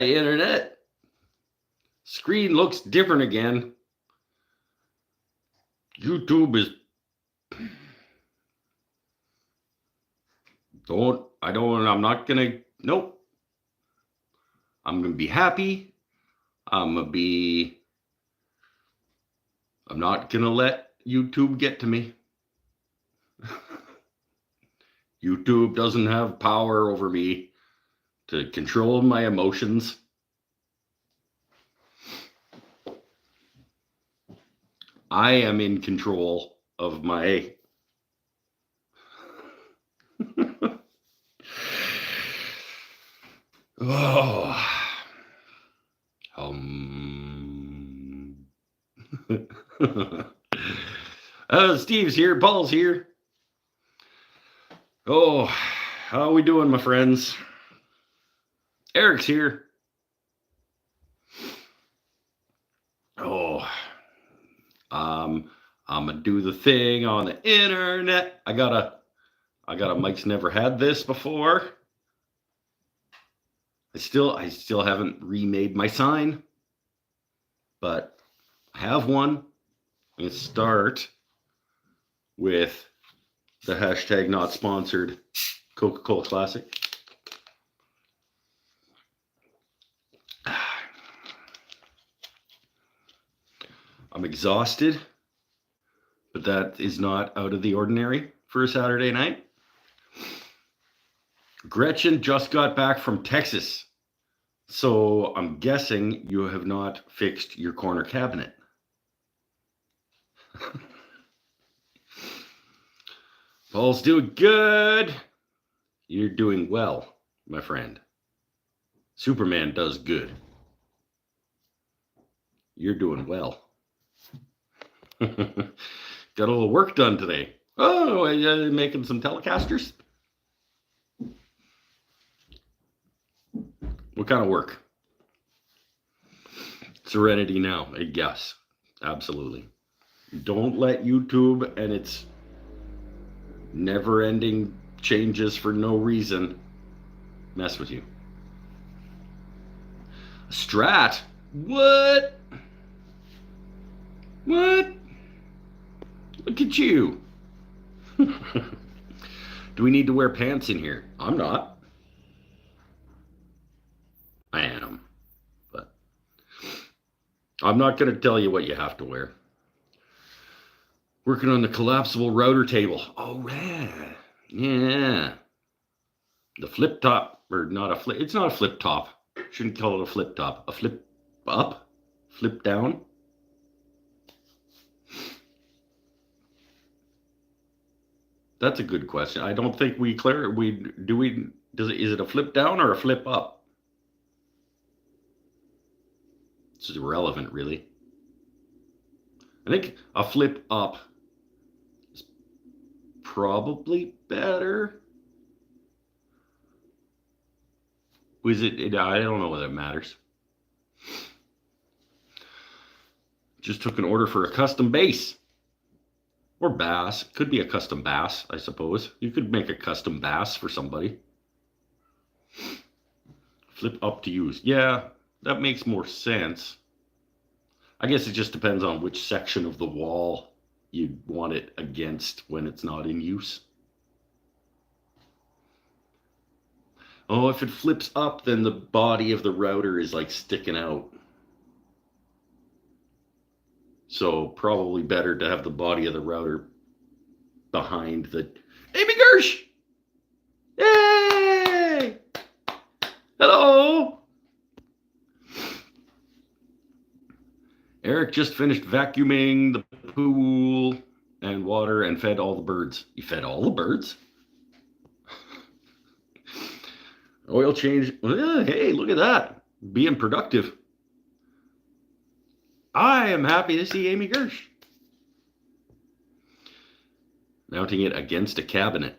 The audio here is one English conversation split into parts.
internet. Screen looks different again. YouTube is... I'm not gonna... Nope. I'm gonna be happy. I'm not gonna let YouTube get to me. YouTube doesn't have power over me to control my emotions. I am in control of my... Oh. Steve's here. Paul's here. Oh, how are we doing, my friends? Eric's here. Oh, I'm gonna do the thing on the internet. I got a Mike's never had this before. I still haven't remade my sign, but I have one. I'm gonna start with the hashtag not sponsored Coca-Cola Classic. I'm exhausted, but that is not out of the ordinary for a Saturday night. Gretchen just got back from Texas, so I'm guessing you have not fixed your corner cabinet. Paul's doing good. You're doing well, my friend. Superman does good. You're doing well. Got a little work done today. Oh, making some Telecasters? What kind of work? Serenity Now, I guess. Absolutely. Don't let YouTube and its never-ending changes for no reason mess with you. Strat? What? What? Look at you. Do we need to wear pants in here? I'm not. I am. But I'm not going to tell you what you have to wear. Working on the collapsible router table. Oh, yeah. The flip top, or not a flip. It's not a flip top. Shouldn't call it a flip top. A flip up? Flip down? That's a good question. I don't think we clear. Is it a flip down or a flip up? This is irrelevant, really. I think a flip up is probably better. Was it? I don't know whether it matters. Just took an order for a custom bass. Or bass. Could be a custom bass, I suppose. You could make a custom bass for somebody. Flip up to use. Yeah, that makes more sense. I guess it just depends on which section of the wall you want it against when it's not in use. Oh, if it flips up, then the body of the router is like sticking out. So probably better to have the body of the router behind the... Amy Gersh! Yay! Hello! Eric just finished vacuuming the pool and water and fed all the birds. You fed all the birds? Oil change. Hey, look at that. Being productive. I am happy to see Amy Gersh. Mounting it against a cabinet.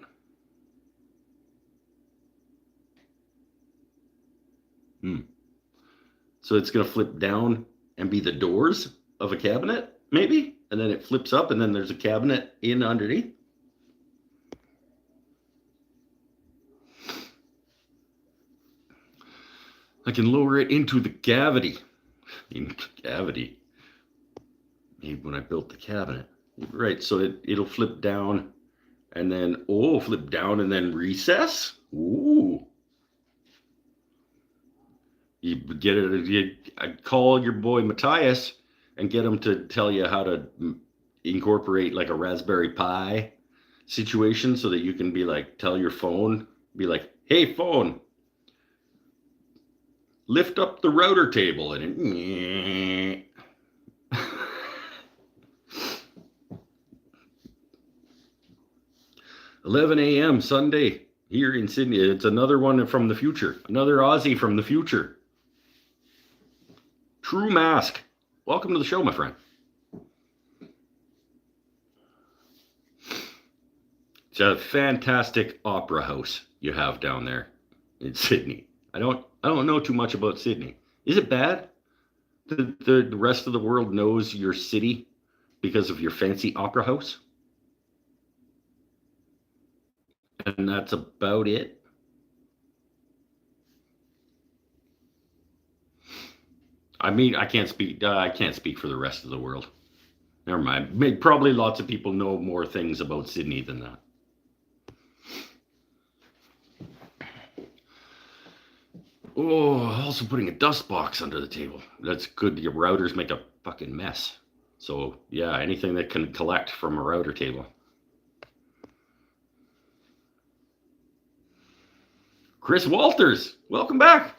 So it's going to flip down and be the doors of a cabinet, maybe? And then it flips up and then there's a cabinet in underneath. I can lower it into the cavity. In cavity. Maybe when I built the cabinet. Right, so it'll flip down and then, flip down and then recess? Ooh. You get it. I'd call your boy Matthias and get him to tell you how to incorporate like a Raspberry Pi situation so that you can be like, tell your phone, be like, hey, phone, lift up the router table. And it, 11 a.m. Sunday here in Sydney. It's another one from the future, another Aussie from the future. True Mask. Welcome to the show, my friend. It's a fantastic opera house you have down there in Sydney. I don't know too much about Sydney. Is it bad? The rest of the world knows your city because of your fancy opera house? And that's about it? I mean, I can't speak for the rest of the world. Never mind. Probably lots of people know more things about Sydney than that. Oh, also putting a dust box under the table. That's good. Your routers make a fucking mess. So, yeah, anything that can collect from a router table. Chris Walters, welcome back.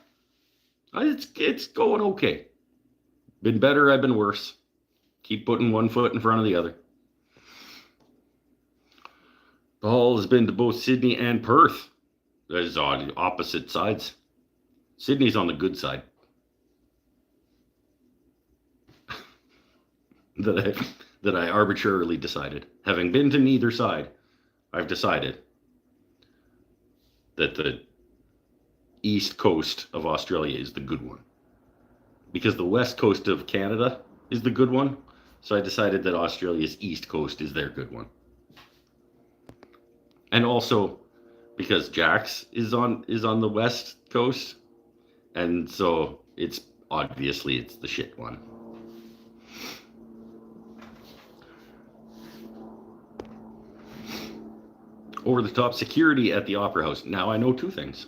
It's going okay. Been better, I've been worse. Keep putting one foot in front of the other. Paul has been to both Sydney and Perth. There's on opposite sides. Sydney's on the good side. that I arbitrarily decided. Having been to neither side, I've decided that the east coast of Australia is the good one. Because the west coast of Canada is the good one. So I decided that Australia's east coast is their good one. And also because Jax is on the west coast. And so it's the shit one. Over the top security at the Opera House. Now I know two things.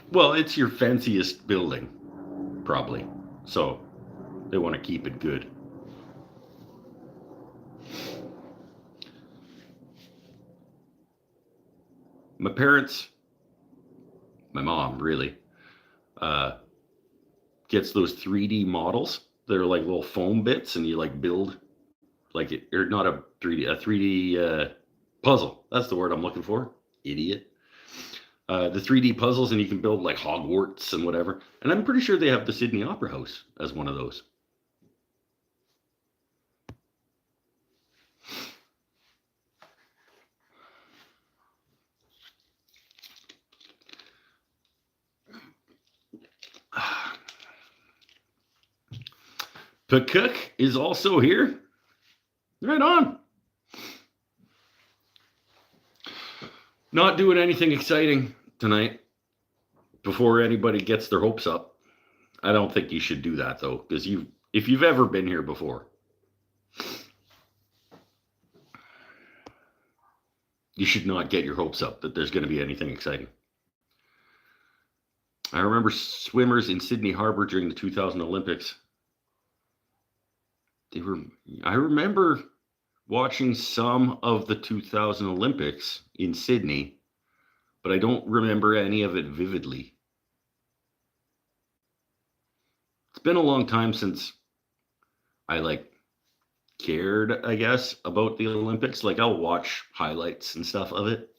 Well, it's your fanciest building, probably. So they want to keep it good. My parents, my mom really, gets those 3D models. They're like little foam bits, and you like build like it, or not a 3D puzzle. That's the word I'm looking for. Idiot. The 3D puzzles, and you can build like Hogwarts and whatever. And I'm pretty sure they have the Sydney Opera House as one of those. Pakuk is also here. Right on. Not doing anything exciting tonight before anybody gets their hopes up. I don't think you should do that though, because if you've ever been here before, you should not get your hopes up that there's going to be anything exciting. I remember swimmers in Sydney Harbor during the 2000 Olympics. I remember watching some of the 2000 Olympics in Sydney, but I don't remember any of it vividly. It's been a long time since I cared, I guess, about the Olympics. Like I'll watch highlights and stuff of it,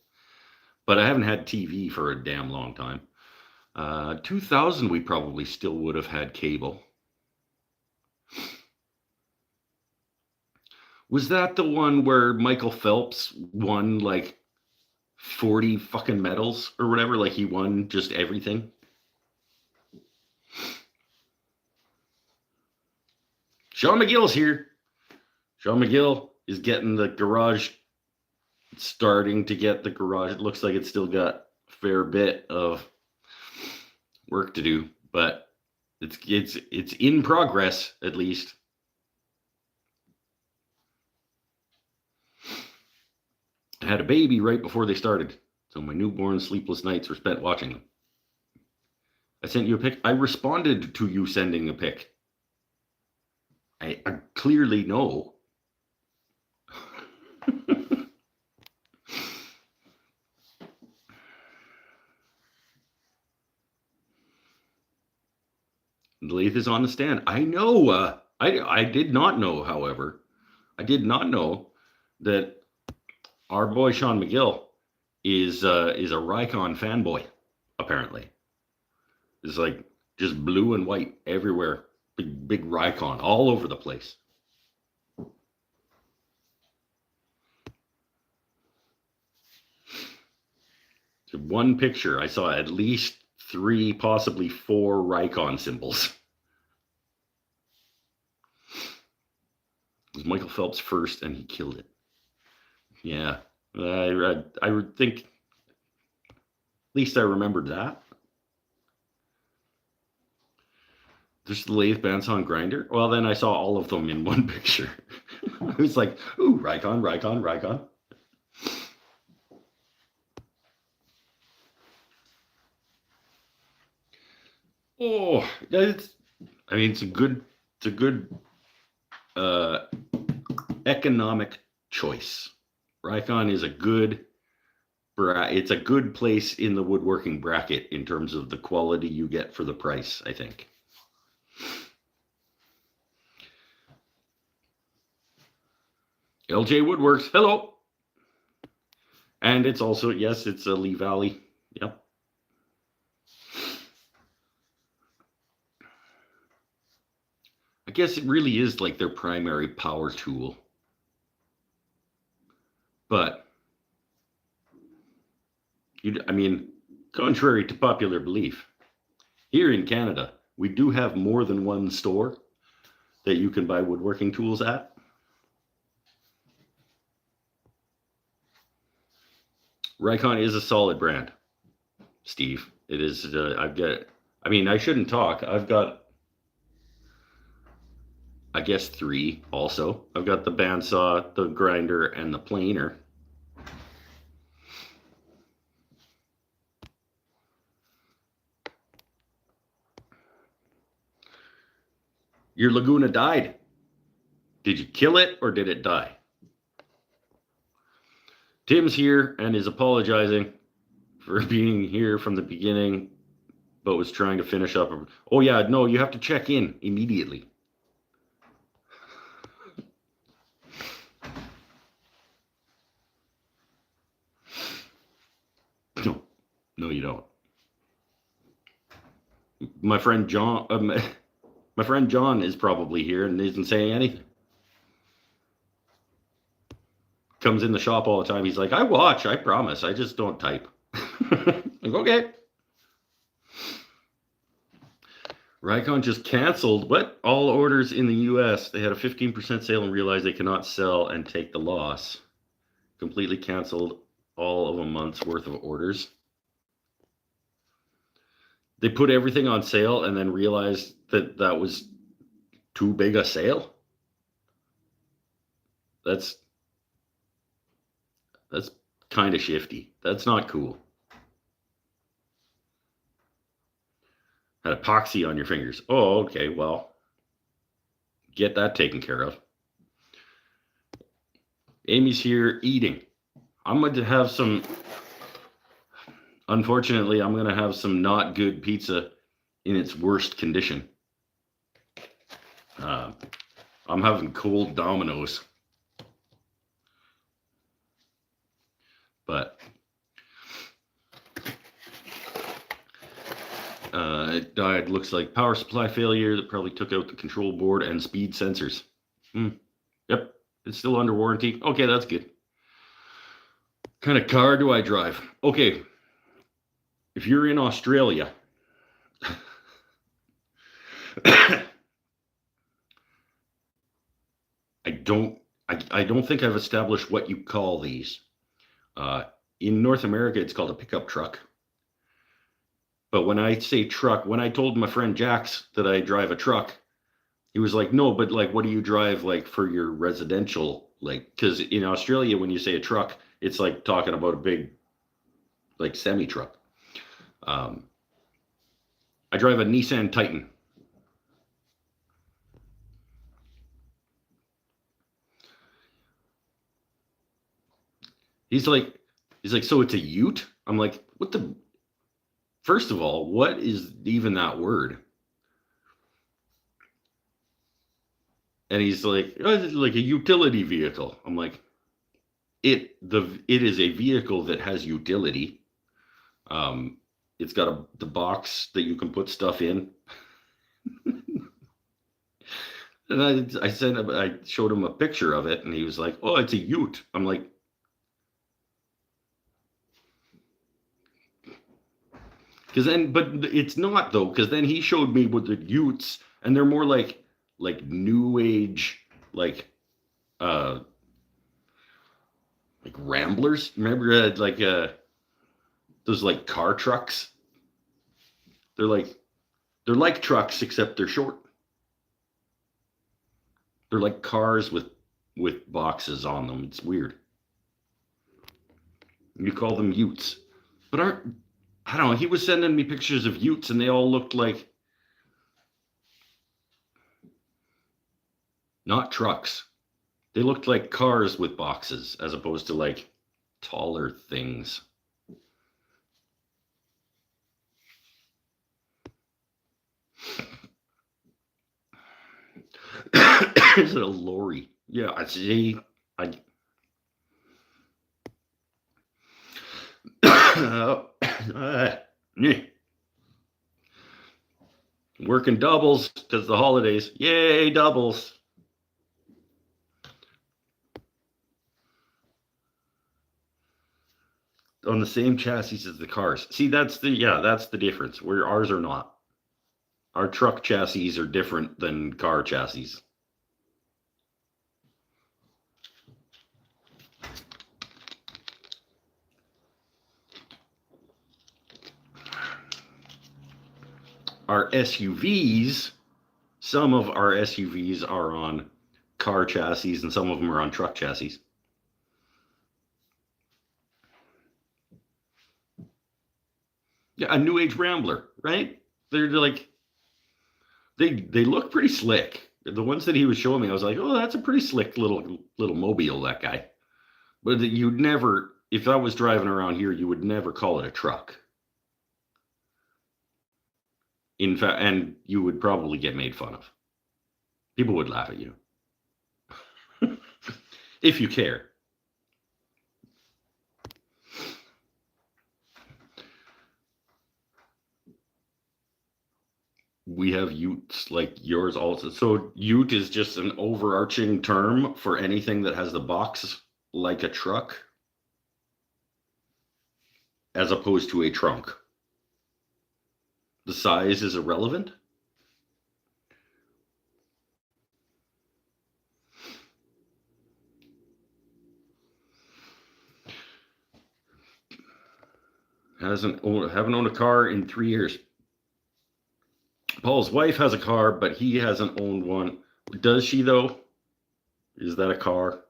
but I haven't had TV for a damn long time. 2000, we probably still would have had cable. Was that the one where Michael Phelps won like 40 fucking medals or whatever? Like he won just everything? Sean McGill's here. Sean McGill is getting the garage It's starting to get the garage. It looks like it's still got a fair bit of work to do, but it's in progress at least. I had a baby right before they started, so my newborn sleepless nights were spent watching them. I sent you a pic. I responded to you sending a pic. I clearly know. The lathe is on the stand. I know. I did not know, however, I did not know that our boy Sean McGill is a Rikon fanboy. Apparently, it's like just blue and white everywhere. Big Rikon all over the place. So one picture, I saw at least 3, possibly 4 Rikon symbols. It was Michael Phelps first, and he killed it. Yeah, I would think. At least I remembered that. There's the lathe bandsaw grinder. Well, then I saw all of them in one picture. I was like, ooh, Rikon, Rikon, Rikon. Oh, it's a good economic choice. Rikon is a good it's a good place in the woodworking bracket in terms of the quality you get for the price, I think. LJ Woodworks, hello. And it's also, yes, it's a Lee Valley. Yep. I guess it really is like their primary power tool. But, contrary to popular belief, here in Canada, we do have more than one store that you can buy woodworking tools at. Rikon is a solid brand, Steve. It is. I shouldn't talk. I've got, I guess, 3 also. I've got the bandsaw, the grinder, and the planer. Your Laguna died. Did you kill it or did it die? Tim's here and is apologizing for being here from the beginning, but was trying to finish up. Oh yeah, no, you have to check in immediately. No, you don't. My friend John is probably here and isn't saying anything. Comes in the shop all the time. He's like, I watch, I promise. I just don't type. Like, okay. Rikon just canceled all orders in the US. They had a 15% sale and realized they cannot sell and take the loss. Completely canceled all of a month's worth of orders. They put everything on sale and then realized that was too big a sale. That's kind of shifty. That's not cool. Had epoxy on your fingers. Oh, okay. Well, get that taken care of. Amy's here eating. I'm going to have some. Unfortunately, I'm going to have some not good pizza in its worst condition. I'm having cold Domino's. But it died. Looks like power supply failure that probably took out the control board and speed sensors. Yep, it's still under warranty. Okay, that's good. What kind of car do I drive? Okay, if you're in Australia, I don't think I've established what you call these. In North America, it's called a pickup truck. But when I say truck, when I told my friend Jax that I drive a truck, he was like, no, but like, what do you drive like for your residential? Like, because in Australia, when you say a truck, it's like talking about a big, like, semi truck. I drive a Nissan Titan. He's like, so it's a ute? I'm like, what the? First of all, what is even that word? And he's like, oh, it's like a utility vehicle. I'm like, it is a vehicle that has utility. It's got the box that you can put stuff in. And I showed him a picture of it, and he was like, "Oh, it's a ute." I'm like, but it's not though, because then he showed me with the utes, and they're more like new age, like ramblers. Remember, those like car trucks? They're like trucks, except they're short. They're like cars with boxes on them. It's weird. You call them utes, but I don't know. He was sending me pictures of utes, and they all looked like not trucks. They looked like cars with boxes, as opposed to like taller things. Is it a lorry? Yeah, I see. Working doubles because the holidays. Yay, doubles. On the same chassis as the cars. See, that's the difference. Where ours are not. Our truck chassis are different than car chassis. Our SUVs, some of our SUVs are on car chassis and some of them are on truck chassis. Yeah, a new age Rambler, right? They're like, they look pretty slick. The ones that he was showing me, I was like, oh, that's a pretty slick little mobile, that guy. But you'd never, if I was driving around here, you would never call it a truck. In fact, and you would probably get made fun of. People would laugh at you. If you care. We have utes like yours also. So ute is just an overarching term for anything that has the box like a truck, as opposed to a trunk. The size is irrelevant. Haven't owned a car in 3 years. Paul's wife has a car, but he hasn't owned one. Does she though? Is that a car?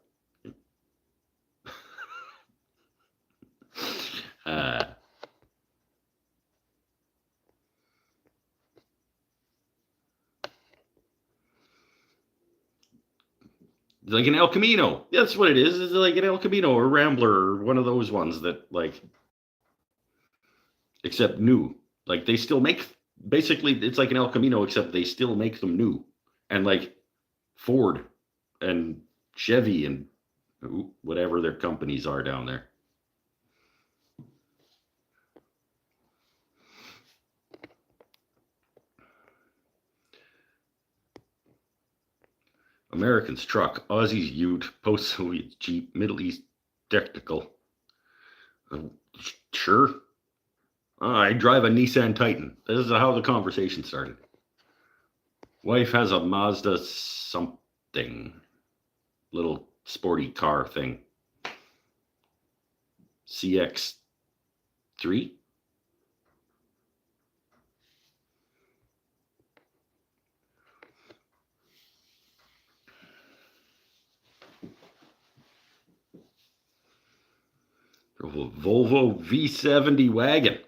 Like an El Camino. That's what it is. It's like an El Camino or Rambler or one of those ones that like, except new. Like they still make, basically it's like an El Camino, except they still make them new. And like Ford and Chevy and whatever their companies are down there. Americans truck, Aussies ute, post-Soviet Jeep, Middle East technical. Sure. I drive a Nissan Titan. This is how the conversation started. Wife has a Mazda something. Little sporty car thing. CX3. Volvo V70 wagon.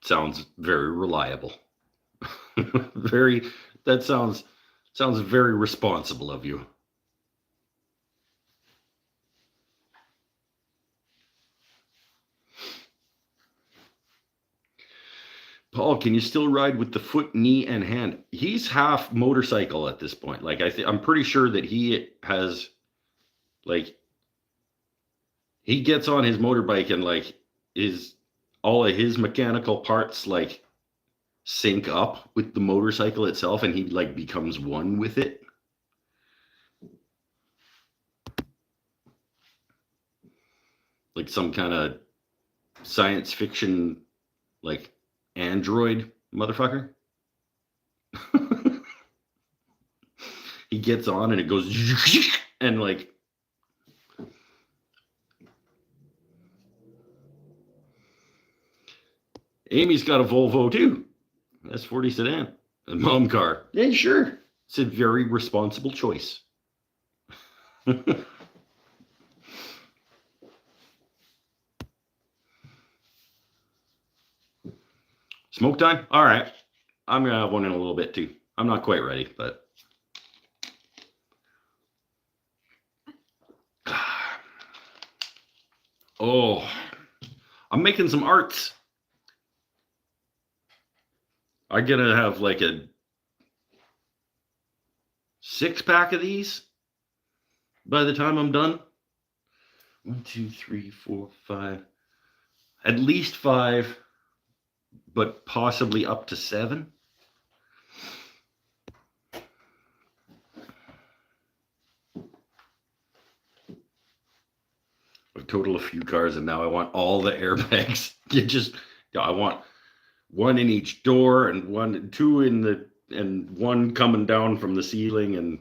Sounds very reliable. That sounds very responsible of you. Paul, can you still ride with the foot, knee, and hand? He's half motorcycle at this point. Like I'm pretty sure that he has, like, he gets on his motorbike and like all of his mechanical parts like sync up with the motorcycle itself, and he like becomes one with it. Like some kind of science fiction, like android motherfucker. He gets on and it goes and like Amy's got a Volvo too. S40 sedan. A mom car. Yeah, sure. It's a very responsible choice. Smoke time? All right. I'm going to have one in a little bit too. I'm not quite ready, but. Oh, I'm making some arts. I'm going to have like a 6-pack of these by the time I'm done. 1, 2, 3, 4, 5. At least 5, but possibly up to 7. I've totaled a few cars, and now I want all the airbags. I want one in each door, and 2 in the, and 1 coming down from the ceiling, and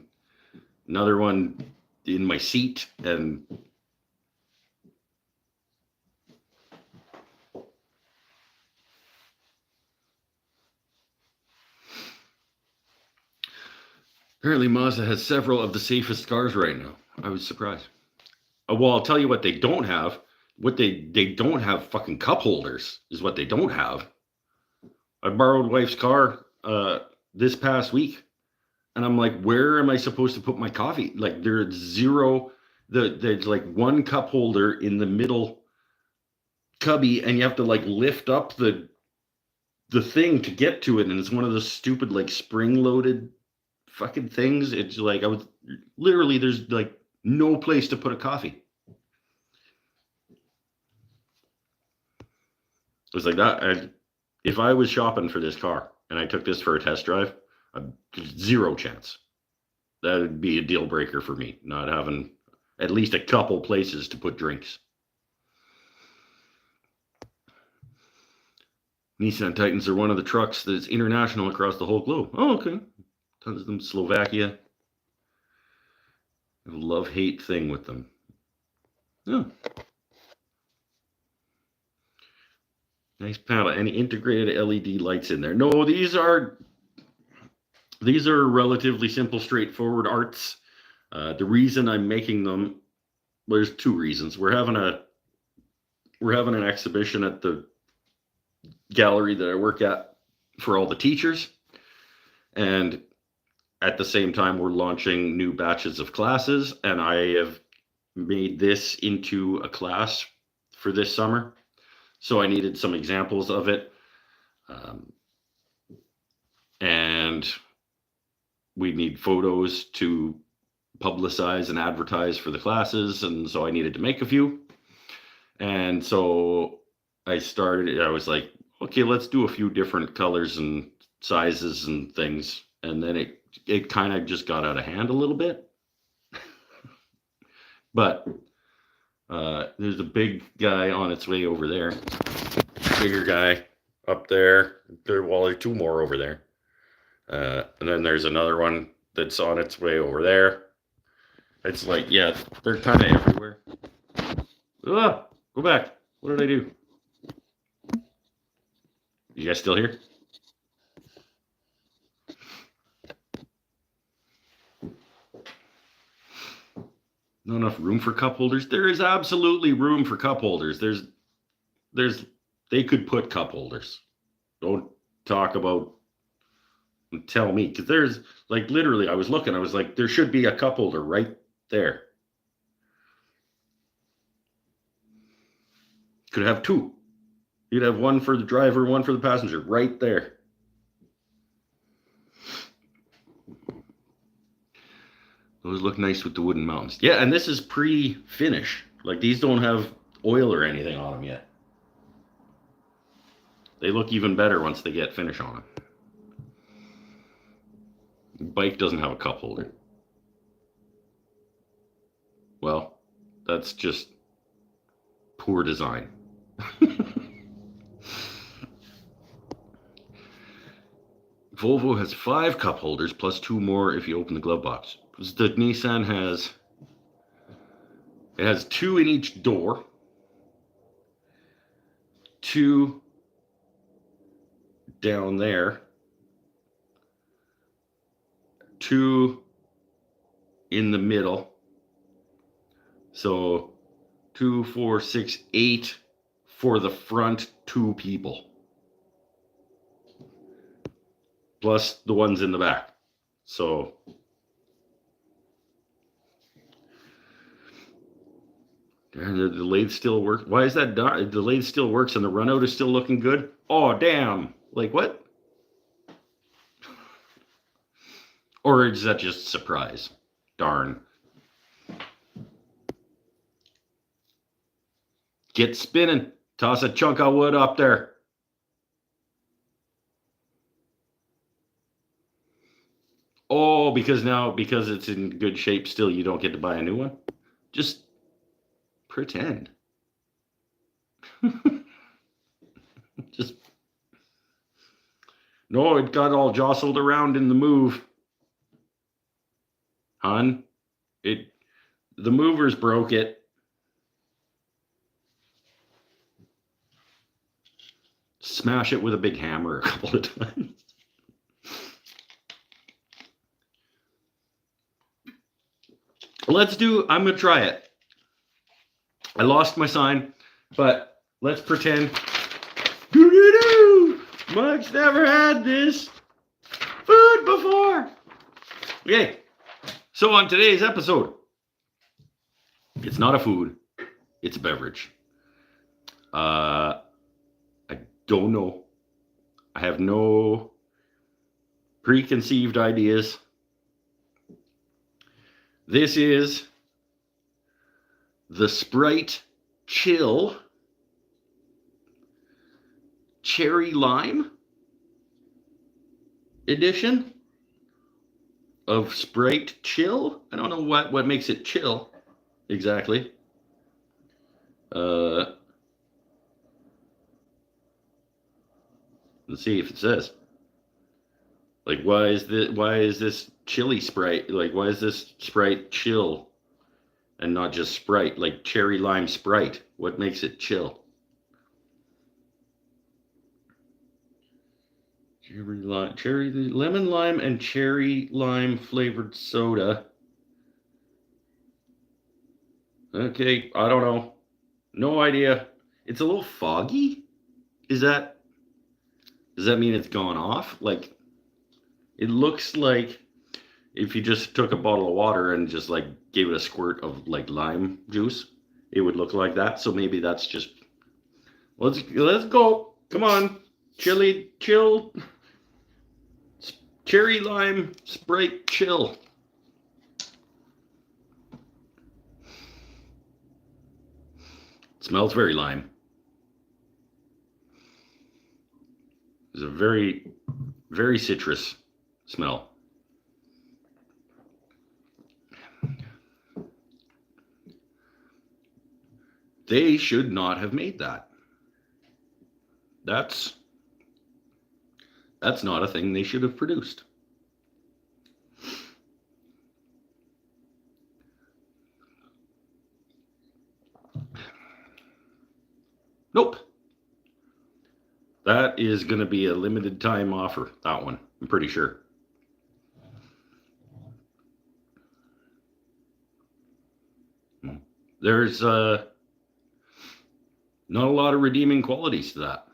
another one in my seat, and apparently Mazda has several of the safest cars right now. I was surprised. Well, I'll tell you what they don't have. What they don't have fucking cup holders is what they don't have. I borrowed wife's car this past week, and I'm like, where am I supposed to put my coffee? Like there's zero. There's like 1 cup holder in the middle cubby, and you have to like lift up the thing to get to it, and it's one of those stupid like spring-loaded fucking things. It's like there's like no place to put a coffee. It was like that. If I was shopping for this car and I took this for a test drive, zero chance. That would be a deal breaker for me, not having at least a couple places to put drinks. Nissan Titans are one of the trucks that's international across the whole globe. Oh, okay. Tons of them. Slovakia. A love-hate thing with them. Oh. Nice panel. Any integrated LED lights in there? No, these are relatively simple, straightforward arts. The reason I'm making them, well, there's 2 reasons. We're having an exhibition at the gallery that I work at for all the teachers, and at the same time we're launching new batches of classes, and I have made this into a class for this summer, so I needed some examples of it, and we need photos to publicize and advertise for the classes, and so I needed to make a few. And so I was like, okay, let's do a few different colors and sizes and things. And then it kind of just got out of hand a little bit. But there's a big guy on its way over there. Bigger guy up there. There are 2 more over there. And then there's another one that's on its way over there. It's like, yeah, they're kind of everywhere. Ah, go back. What did I do? You guys still here? Not enough room for cup holders. There is absolutely room for cup holders. They could put cup holders. Don't talk about and tell me, because there's like literally, I was looking, I was like, there should be a cup holder right there. Could have two. You'd have one for the driver, one for the passenger, right there. Those look nice with the wooden mountains. Yeah, and this is pre-finish. Like these don't have oil or anything on them yet. They look even better once they get finish on them. Bike doesn't have a cup holder. Well, that's just poor design. Volvo has 5 cup holders plus 2 more if you open the glove box. The Nissan has 2 in each door, 2 down there, 2 in the middle. So 2, 4, 6, 8 for the front 2 people. Plus the ones in the back. So and the lathe still works. Why is that dark? The lathe still works and the runout is still looking good? Oh, damn. Like what? Or is that just a surprise? Darn. Get spinning. Toss a chunk of wood up there. Oh, because it's in good shape still, you don't get to buy a new one? Just pretend. Just no, it got all jostled around in the move. Hon, the movers broke it. Smash it with a big hammer a couple of times. I'm gonna try it. I lost my sign, but let's pretend. Doo-doo-doo! Mike's never had this food before. Okay, so on today's episode, it's not a food, it's a beverage. I don't know. I have no preconceived ideas. This is the Sprite Chill Cherry Lime edition of Sprite Chill. I don't know what makes it chill exactly. Let's see if it says. Like, why is this chili Sprite? Like, why is this Sprite chill and not just Sprite? Like cherry lime Sprite. What makes it chill? Cherry lemon lime and cherry lime flavored soda. Okay, I don't know. No idea. It's a little foggy. Does that mean it's gone off? Like, it looks like if you just took a bottle of water and just like gave it a squirt of like lime juice, it would look like that. So maybe that's just. Let's go. Come on. Chill. Cherry lime Sprite chill. It smells very lime. It's a very, very citrus smell. They should not have made that. That's not a thing they should have produced. Nope. That is going to be a limited time offer, that one. I'm pretty sure. There's not a lot of redeeming qualities to that.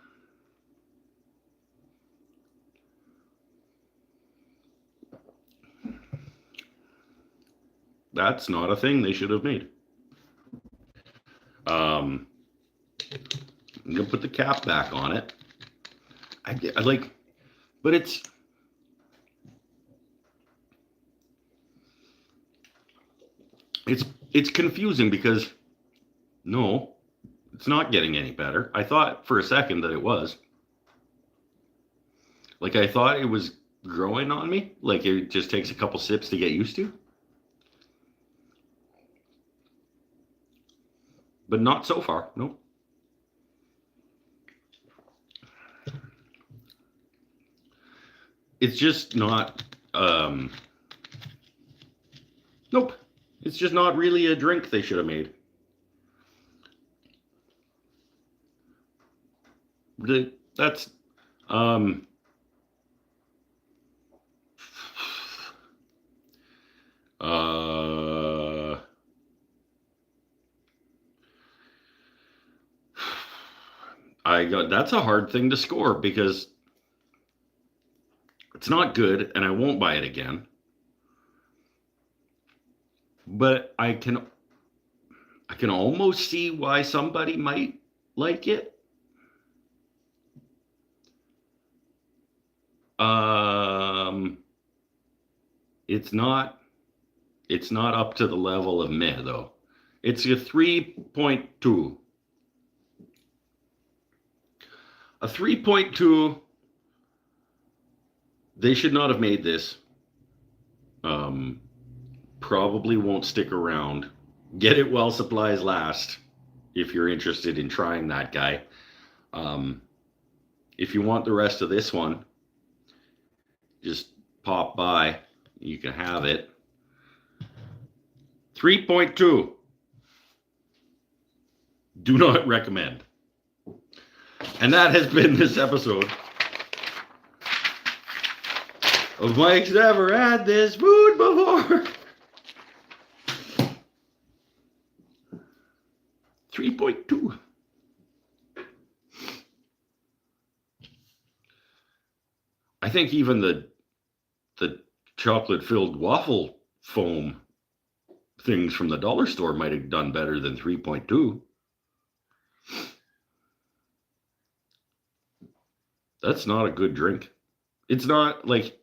That's not a thing they should have made. I'm gonna put the cap back on it. I like, but it's confusing because no, it's not getting any better. I thought for a second that it was. Like I thought it was growing on me. Like it just takes a couple sips to get used to. But not so far. Nope. It's just not nope. It's just not really a drink they should have made. That's that's a hard thing to score because it's not good and I won't buy it again. But I can almost see why somebody might like it. It's not up to the level of meh though. It's a 3.2. A 3.2. They should not have made this. Probably won't stick around. Get it while supplies last if you're interested in trying that guy. If you want the rest of this one, just pop by. You can have it. 3.2. Do not recommend. And that has been this episode of Mike's Never Had This Food Before. 3.2. I think even the chocolate-filled waffle foam things from the dollar store might have done better than 3.2. That's not a good drink. It's not like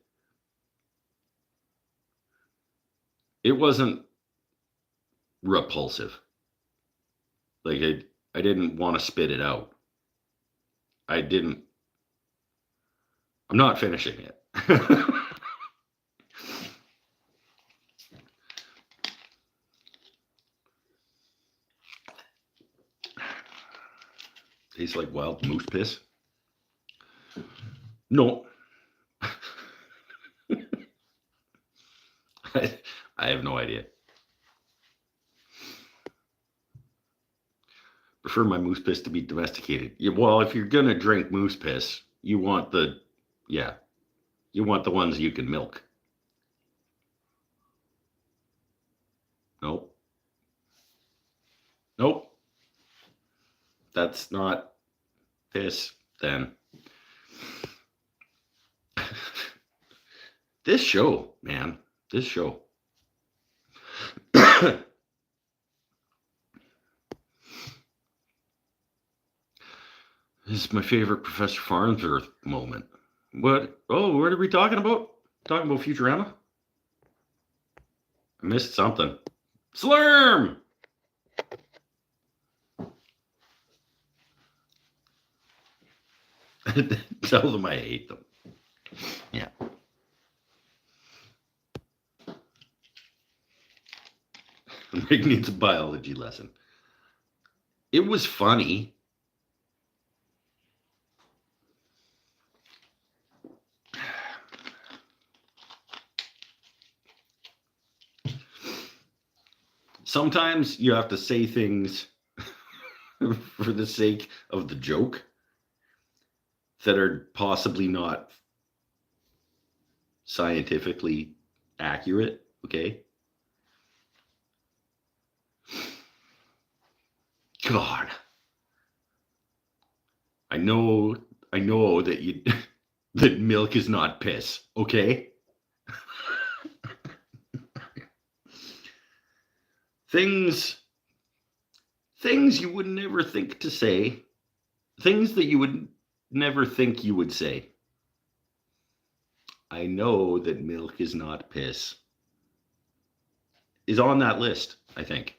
it wasn't repulsive. Like I didn't want to spit it out. I'm not finishing it. Tastes like wild moose piss. No. I have no idea. Prefer my moose piss to be domesticated. Yeah, well, if you're gonna drink moose piss, you want the ones you can milk. Nope. Nope. That's not piss then. This show, man. This show. This is my favorite Professor Farnsworth moment. What? Oh, what are we talking about? Talking about Futurama? I missed something. Slurm! Tell them I hate them. Yeah. Nick needs a biology lesson. It was funny. Sometimes you have to say things for the sake of the joke that are possibly not scientifically accurate, okay? God. I know that that milk is not piss, okay? Things you would never think to say. Things that you would never think you would say. I know that milk is not piss. Is on that list, I think.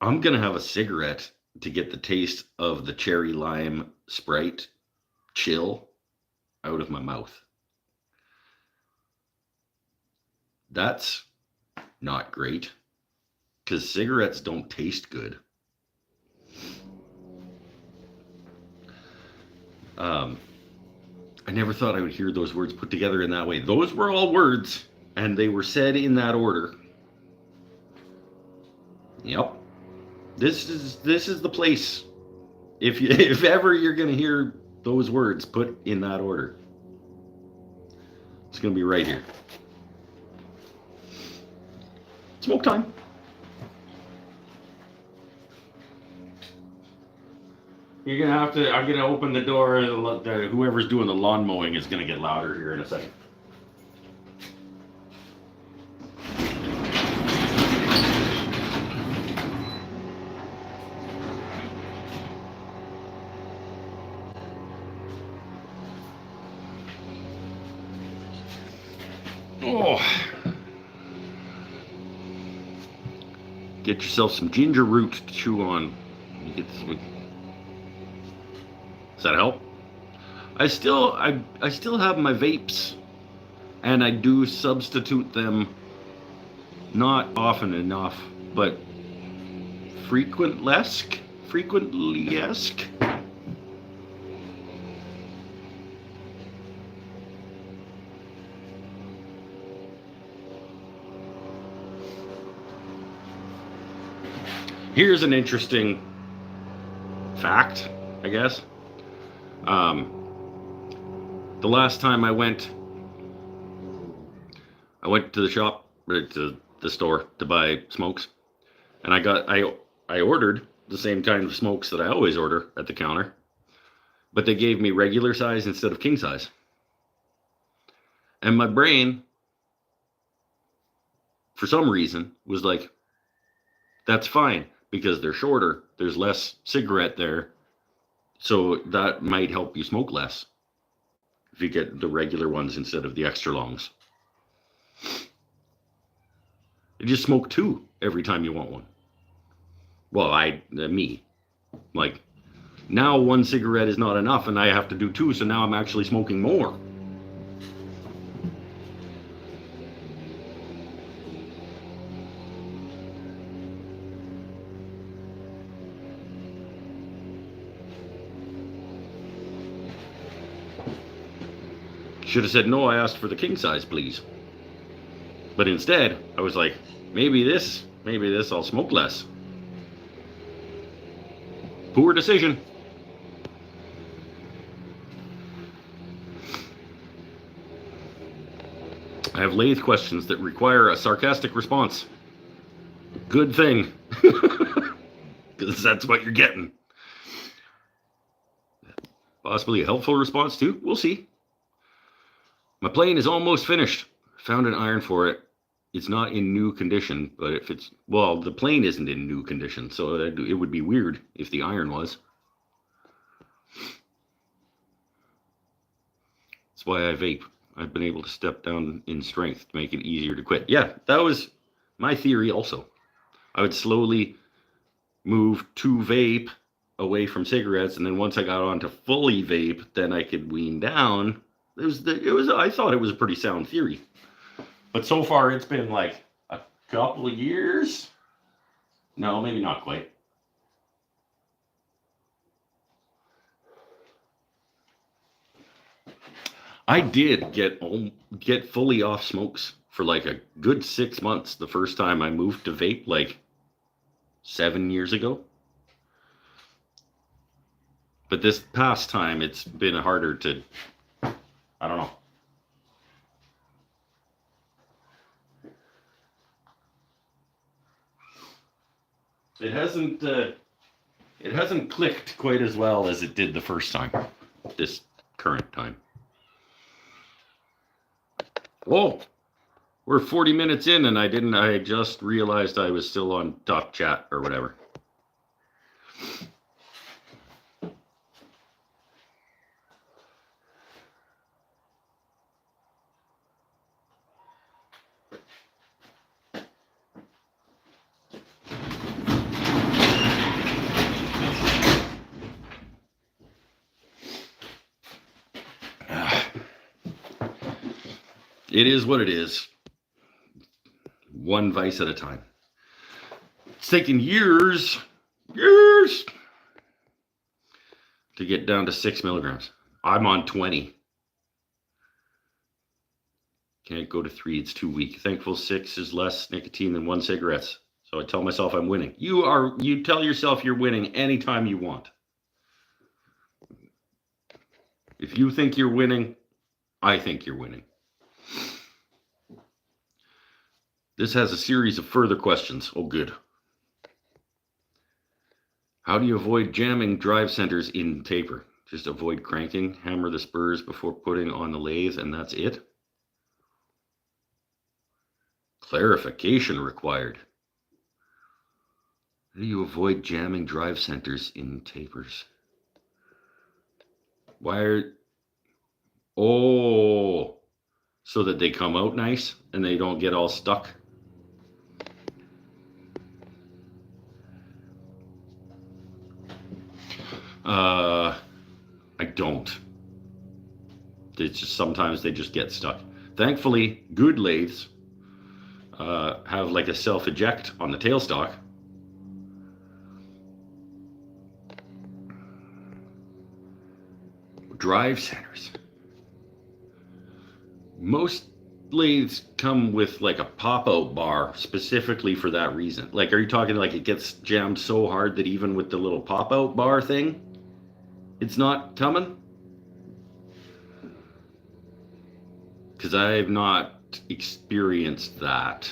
I'm going to have a cigarette to get the taste of the cherry lime Sprite chill out of my mouth. That's not great because cigarettes don't taste good. I never thought I would hear those words put together in that way. Those were all words, and they were said in that order. Yep. This is the place. If ever you're gonna hear those words put in that order, it's gonna be right here. Smoke time. You're gonna have to. I'm gonna open the door. Whoever's doing the lawn mowing is gonna get louder here in a second. Oh. Get yourself some ginger root to chew on. Does that help? I still have my vapes, and I do substitute them, not often enough, but frequently-esque. Here's an interesting fact, I guess. The last time I went to the shop, or to the store to buy smokes, and I ordered the same kind of smokes that I always order at the counter, but they gave me regular size instead of king size. And my brain, for some reason, was like, that's fine because they're shorter, there's less cigarette there, so that might help you smoke less if you get the regular ones instead of the extra longs. You just smoke 2 every time you want one. Well, me. Like, now 1 cigarette is not enough and I have to do 2, so now I'm actually smoking more. Should have said, no, I asked for the king size, please. But instead, I was like, maybe this, I'll smoke less. Poor decision. I have lathe questions that require a sarcastic response. Good thing. Because that's what you're getting. Possibly a helpful response too. We'll see. My plane is almost finished. Found an iron for it. It's not in new condition, but if it's, well, the plane isn't in new condition, so it would be weird if the iron was. That's why I vape. I've been able to step down in strength to make it easier to quit. Yeah, that was my theory also. I would slowly move to vape away from cigarettes, and then once I got on to fully vape, then I could wean down. I thought it was a pretty sound theory. But so far it's been like a couple of years. No, maybe not quite. I did get fully off smokes for like a good 6 months the first time I moved to vape, like 7 years ago. But this past time, it's been harder to, I don't know. It hasn't clicked quite as well as it did the first time, this current time. Oh, we're 40 minutes in and I just realized I was still on Talk Chat or whatever. It is what it is. One vice at a time. It's taken years to get down to 6 milligrams. I'm on 20. Can't go to 3, it's too weak. Thankful 6 is less nicotine than 1 cigarette. So I tell myself I'm winning. You tell yourself you're winning anytime you want. If you think you're winning, I think you're winning. This has a series of further questions. Oh, good. How do you avoid jamming drive centers in taper? Just avoid cranking, hammer the spurs before putting on the lathe, and that's it? Clarification required. How do you avoid jamming drive centers in tapers? Oh, so that they come out nice and they don't get all stuck. I don't. It's just sometimes they just get stuck. Thankfully, good lathes have like a self-eject on the tailstock. Drive centers. Most lathes come with like a pop-out bar specifically for that reason. Like, are you talking like it gets jammed so hard that even with the little pop-out bar thing, it's not coming? Because I've not experienced that.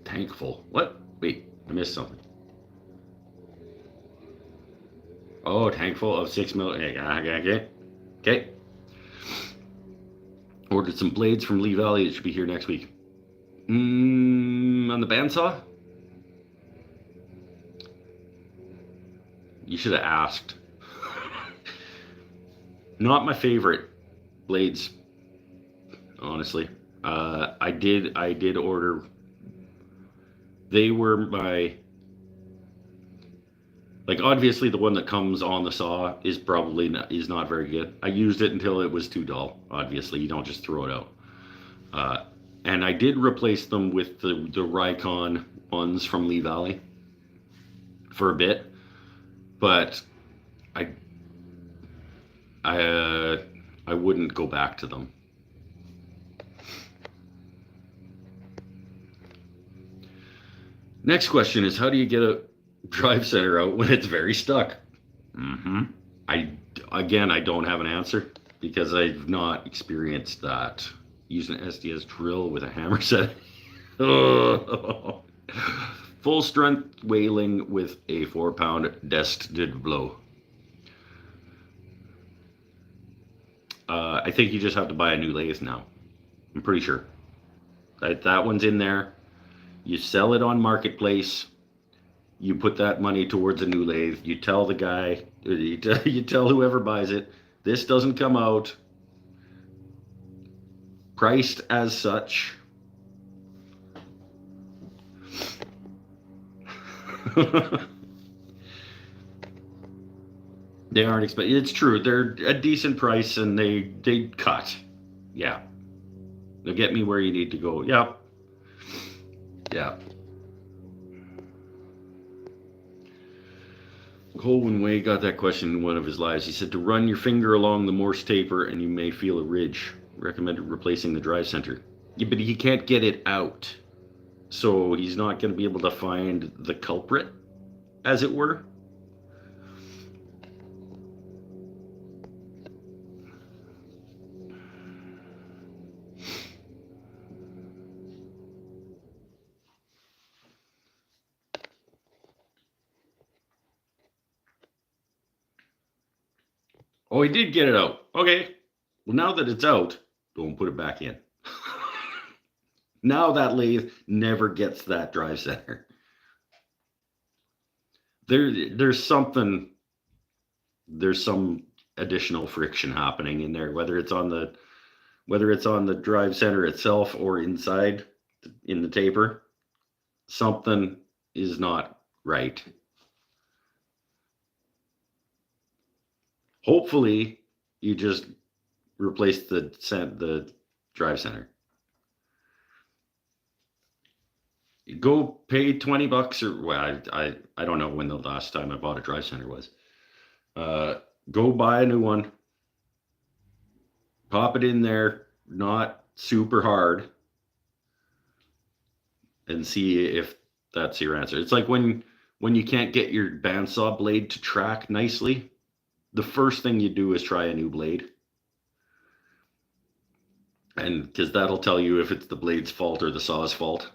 Thankful. What? Wait, I missed something. Oh, tankful of 6 mil. Okay. Ordered some blades from Lee Valley. It should be here next week. On the bandsaw? You should have asked. Not my favorite blades, honestly. I did order. They were my, like, obviously the one that comes on the saw is not very good. I used it until it was too dull. Obviously, you don't just throw it out. And I did replace them with the Rikon ones from Lee Valley for a bit, but I wouldn't go back to them. Next question is, how do you get a drive center out when it's very stuck? I don't have an answer because I've not experienced that. Use an SDS drill with a hammer set. Full strength whaling with a 4-pound dested blow. I think you just have to buy a new lathe now. I'm pretty sure. That one's in there. You sell it on Marketplace. You put that money towards a new lathe. You tell the guy, you tell whoever buys it, this doesn't come out priced as such. They aren't expensive. It's true. They're a decent price and they cut. Yeah. They'll get me where you need to go. Yep. Yeah. Colwyn Way got that question in one of his lives. He said to run your finger along the Morse taper and you may feel a ridge. Recommended replacing the drive center. Yeah, but he can't get it out. So he's not going to be able to find the culprit, as it were. Oh, he did get it out. Okay. Well, now that it's out, don't put it back in. Now that lathe never gets that drive center. There's some additional friction happening in there, whether it's on the drive center itself or inside in the taper. Something is not right. Hopefully, you just replace the drive center. Go pay $20 or well, I don't know when the last time I bought a drive center was. Go buy a new one. Pop it in there, not super hard, and see if that's your answer. It's like when you can't get your bandsaw blade to track nicely, the first thing you do is try a new blade. And because that'll tell you if it's the blade's fault or the saw's fault.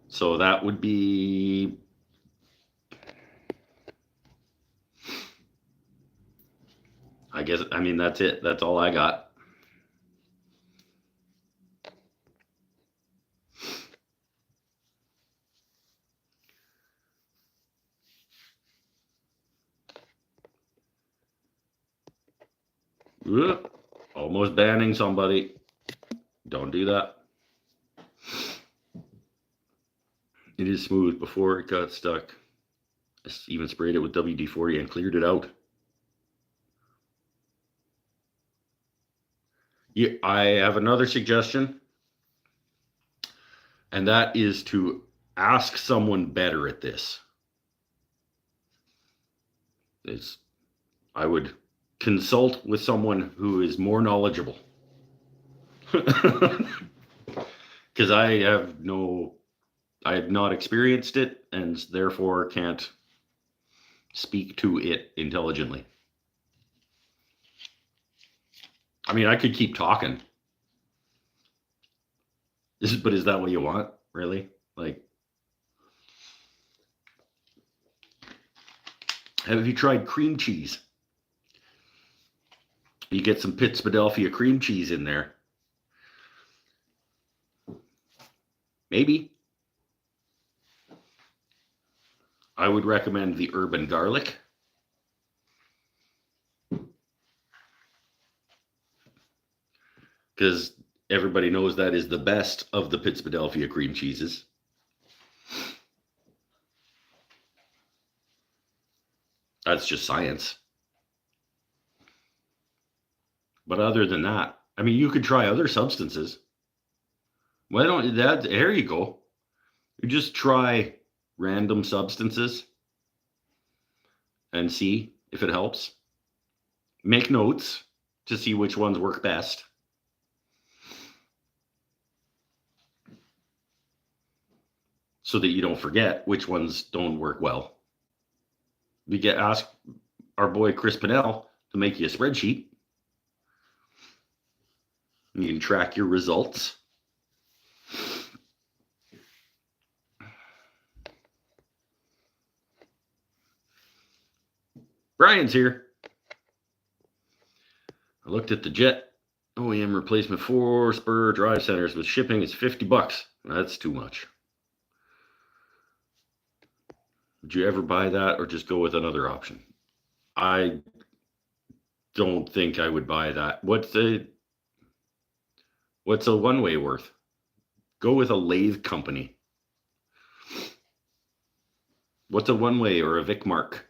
So that would be, I mean, that's it. That's all I got. Almost banning somebody. Don't do that. It is smooth. Before it got stuck, I even sprayed it with WD-40 and cleared it out. Yeah, I have another suggestion, and that is to ask someone better at this. I would consult with someone who is more knowledgeable. Because I have not experienced it and therefore can't speak to it intelligently. I mean, I could keep talking. But is that what you want, really? Like, have you tried cream cheese? You get some Pittsburgh cream cheese in there. Maybe. I would recommend the urban garlic. Because everybody knows that is the best of the Pittsburgh cream cheeses. That's just science. But other than that, I mean, you could try other substances. Why don't that? There you go. You just try random substances and see if it helps. Make notes to see which ones work best. So that you don't forget which ones don't work well. We ask our boy Chris Pinnell to make you a spreadsheet. You can track your results. Brian's here. I looked at the Jet OEM replacement 4-spur drive centers with shipping is $50. That's too much. Would you ever buy that or just go with another option? I don't think I would buy that. What's a one-way worth? Go with a lathe company. What's a one-way or a Vic Mark?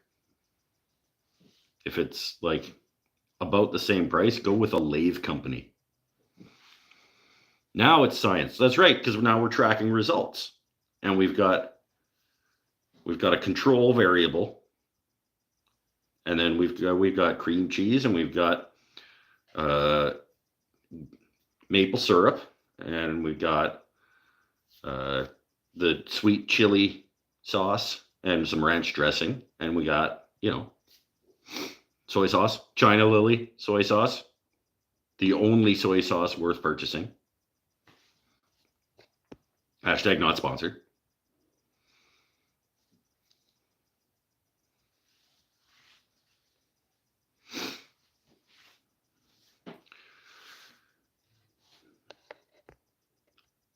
If it's like about the same price, go with a lathe company. Now it's science. That's right, because now we're tracking results. And we've got We've got a control variable, and then we've got cream cheese, and we've got maple syrup, and we've got the sweet chili sauce and some ranch dressing, and we got soy sauce, China Lily soy sauce, the only soy sauce worth purchasing. Hashtag not sponsored.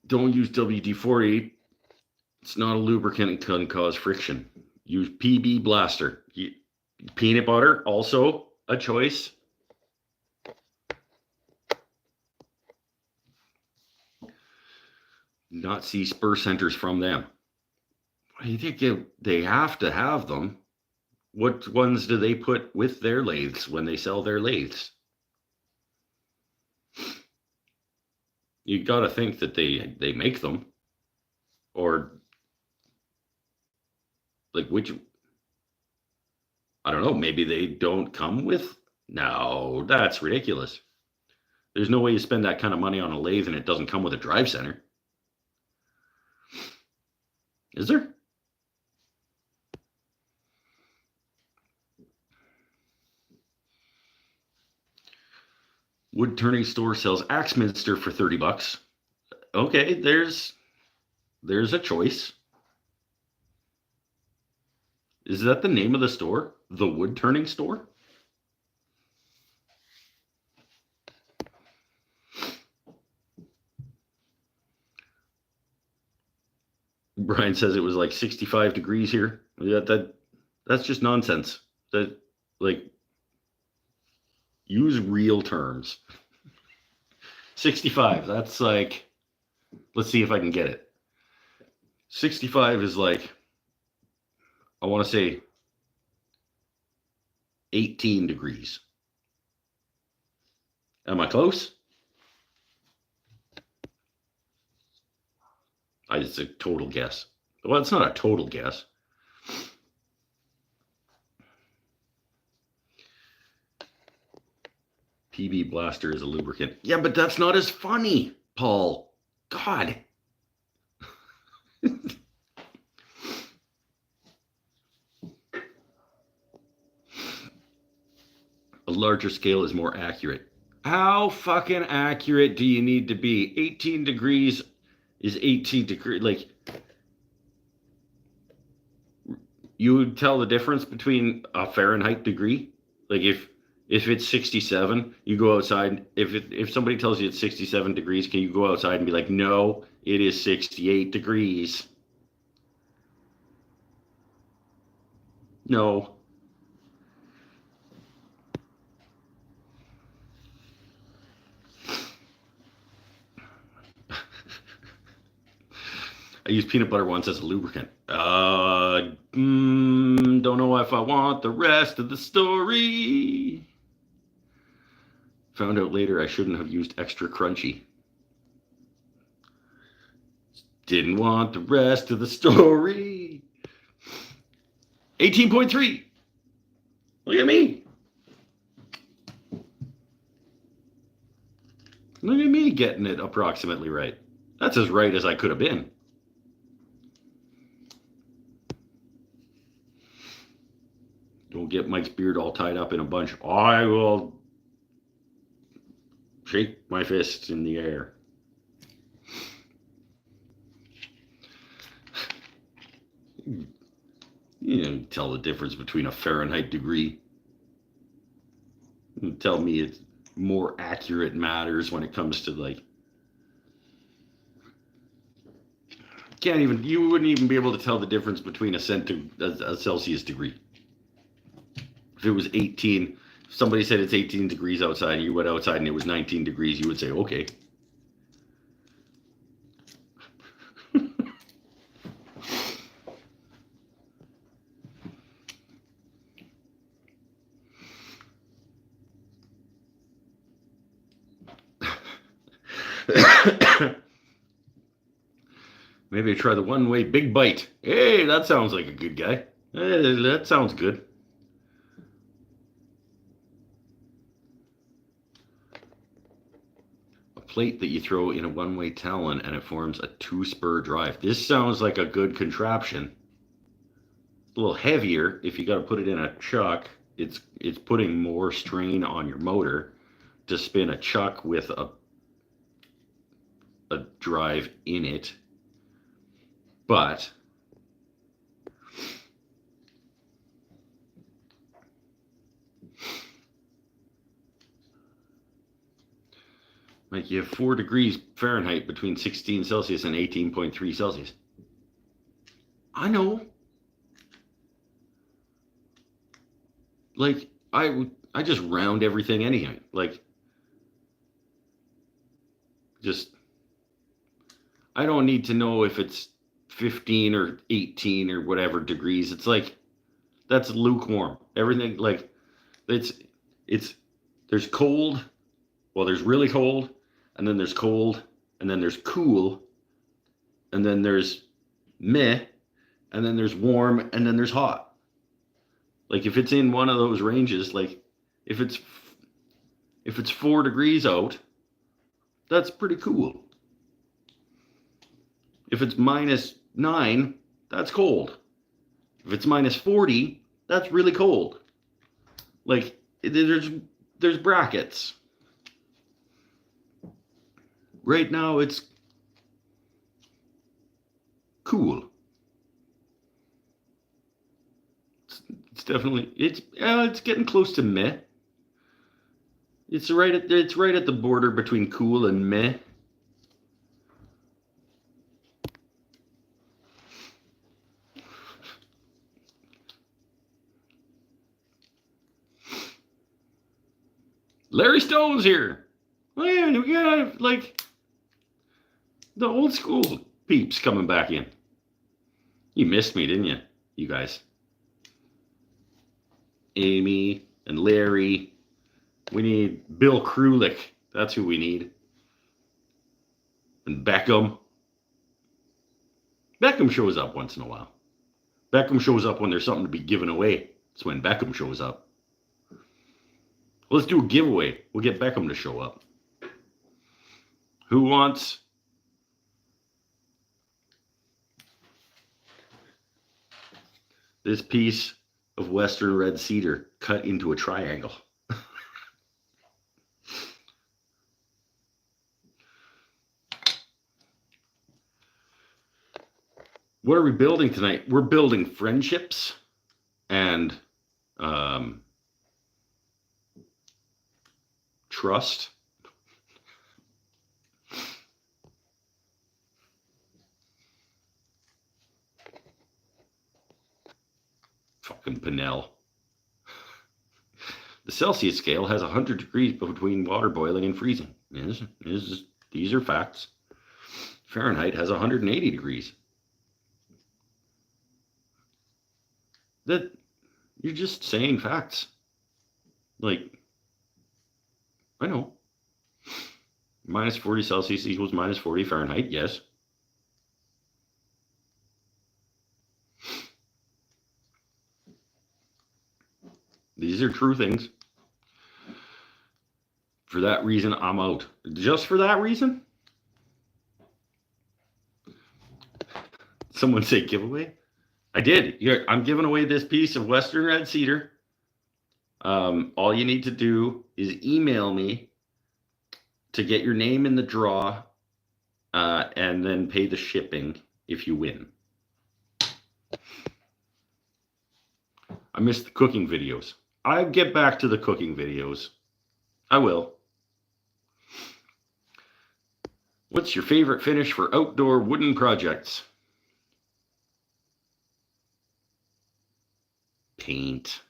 Don't use WD-40. It's not a lubricant and can cause friction. Use PB Blaster. Peanut butter, also a choice. Not see spur centers from them. Why do you think they have to have them? What ones do they put with their lathes when they sell their lathes? You got to think that they make them, or like which, I don't know, maybe they don't come with. No, that's ridiculous. There's no way you spend that kind of money on a lathe and it doesn't come with a drive center. Is there? Wood turning store sells Axminster for $30. Okay, there's a choice. Is that the name of the store? The wood turning store? Brian says it was like 65 degrees here. That's just nonsense. That, like, use real terms. 65, that's like, let's see if I can get it. 65 is like, I want to say 18 degrees. Am I close? It's a total guess. Well, it's not a total guess. PB Blaster is a lubricant. Yeah, but that's not as funny, Paul. God. A larger scale is more accurate. How fucking accurate do you need to be? 18 degrees is 18 degrees. Like, you would tell the difference between a Fahrenheit degree? Like, if it's 67, you go outside. If somebody tells you it's 67 degrees, can you go outside and be like, no, it is 68 degrees? No. I used peanut butter once as a lubricant. Don't know if I want the rest of the story. Found out later I shouldn't have used extra crunchy. Didn't want the rest of the story. 18.3. Look at me. Look at me getting it approximately right. That's as right as I could have been. Don't get Mike's beard all tied up in a bunch. I will shake my fists in the air. You know, tell the difference between a Fahrenheit degree. You tell me it's more accurate matters when it comes to, like, you wouldn't even be able to tell the difference between a Celsius degree. If it was 18, if somebody said it's 18 degrees outside and you went outside and it was 19 degrees, you would say, okay. Maybe I try the one-way big bite. Hey, that sounds like a good guy. Hey, that sounds good. A plate that you throw in a one-way talon and it forms a two-spur drive. This sounds like a good contraption. A little heavier if you got to put it in a chuck. It's putting more strain on your motor to spin a chuck with a drive in it. But like you have 4 degrees Fahrenheit between 16 Celsius and 18.3 Celsius. I know. Like I just round everything anyhow. Like just I don't need to know if it's 15 or 18 or whatever degrees. It's like that's lukewarm. Everything like it's there's cold, well there's really cold, and then there's cold, and then there's cool, and then there's meh, and then there's warm, and then there's hot. Like if it's in one of those ranges, like if it's 4 degrees out, that's pretty cool. If it's -9, that's cold. If it's -40, that's really cold. Like there's brackets. Right now it's cool. It's definitely it's getting close to meh. It's right at the border between cool and meh. Larry Stone's here. Man, we got like the old school peeps coming back in. You missed me, didn't you, you guys? Amy and Larry. We need Bill Krulik. That's who we need. And Beckham. Beckham shows up once in a while. Beckham shows up when there's something to be given away. That's when Beckham shows up. Let's do a giveaway. We'll get Beckham to show up. Who wants this piece of Western red cedar cut into a triangle? What are we building tonight? We're building friendships and trust. Fucking Pinnell. The Celsius scale has 100 degrees between water boiling and freezing. These are facts. Fahrenheit has 180 degrees. That you're just saying facts. Like, I know. -40 Celsius equals -40 Fahrenheit, yes. These are true things. For that reason, I'm out. Just for that reason? Someone say giveaway? I did. I'm giving away this piece of Western red cedar. All you need to do is email me to get your name in the draw, and then pay the shipping if you win. I missed the cooking videos. I'll get back to the cooking videos. I will. What's your favorite finish for outdoor wooden projects? Paint.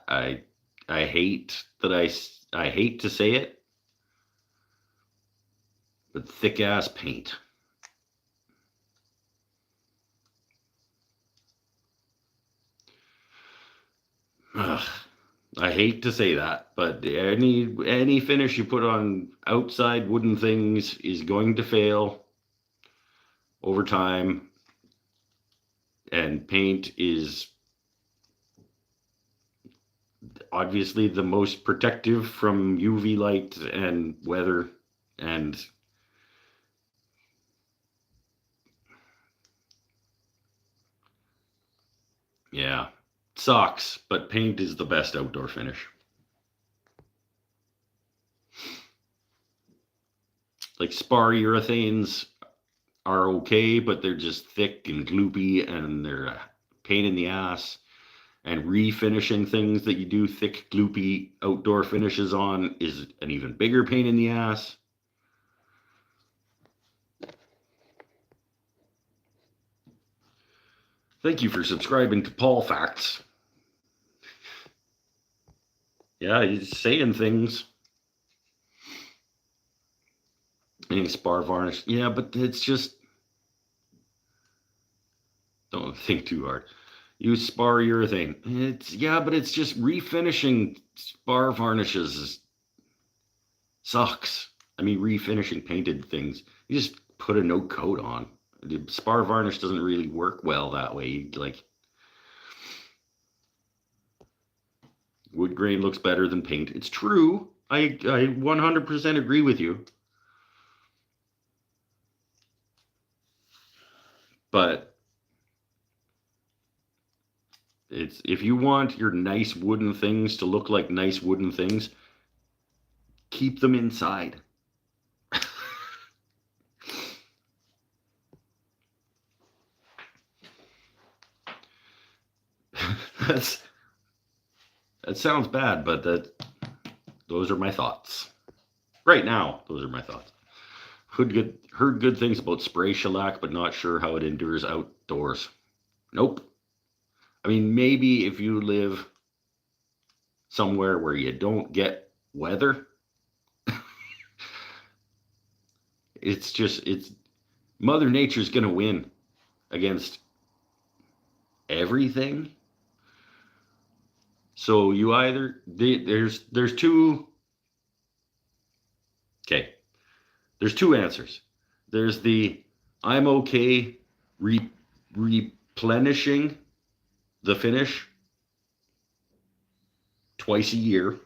I hate that I hate to say it, but thick ass paint. Ugh, I hate to say that, but any finish you put on outside wooden things is going to fail. over time, and paint is obviously the most protective from UV light and weather, and yeah, sucks, but paint is the best outdoor finish. Like spar urethanes are okay, but they're just thick and gloopy and they're a pain in the ass. And refinishing things that you do thick, gloopy outdoor finishes on is an even bigger pain in the ass. Thank you for subscribing to Paul Facts. Yeah, he's saying things. And spar varnish. Yeah, but it's just, don't think too hard. Use spar urethane. But it's just refinishing spar varnishes sucks. I mean, refinishing painted things. You just put a no coat on. The spar varnish doesn't really work well that way. Like, wood grain looks better than paint. It's true. I 100% agree with you. But it's, if you want your nice wooden things to look like nice wooden things, keep them inside. That sounds bad, but those are my thoughts. Right now, those are my thoughts. Heard good things about spray shellac, but not sure how it endures outdoors. Nope. I mean, maybe if you live somewhere where you don't get weather, it's Mother Nature's gonna win against everything. So you either there's two. Okay, there's two answers. There's the I'm okay replenishing the finish twice a year,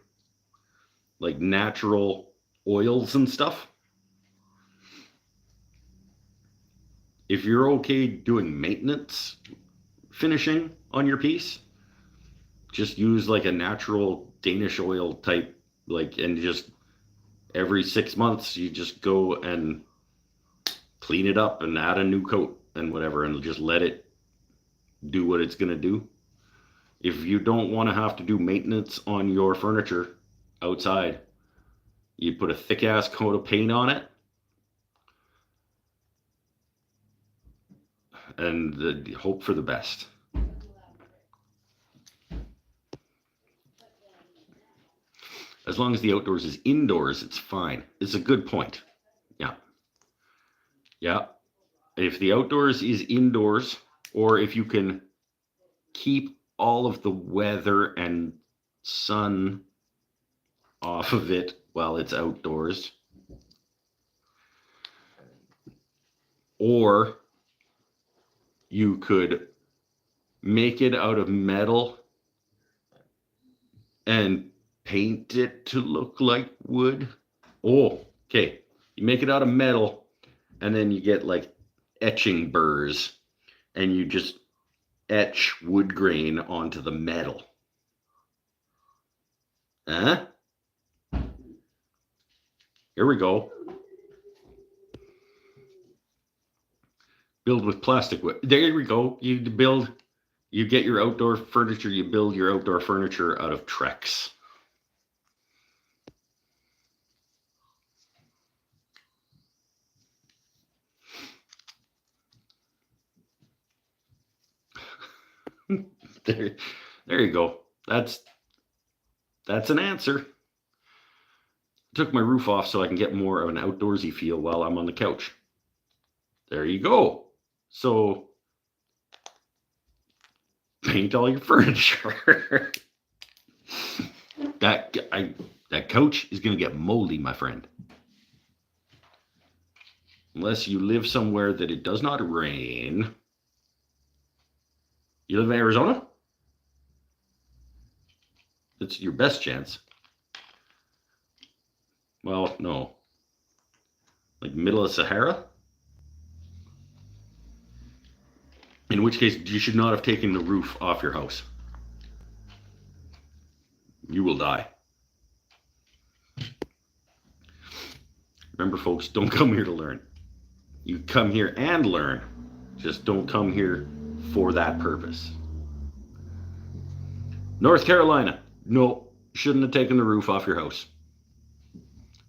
like natural oils and stuff. If you're okay doing maintenance finishing on your piece, just use like a natural Danish oil type, like, and just every 6 months you just go and clean it up and add a new coat and whatever, and just let it do what it's going to do. If you don't want to have to do maintenance on your furniture outside, you put a thick ass coat of paint on it and hope for the best. As long as the outdoors is indoors, it's fine. It's a good point. Yeah. Yeah. If the outdoors is indoors, or if you can keep all of the weather and sun off of it while it's outdoors, or you could make it out of metal and paint it to look like wood. Oh, okay. You make it out of metal and then you get like etching burrs and you just etch wood grain onto the metal. Huh? Here we go. Build with plastic wood. There we go. You get your outdoor furniture, you build your outdoor furniture out of Trex. There you go. That's an answer. Took my roof off so I can get more of an outdoorsy feel while I'm on the couch. There you go. So paint all your furniture. That couch is gonna get moldy, my friend. unless you live somewhere that it does not rain. You live in Arizona? It's your best chance. Well, no. Like middle of Sahara? In which case, you should not have taken the roof off your house. You will die. Remember, folks, don't come here to learn. You come here and learn. Just don't come here for that purpose. North Carolina. No, shouldn't have taken the roof off your house.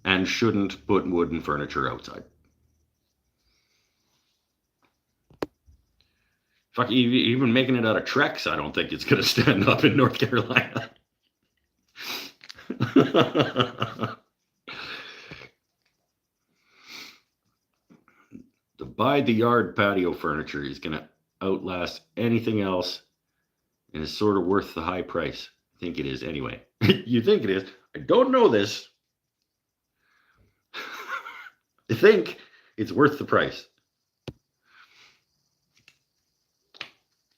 And shouldn't put wooden furniture outside. Fuck, even making it out of Trex, I don't think it's going to stand up in North Carolina. The by the yard patio furniture is going to outlast anything else and is sort of worth the high price. I think it is anyway. You think it is? I don't know this. I think it's worth the price.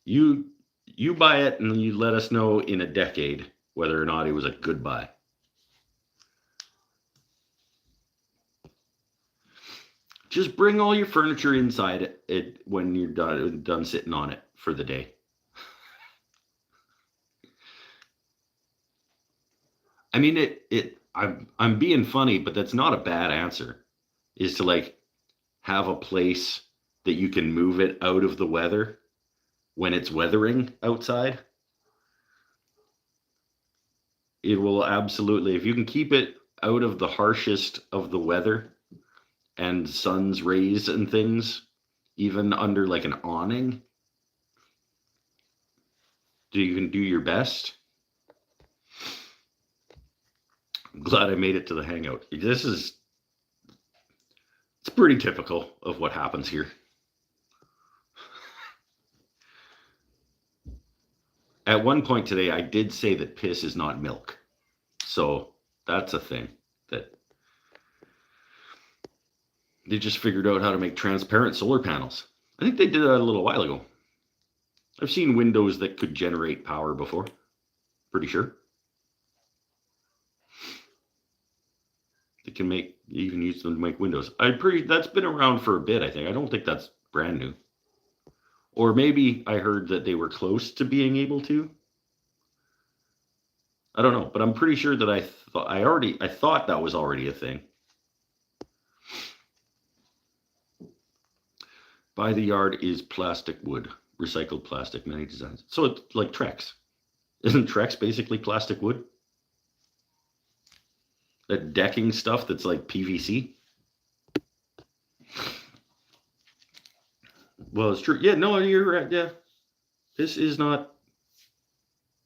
You buy it and you let us know in a decade whether or not it was a good buy. Just bring all your furniture inside it when you're done sitting on it for the day. I mean, I'm being funny, but that's not a bad answer. Is to like have a place that you can move it out of the weather when it's weathering outside. It will absolutely, if you can keep it out of the harshest of the weather and sun's rays and things, even under like an awning, you can do your best. I'm glad I made it to the Hangout. It's pretty typical of what happens here. At one point today, I did say that piss is not milk. So that's a thing that they just figured out how to make transparent solar panels. I think they did that a little while ago. I've seen windows that could generate power before. Pretty sure. They can even use them to make windows. That's been around for a bit, I think. I don't think that's brand new. Or maybe I heard that they were close to being able to. I don't know, but I'm pretty sure that I thought that was already a thing. By the yard is plastic wood, recycled plastic, many designs. So it's like Trex. Isn't Trex basically plastic wood? That decking stuff that's like PVC? Well, it's true. Yeah, no, you're right. Yeah. This is not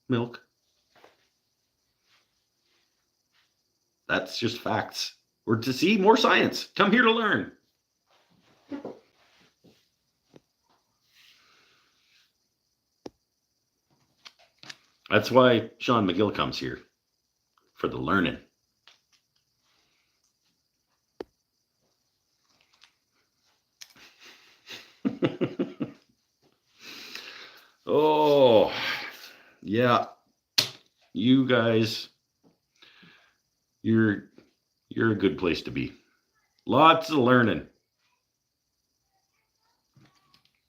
milk. That's just facts. We're to see more science. Come here to learn. That's why Sean McGill comes here, for the learning. Oh, yeah. You guys, you're a good place to be. Lots of learning.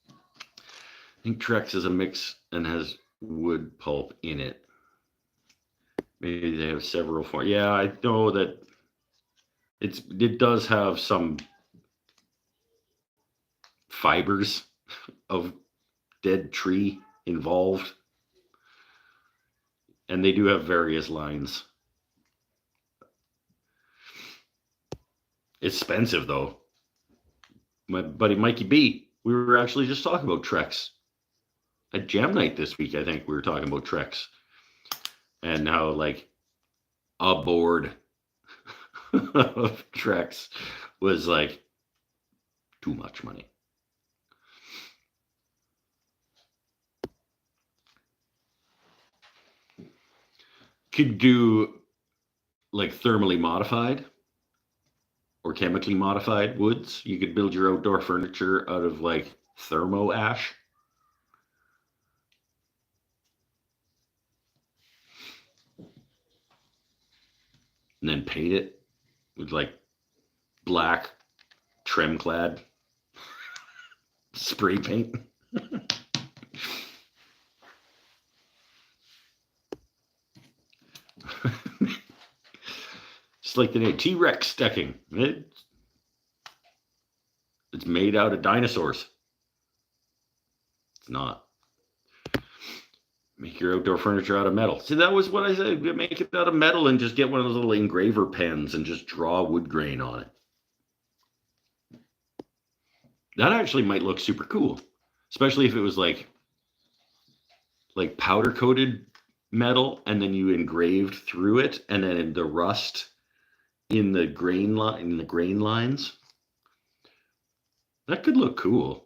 I think Trex is a mix and has wood pulp in it. Maybe they have several forms. Yeah, I know that it does have some fibers of dead tree involved. And they do have various lines. It's expensive though. My buddy Mikey B, we were actually just talking about Trex. At Jam Night this week, I think we were talking about Trex. And how like a board of Trex was like too much money. Could do like thermally modified, or chemically modified woods. You could build your outdoor furniture out of like thermo ash. And then paint it with like black trim clad spray paint. Just like the T-Rex decking. It's made out of dinosaurs. It's not. Make your outdoor furniture out of metal. See, that was what I said. Make it out of metal and just get one of those little engraver pens and just draw wood grain on it. That actually might look super cool, especially if it was like powder coated metal and then you engraved through it, and then in the rust in the grain lines. That could look cool.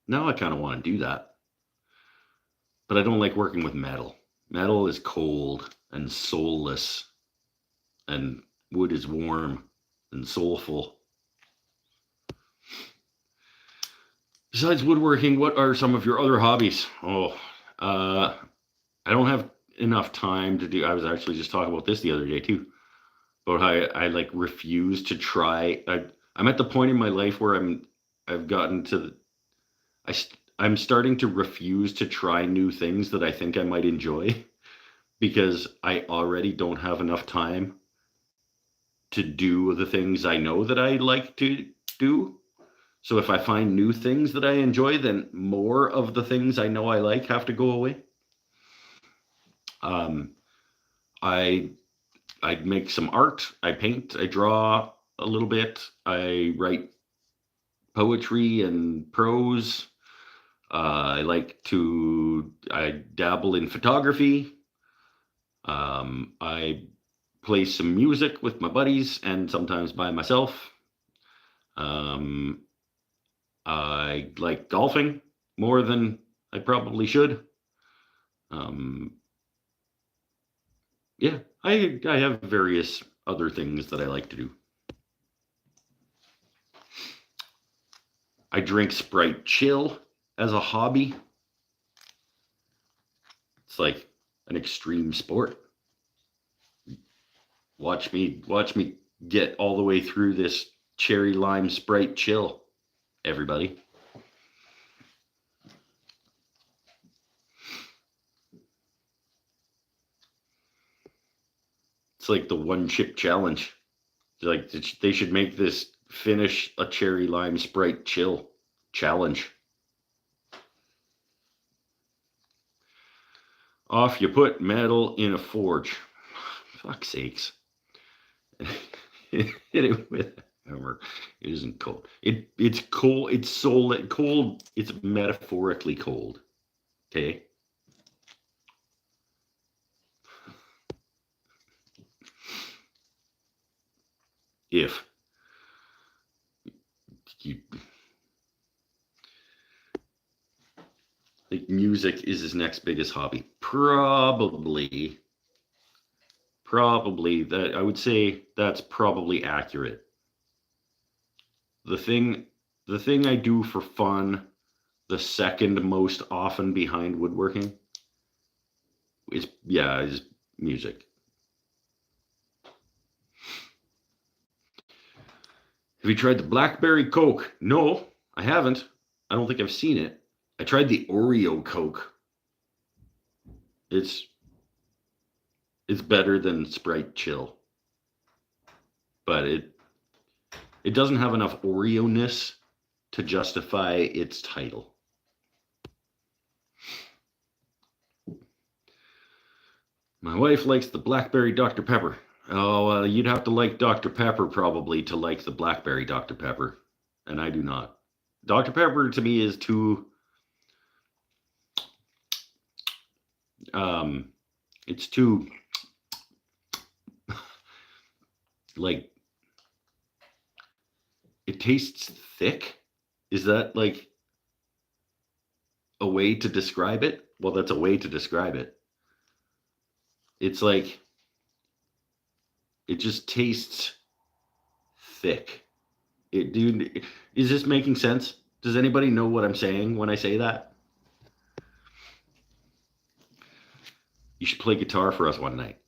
Now I kind of want to do that. But I don't like working with metal. Metal is cold and soulless, and wood is warm and soulful. Besides woodworking, what are some of your other hobbies? I don't have enough time to do. I was actually just talking about this the other day too, about how I like refuse to try. I'm at the point in my life where I've gotten to. I'm starting to refuse to try new things that I think I might enjoy because I already don't have enough time to do the things I know that I like to do. So if I find new things that I enjoy, then more of the things I know I like have to go away. I make some art, I paint, I draw a little bit, I write poetry and prose. I dabble in photography. I play some music with my buddies and sometimes by myself. I like golfing more than I probably should. Yeah, I have various other things that I like to do. I drink Sprite Chill as a hobby. It's like an extreme sport. Watch me get all the way through this cherry lime Sprite Chill, everybody. It's like the one chip challenge. Like they should make this finish a cherry lime Sprite Chill challenge. Off you put metal in a forge. Fuck's sakes. Hit it with a hammer. It isn't cold. It's cold. It's solid cold. It's metaphorically cold. Okay. If you think music is his next biggest hobby, probably that I would say that's probably accurate. The thing I do for fun, the second most often behind woodworking, is music. Have you tried the Blackberry Coke? No, I haven't. I don't think I've seen it. I tried the Oreo Coke. It's better than Sprite Chill, but it doesn't have enough Oreo-ness to justify its title. My wife likes the Blackberry Dr. Pepper. Oh, you'd have to like Dr. Pepper probably to like the Blackberry Dr. Pepper, and I do not. Dr. Pepper to me is too it's too like it tastes thick. Is that like a way to describe it? Well, that's a way to describe it. It's like It just tastes thick. Dude, is this making sense? Does anybody know what I'm saying when I say that? You should play guitar for us one night.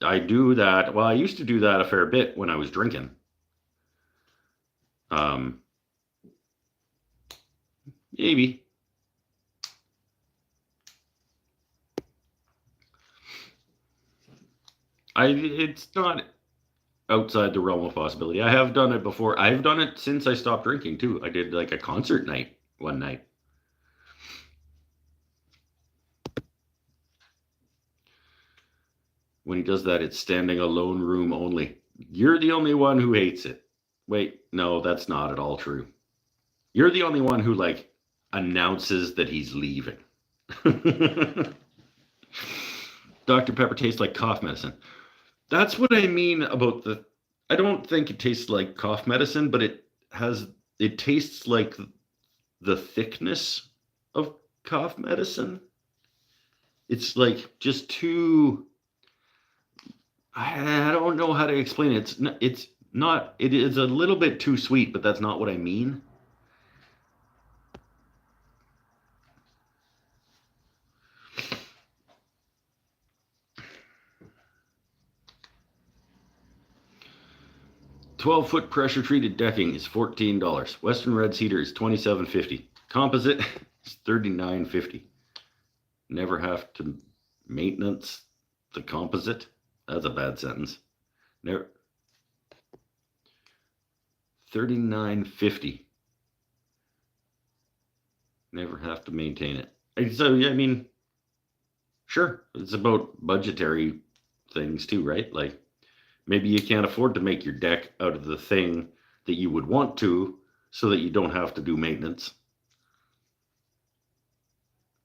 I do that. Well, I used to do that a fair bit when I was drinking. Maybe. It's not outside the realm of possibility. I have done it before. I've done it since I stopped drinking too. I did like a concert night one night. When he does that, it's standing alone room only. You're the only one who hates it. Wait, no, that's not at all true. You're the only one who like announces that he's leaving. Dr. Pepper tastes like cough medicine. That's what I mean about I don't think it tastes like cough medicine, but it tastes like the thickness of cough medicine. It's like just too, I don't know how to explain it. It is a little bit too sweet, but that's not what I mean. "12-foot pressure treated decking is $14. Western Red's heater is $27.50. Composite is $39.50. Never have to maintenance the composite." That's a bad sentence. Never. $39.50. Never have to maintain it. So yeah, I mean, sure, it's about budgetary things too, right? Like maybe you can't afford to make your deck out of the thing that you would want to, so that you don't have to do maintenance.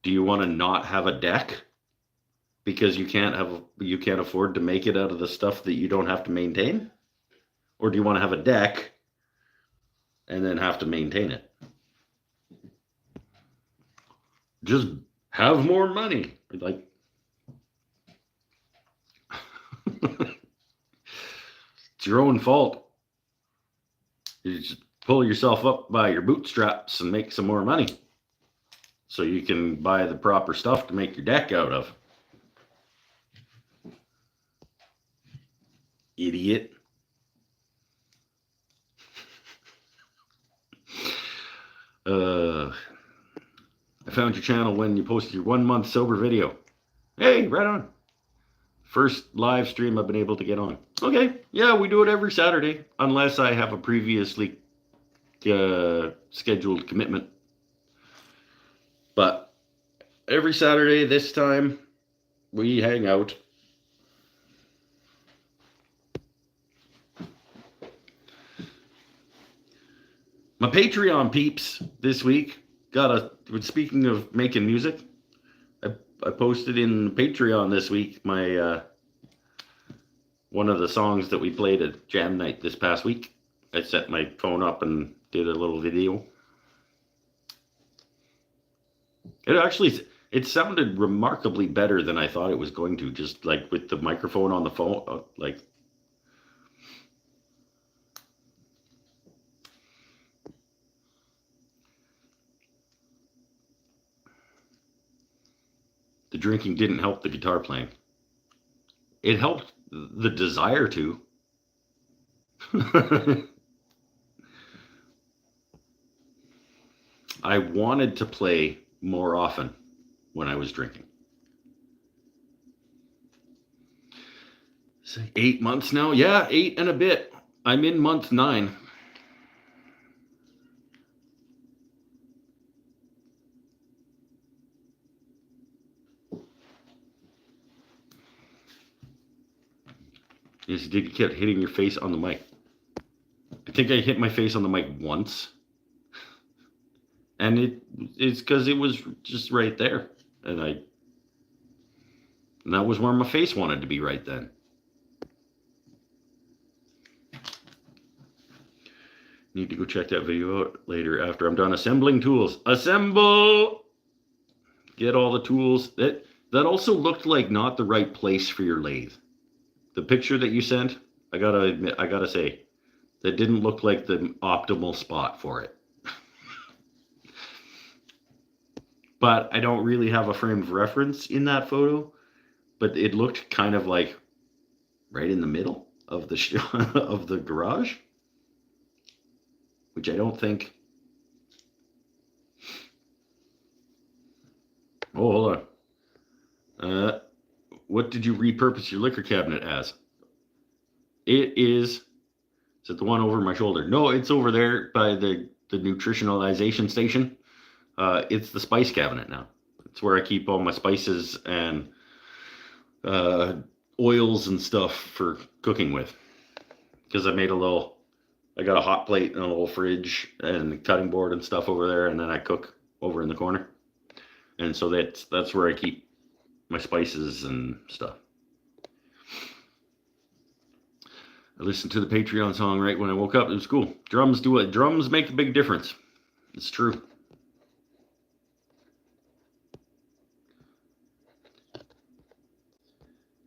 Do you want to not have a deck because you can't afford to make it out of the stuff that you don't have to maintain? Or do you want to have a deck and then have to maintain it? Just have more money. Like it's your own fault. You just pull yourself up by your bootstraps and make some more money so you can buy the proper stuff to make your deck out of. Idiot. I found your channel when you posted your 1 month sober video. Hey, right on. First live stream I've been able to get on. Okay, yeah, we do it every Saturday, unless I have a previously scheduled commitment. But every Saturday this time, we hang out. My Patreon peeps this week speaking of making music, I posted in Patreon this week my one of the songs that we played at Jam Night this past week. I set my phone up and did a little video. It sounded remarkably better than I thought it was going to, just like with the microphone on the phone, like the drinking didn't help the guitar playing. It helped the desire to. I wanted to play more often when I was drinking. It's like 8 months now. Yeah, 8 and a bit. I'm in month 9. Yes, you kept hitting your face on the mic. I think I hit my face on the mic once. And it's because it was just right there. And that was where my face wanted to be right then. Need to go check that video out later after I'm done assembling tools. Assemble! Get all the tools. That also looked like not the right place for your lathe. the picture that you sent, I gotta admit, I gotta say, that didn't look like the optimal spot for it. But I don't really have a frame of reference in that photo, but it looked kind of like right in the middle of the of the garage, which I don't think. Oh, hold on. What did you repurpose your liquor cabinet as? It is. Is it the one over my shoulder? No, it's over there by the nutritionalization station. It's the spice cabinet now. It's where I keep all my spices and oils and stuff for cooking with. Because I got a hot plate and a little fridge and a cutting board and stuff over there, and then I cook over in the corner. And so that's where I keep my spices and stuff. I listened to the Patreon song right when I woke up. It was cool. Drums do it. Drums make a big difference. It's true.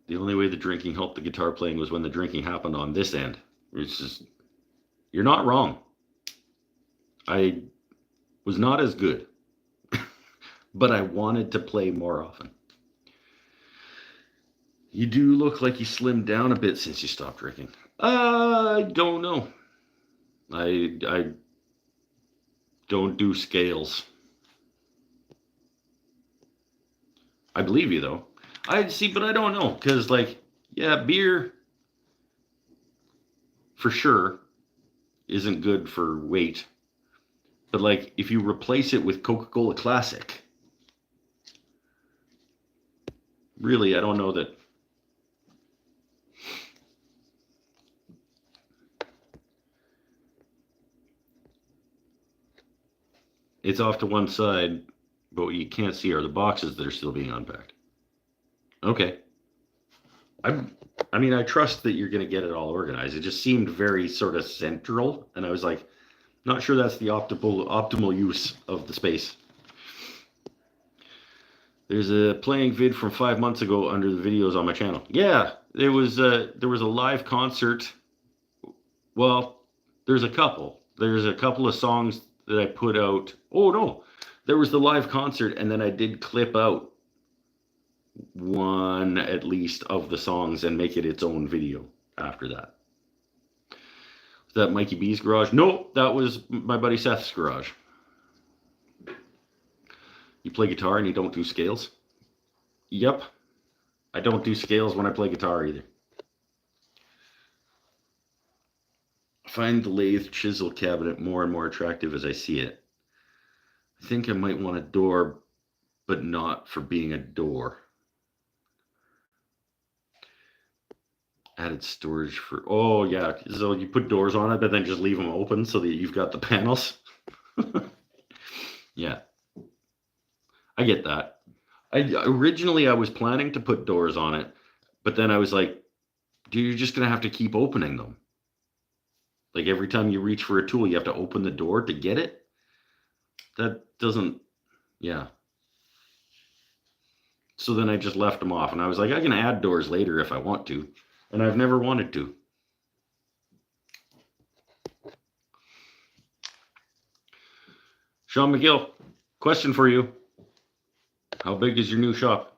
The only way the drinking helped the guitar playing was when the drinking happened on this end. It's just, you're not wrong. I was not as good, but I wanted to play more often. You do look like you slimmed down a bit since you stopped drinking. I don't know. I don't do scales. I believe you though. I see, but I don't know because, like, yeah, beer for sure isn't good for weight. But like, if you replace it with Coca-Cola Classic, really, I don't know that. It's off to one side, but what you can't see are the boxes that are still being unpacked. Okay. I mean, I trust that you're going to get it all organized. It just seemed very sort of central, and I was like, not sure that's the optimal use of the space. There's a playing vid from 5 months ago under the videos on my channel. Yeah, there was a live concert. Well, there's a couple. There's a couple of songs that I put out. Oh no, there was the live concert, and then I did clip out one at least of the songs and make it its own video after that. Was that Mikey B's garage? No, that was my buddy Seth's garage. You play guitar and you don't do scales? Yep. I don't do scales when I play guitar either. I find the lathe chisel cabinet more and more attractive as I see it. I think I might want a door, but not for being a door. Added storage for, oh yeah, so you put doors on it, but then just leave them open so that you've got the panels. Yeah, I get that. Originally I was planning to put doors on it, but then I was like, dude, you're just gonna have to keep opening them. Like every time you reach for a tool, you have to open the door to get it. That doesn't, yeah. So then I just left them off, and I was like, I can add doors later if I want to. And I've never wanted to. Sean McGill, question for you. How big is your new shop?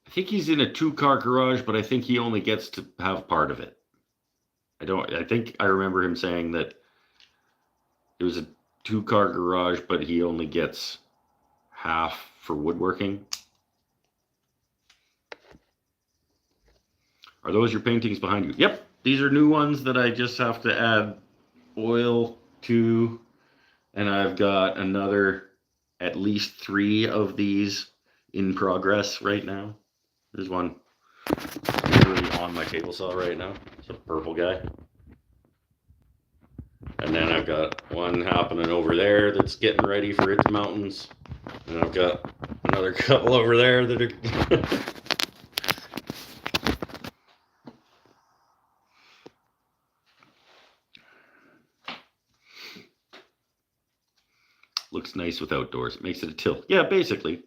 I think he's in a 2-car garage, but I think he only gets to have part of it. I think I remember him saying that it was a 2-car garage, but he only gets half for woodworking. Are those your paintings behind you? Yep, these are new ones that I just have to add oil to, and I've got another at least 3 of these in progress right now. There's one literally on my table saw right now. It's a purple guy. And then I've got one happening over there that's getting ready for its mountains. And I've got another couple over there that are... Looks nice with outdoors. Makes it a tilt. Yeah, basically.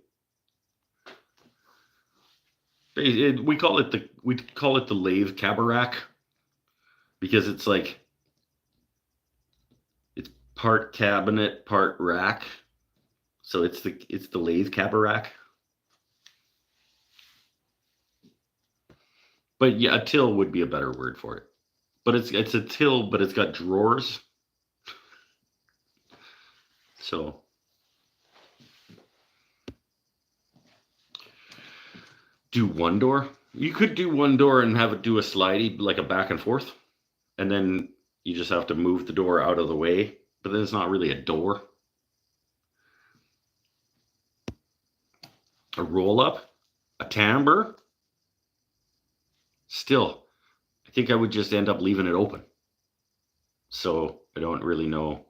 We call it the lathe cabaret because it's like it's part cabinet, part rack. So it's the lathe cabaret. But yeah, a till would be a better word for it. But it's a till, but it's got drawers. So do one door. You could do one door and have it do a slidey, like a back and forth, and then you just have to move the door out of the way. But then it's not really a door. A roll up, a timbre. Still, I think I would just end up leaving it open. So I don't really know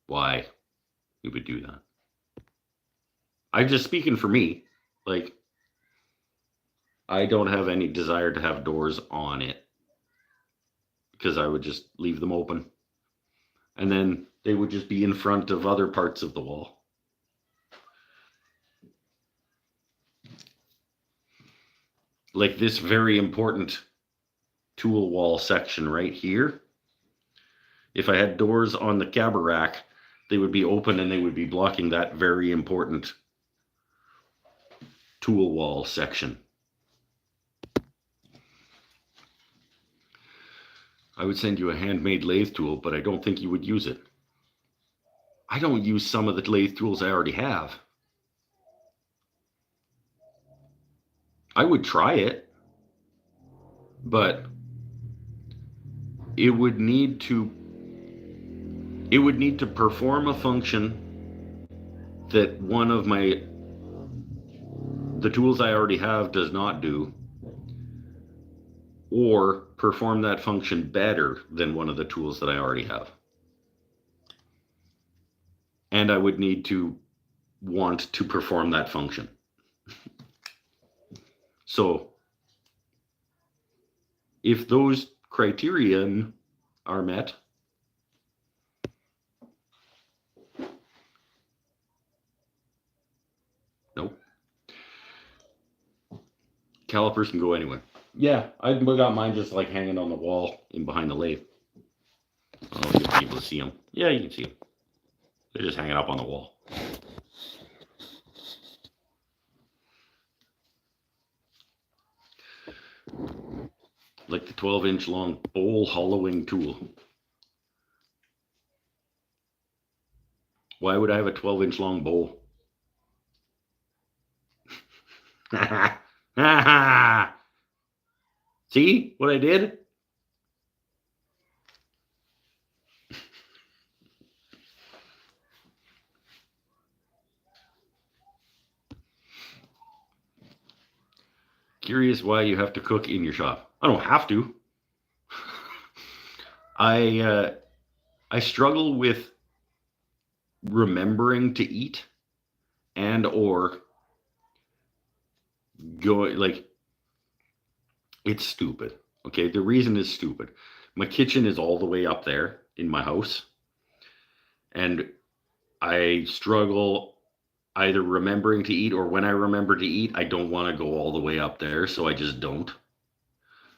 why you would do that. I'm just speaking for me. Like, I don't have any desire to have doors on it because I would just leave them open. And then they would just be in front of other parts of the wall. Like this very important tool wall section right here. If I had doors on the cabaret, they would be open and they would be blocking that very important tool wall section. I would send you a handmade lathe tool, but I don't think you would use it. I don't use some of the lathe tools I already have. I would try it, but it would need to perform a function that one of the tools I already have does not do, or perform that function better than one of the tools that I already have. And I would need to want to perform that function. So if those criterion are met, nope. Calipers can go anywhere. Yeah, I've got mine just like hanging on the wall in behind the lathe. I don't know if you'll be able to see them. Yeah, you can see them. They're just hanging up on the wall. Like the 12-inch long bowl hollowing tool. Why would I have a 12-inch long bowl? See what I did? Curious why you have to cook in your shop. I don't have to. I struggle with remembering to eat and or going, like, it's stupid. Okay, the reason is stupid. My kitchen is all the way up there in my house, and I struggle either remembering to eat, or when I remember to eat, I don't want to go all the way up there, so I just don't.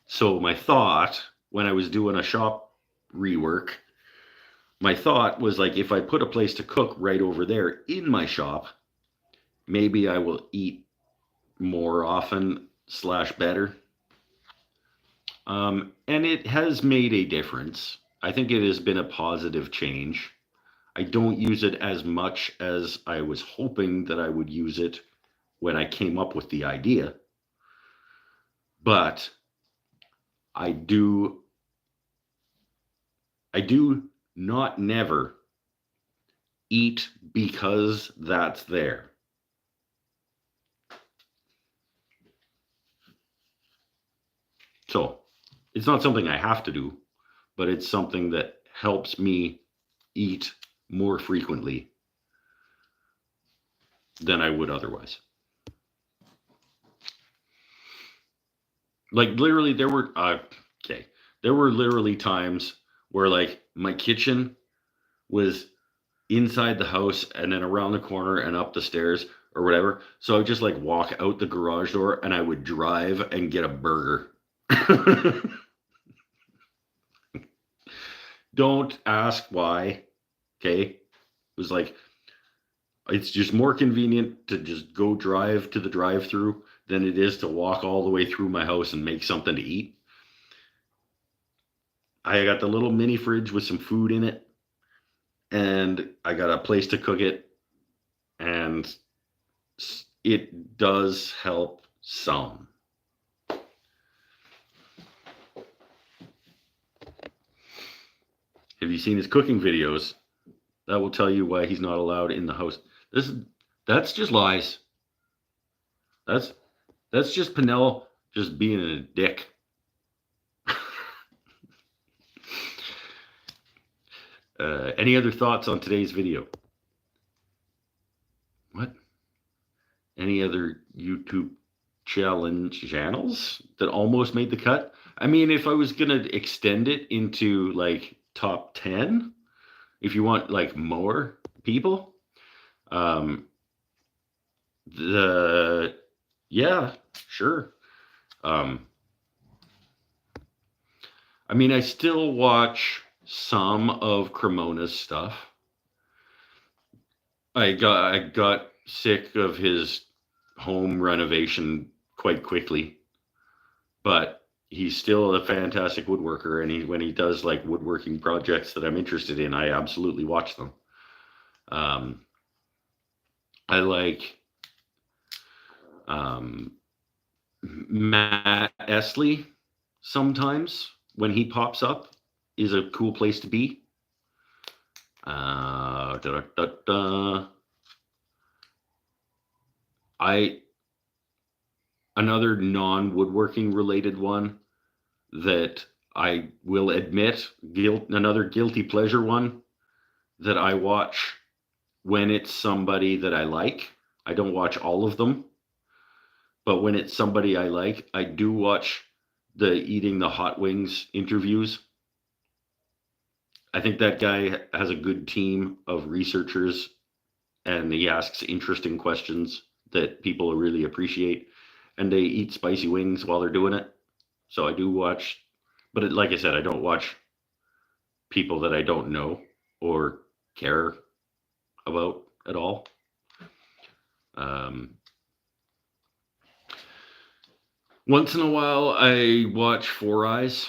So my thought when I was doing a shop rework, my thought was like, if I put a place to cook right over there in my shop, maybe I will eat more often / better. And it has made a difference. I think it has been a positive change. I don't use it as much as I was hoping that I would use it when I came up with the idea. But I do not never eat because that's there. So it's not something I have to do, but it's something that helps me eat more frequently than I would otherwise. Like literally there were literally times where like my kitchen was inside the house and then around the corner and up the stairs or whatever. So I would just like walk out the garage door and I would drive and get a burger. Don't ask why. Okay. It was like, it's just more convenient to just go drive to the drive-through than it is to walk all the way through my house and make something to eat. I got the little mini fridge with some food in it, and I got a place to cook it, and it does help some. Have you seen his cooking videos? That will tell you why he's not allowed in the house. That's just lies. That's just Pinnell just being a dick. Any other thoughts on today's video? What? Any other YouTube channels that almost made the cut? I mean, if I was going to extend it into like top 10, if you want like more people, yeah, sure. I mean, I still watch some of Cremona's stuff. I got sick of his home renovation quite quickly, but he's still a fantastic woodworker, and when he does like woodworking projects that I'm interested in, I absolutely watch them. I like Matt Esley sometimes when he pops up is a cool place to be. Another non-woodworking related one that I will admit, another guilty pleasure one that I watch when it's somebody that I like. I don't watch all of them, but when it's somebody I like, I do watch the eating the hot wings interviews. I think that guy has a good team of researchers, and he asks interesting questions that people really appreciate, and they eat spicy wings while they're doing it. So I do watch, but like I said, I don't watch people that I don't know or care about at all. Once in a while, I watch Four Eyes.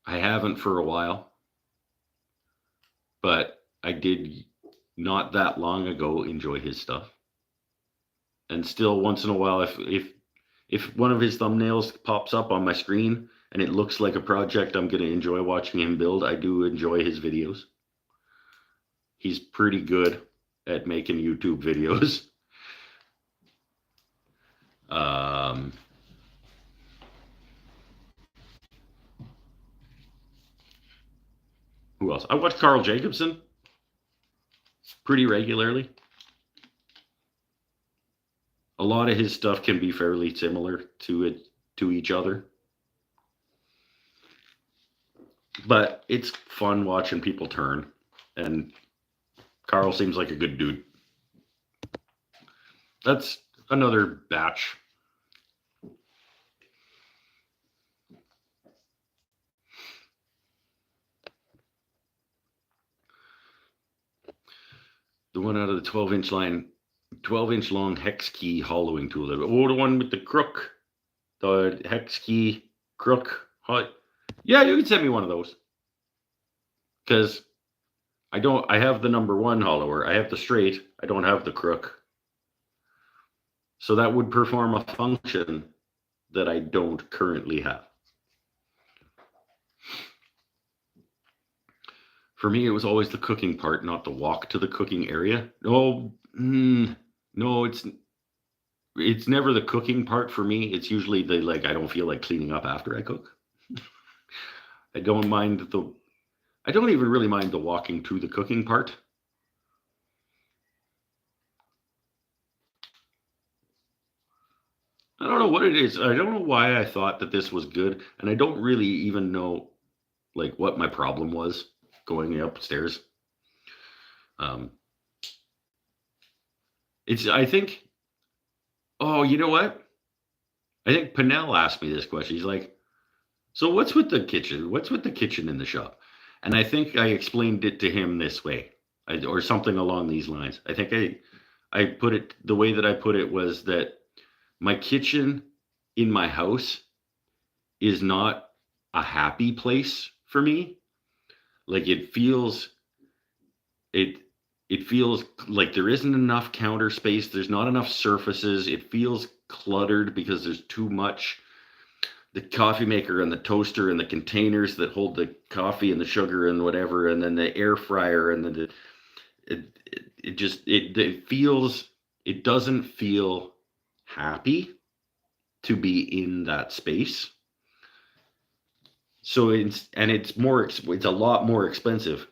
I haven't for a while, but I did not that long ago enjoy his stuff. And still, once in a while, if one of his thumbnails pops up on my screen and it looks like a project I'm going to enjoy watching him build, I do enjoy his videos. He's pretty good at making YouTube videos. Who else? I watch Carl Jacobson pretty regularly. A lot of his stuff can be fairly similar to each other. But it's fun watching people turn, and Carl seems like a good dude. That's another batch. The one out of the 12-inch line, 12-inch long hex key hollowing tool. Oh, the one with the crook, the hex key crook. Yeah, you can send me one of those. Because I have the number 1 hollower. I have the straight. I don't have the crook. So that would perform a function that I don't currently have. For me, it was always the cooking part, not the walk to the cooking area. No, it's never the cooking part for me. It's usually the I don't feel like cleaning up after I cook. I don't even really mind the walking to the cooking part. I don't know what it is. I don't know why I thought that this was good, and I don't really even know what my problem was going upstairs. I think, oh, you know what? I think Pinnell asked me this question. He's like, so what's with the kitchen? What's with the kitchen in the shop? And I think I explained it to him this way, or something along these lines. I think I put it, the way that I put it was that my kitchen in my house is not a happy place for me. Like it it feels like there isn't enough counter space. There's not enough surfaces. It feels cluttered because there's too much, the coffee maker and the toaster and the containers that hold the coffee and the sugar and whatever, and then the air fryer, and then it feels, it doesn't feel happy to be in that space. So it's a lot more expensive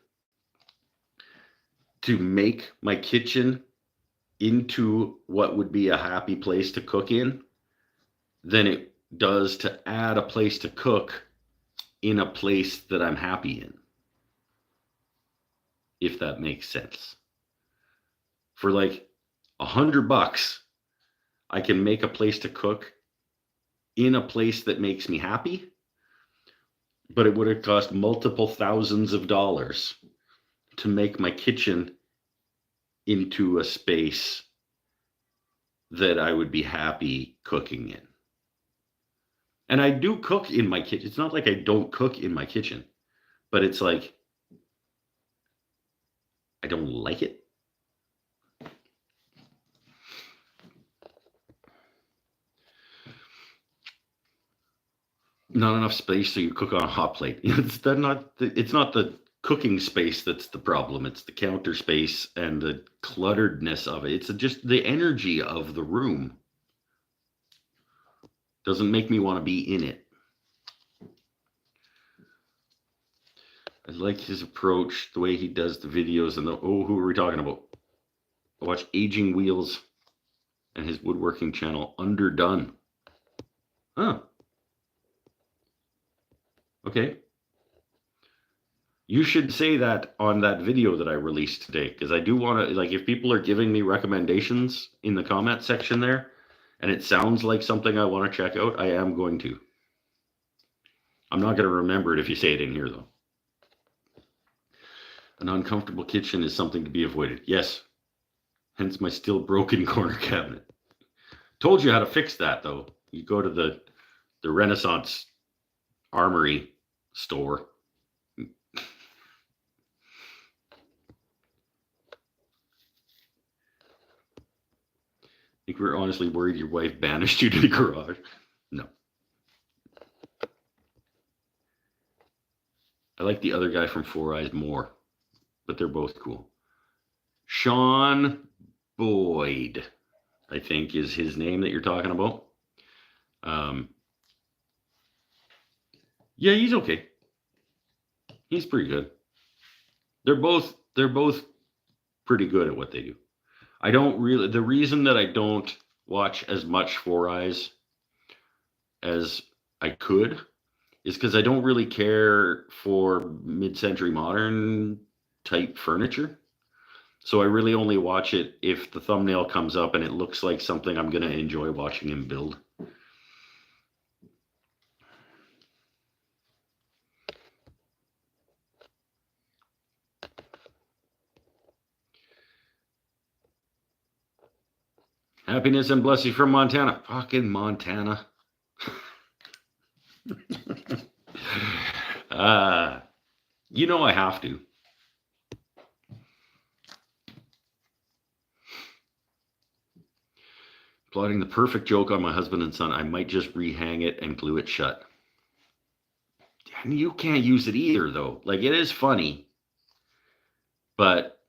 to make my kitchen into what would be a happy place to cook in than it does to add a place to cook in a place that I'm happy in, if that makes sense. For like $100, I can make a place to cook in a place that makes me happy, but it would have cost multiple thousands of dollars to make my kitchen into a space that I would be happy cooking in. And I do cook in my kitchen. It's not like I don't cook in my kitchen, but it's like I don't like it. Not enough space so you cook on a hot plate. It's not the cooking space that's the problem. It's the counter space and the clutteredness of it. It's just the energy of the room doesn't make me want to be in it. I like his approach, the way he does the videos, and who are we talking about? I watch Aging Wheels and his woodworking channel, Underdone. Huh. Okay. You should say that on that video that I released today, because I do want to, like, if people are giving me recommendations in the comment section there, and it sounds like something I want to check out, I am going to. I'm not going to remember it if you say it in here, though. An uncomfortable kitchen is something to be avoided. Yes. Hence my still broken corner cabinet. Told you how to fix that, though. You go to the Renaissance Armory store. I think we're honestly worried your wife banished you to the garage. No. I like the other guy from Four Eyes more, but they're both cool. Sean Boyd, I think, is his name that you're talking about. Yeah, he's okay. He's pretty good. They're both pretty good at what they do. The reason that I don't watch as much Four Eyes as I could is because I don't really care for mid-century modern type furniture. So I really only watch it if the thumbnail comes up and it looks like something I'm going to enjoy watching him build. Happiness and blessings from Montana. Fucking Montana. You know I have to. Plotting the perfect joke on my husband and son. I might just rehang it and glue it shut. And you can't use it either, though. Like, it is funny, but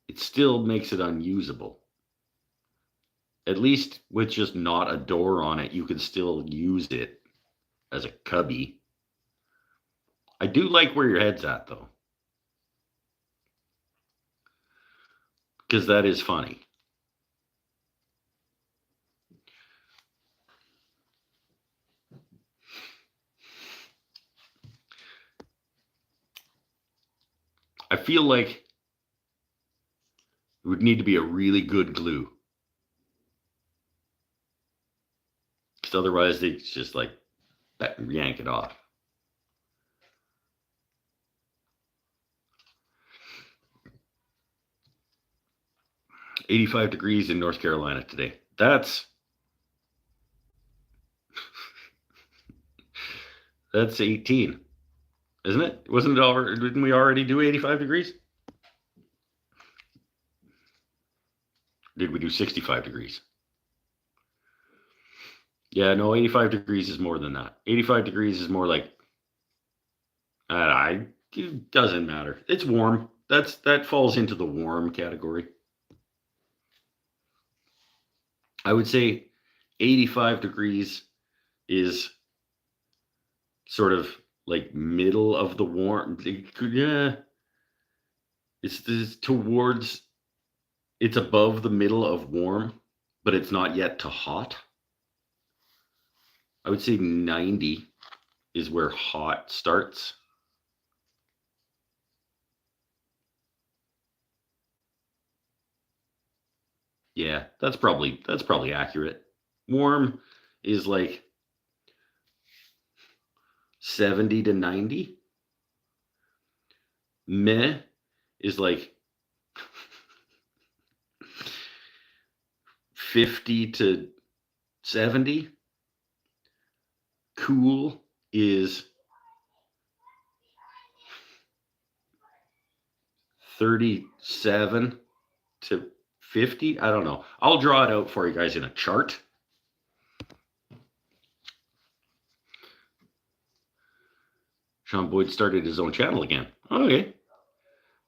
it still makes it unusable. At least with just not a door on it, you can still use it as a cubby. I do like where your head's at, though, because that is funny. I feel like It would need to be a really good glue. Because otherwise they just like yank it off. $85 in North Carolina today. That's 18, isn't it? Wasn't it already? Didn't we already do 85 degrees? Did we do 65 degrees? Yeah, no, 85 degrees is more than that. 85 degrees is more like, it doesn't matter. It's warm. That falls into the warm category. I would say 85 degrees is sort of like middle of the warm. Yeah, it's towards. It's above the middle of warm, but it's not yet to hot. I would say 90 is where hot starts. Yeah, that's probably accurate. Warm is like 70 to 90. Meh is like 50 to 70. Cool is 37 to 50. I don't know. I'll draw it out for you guys in a chart. Sean Boyd started his own channel again. Okay.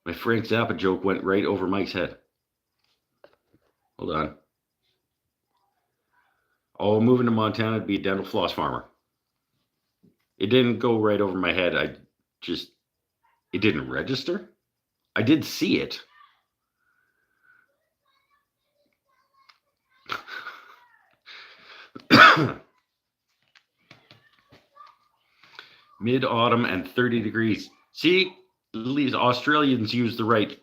My Frank Zappa joke went right over Mike's head. Hold on. Oh, moving to Montana to be a dental floss farmer. It didn't go right over my head. It didn't register. I did see it. Mid-autumn and 30 degrees. See, these Australians use the right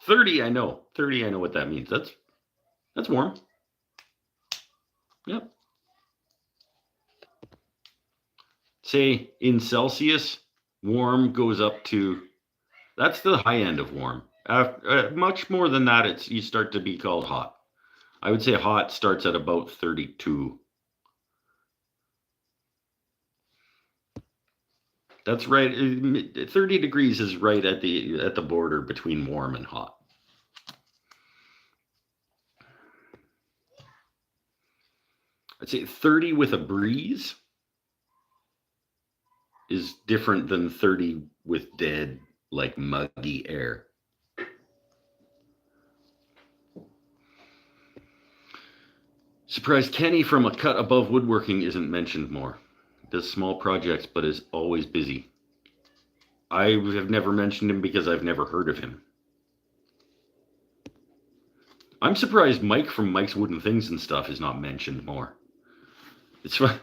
30. I know 30. I know what that means. That's warm. Yep. Say in Celsius, warm goes up to. That's the high end of warm. Much more than that, you start to be called hot. I would say hot starts at about 32. That's right. 30 degrees is right at the border between warm and hot. I'd say 30 with a breeze is different than 30 with dead, like muggy air. Surprised Kenny from A Cut Above Woodworking isn't mentioned more. Does small projects, but is always busy. I have never mentioned him because I've never heard of him. I'm surprised Mike from Mike's Wooden Things and Stuff is not mentioned more. It's funny.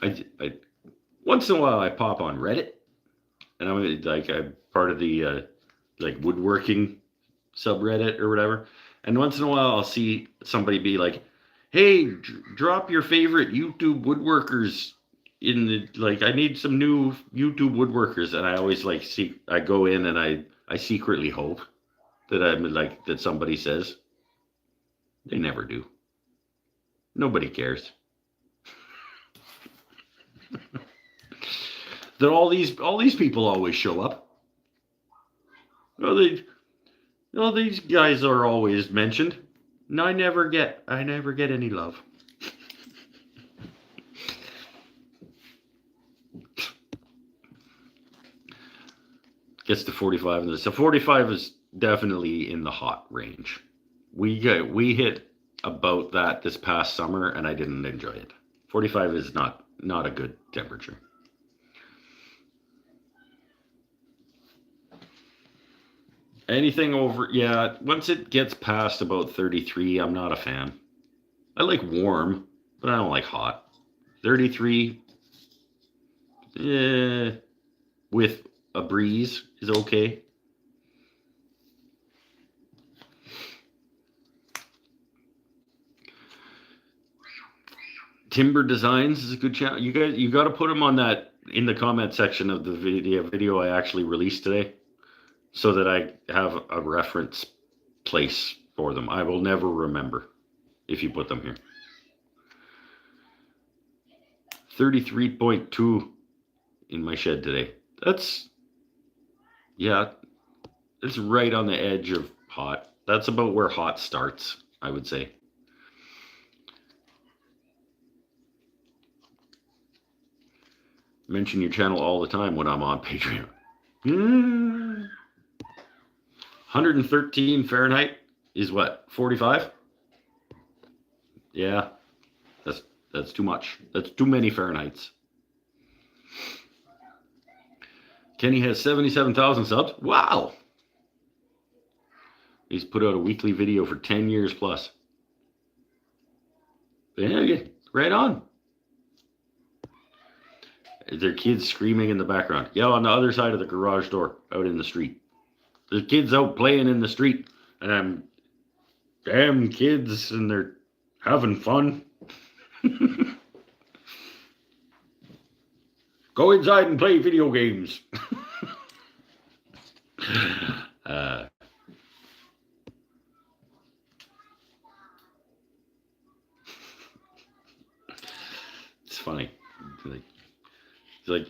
I once in a while I pop on Reddit, and I'm part of the woodworking subreddit or whatever. And once in a while I'll see somebody be like, "Hey, drop your favorite YouTube woodworkers in the I need some new YouTube woodworkers." And I always I go in and I secretly hope that that somebody says. They never do. Nobody cares. That all these people always show up. These guys are always mentioned. And I never get any love. Gets to 45 and so 45 is definitely in the hot range. We hit about that this past summer and I didn't enjoy it. 45 is not a good temperature. Anything over, once it gets past about 33, I'm not a fan. I like warm, but I don't like hot. 33, with a breeze is okay. Timber Designs is a good channel. You guys, you got to put them on that in the comment section of the video I actually released today, so that I have a reference place for them. I will never remember if you put them here. 33.2 in my shed today. That's, yeah, it's right on the edge of hot. That's about where hot starts, I would say. Mention your channel all the time when I'm on Patreon. 113 Fahrenheit is what? 45? Yeah, that's too much. That's too many Fahrenheits. Kenny has 77,000 subs. Wow. He's put out a weekly video for 10 years plus. Yeah, right on. There are kids screaming in the background. Yeah, on the other side of the garage door, out in the street. There's kids out playing in the street, and I'm, damn kids, and they're having fun. Go inside and play video games. It's funny. It's like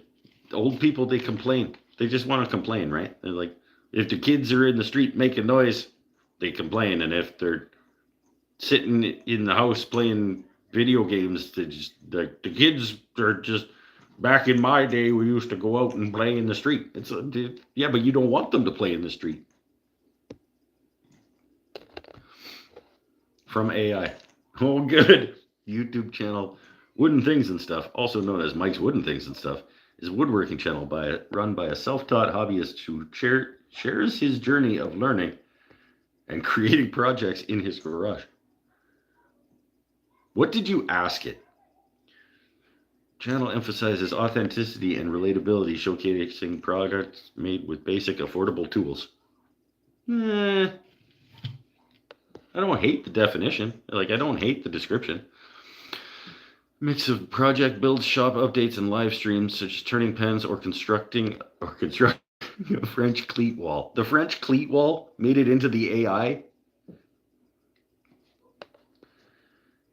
old people, they complain. They just want to complain, right? They're like, if the kids are in the street making noise, they complain. And if they're sitting in the house playing video games, they just, the kids are just, back in my day, we used to go out and play in the street. It's yeah, but you don't want them to play in the street. From AI. Oh, good. YouTube channel, Wooden Things and Stuff, also known as Mike's Wooden Things and Stuff, is a woodworking channel run by a self-taught hobbyist who shares his journey of learning and creating projects in his garage. What did you ask it? Channel emphasizes authenticity and relatability, showcasing products made with basic, affordable tools. I don't hate the definition. Like, I don't hate the description. Mix of project builds, shop updates, and live streams, such as turning pens or constructing a French cleat wall. The French cleat wall made it into the AI.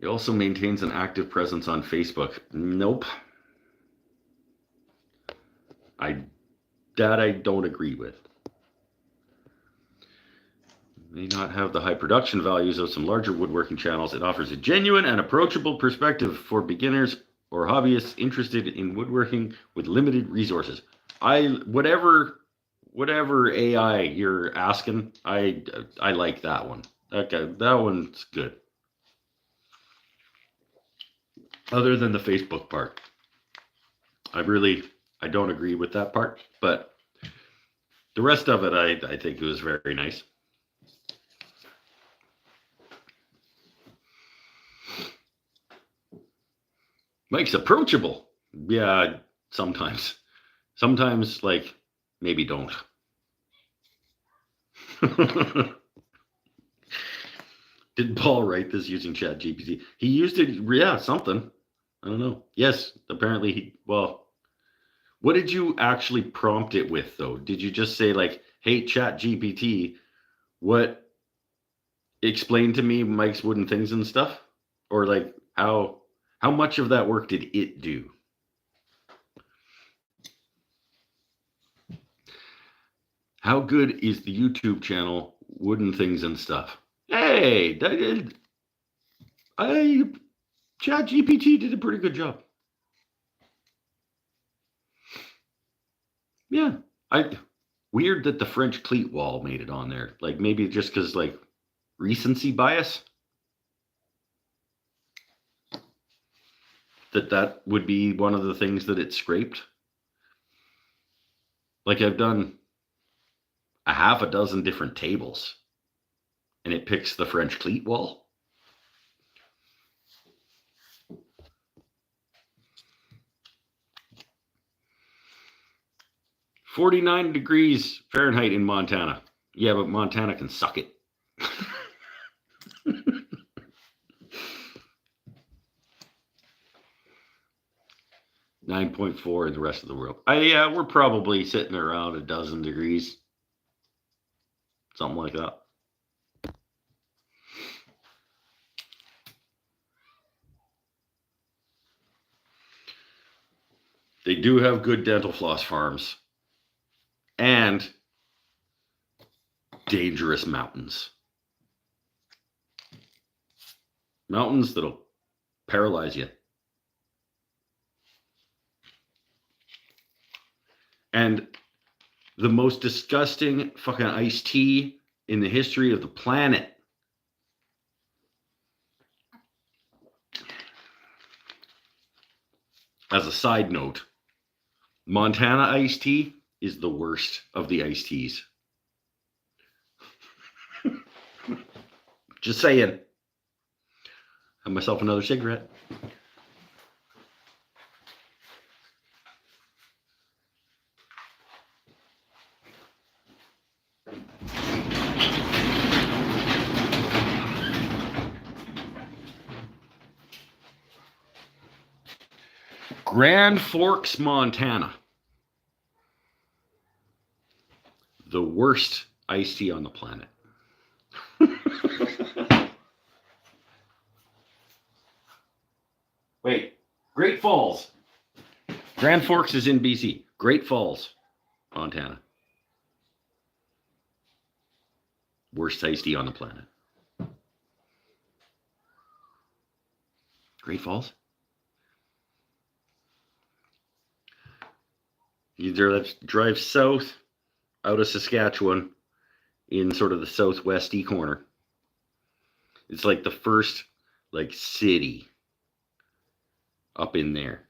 It also maintains an active presence on Facebook. Nope. That I don't agree with. May not have the high production values of some larger woodworking channels. It offers a genuine and approachable perspective for beginners or hobbyists interested in woodworking with limited resources. Whatever AI you're asking, I like that one. Okay, that one's good. Other than the Facebook part, I don't agree with that part, but the rest of it, I think it was very nice. Mike's approachable. Yeah, sometimes. Sometimes, like, maybe don't. Did Paul write this using ChatGPT? He used it, yeah, something. I don't know. Yes, apparently well, what did you actually prompt it with, though? Did you just say, like, hey, ChatGPT, explain to me Mike's Wooden Things and Stuff? Or, like, how much of that work did it do? How good is the YouTube channel Wooden Things and Stuff? Hey, ChatGPT did a pretty good job. Yeah, weird that the French cleat wall made it on there. Like, maybe just because, like, recency bias. That would be one of the things that it scraped. Like, I've done a half a dozen different tables, and it picks the French cleat wall. 49 degrees Fahrenheit in Montana. Yeah, but Montana can suck it. 9.4 in the rest of the world. Yeah, we're probably sitting around a dozen degrees. Something like that. They do have good dental floss farms. And dangerous mountains. Mountains that'll paralyze you. And the most disgusting fucking iced tea in the history of the planet. As a side note, Montana iced tea is the worst of the iced teas. Just saying. Have myself another cigarette. Grand Forks, Montana. The worst iced tea on the planet. Wait, Great Falls. Grand Forks is in BC. Great Falls, Montana. Worst iced tea on the planet. Great Falls? You drive south out of Saskatchewan in sort of the southwesty corner. It's like the first city up in there.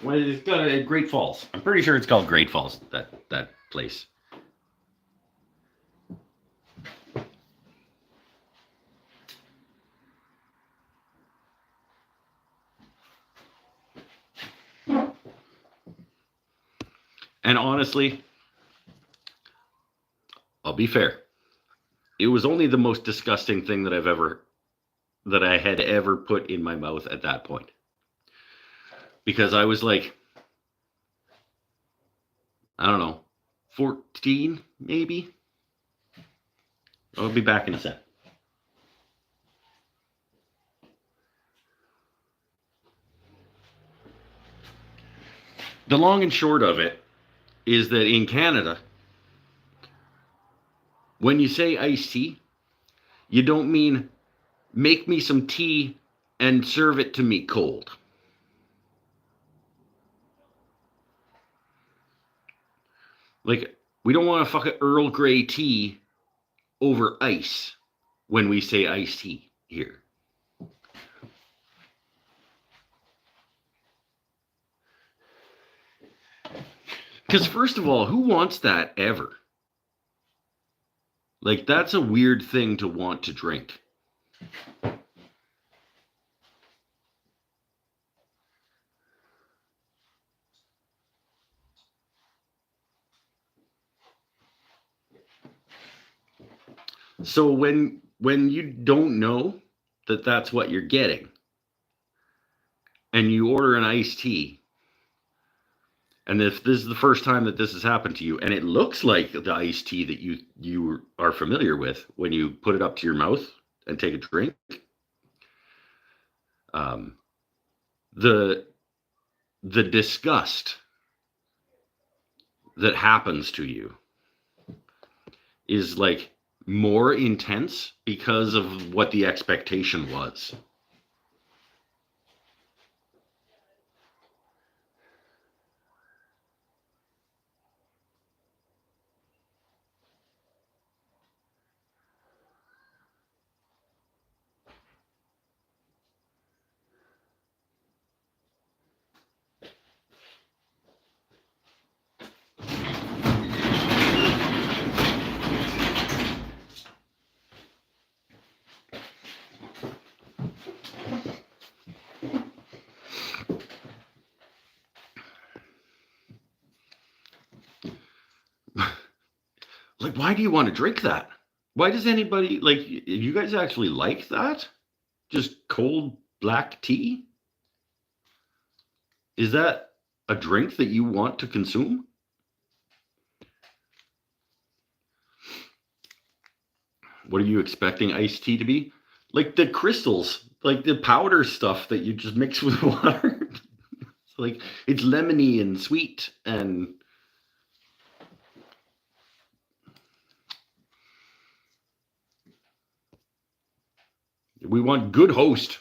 Well, it's got a Great Falls. I'm pretty sure it's called Great Falls, that place. And honestly, I'll be fair. It was only the most disgusting thing that I had ever put in my mouth at that point. Because I was like, I don't know, 14 maybe? I'll be back in a sec. The long and short of it is that in Canada, when you say iced tea, you don't mean make me some tea and serve it to me cold. Like, we don't want to fucking Earl Grey tea over ice when we say iced tea here. Because first of all, who wants that ever? Like, that's a weird thing to want to drink. So when you don't know that that's what you're getting, and you order an iced tea, and if this is the first time that this has happened to you, and it looks like the iced tea that you are familiar with when you put it up to your mouth and take a drink, the disgust that happens to you is like more intense because of what the expectation was. Like, why do you want to drink that? Why does anybody, like, you guys actually like that? Just cold black tea? Is that a drink that you want to consume? What are you expecting iced tea to be? Like the crystals, like the powder stuff that you just mix with water. It's like it's lemony and sweet and we want good host.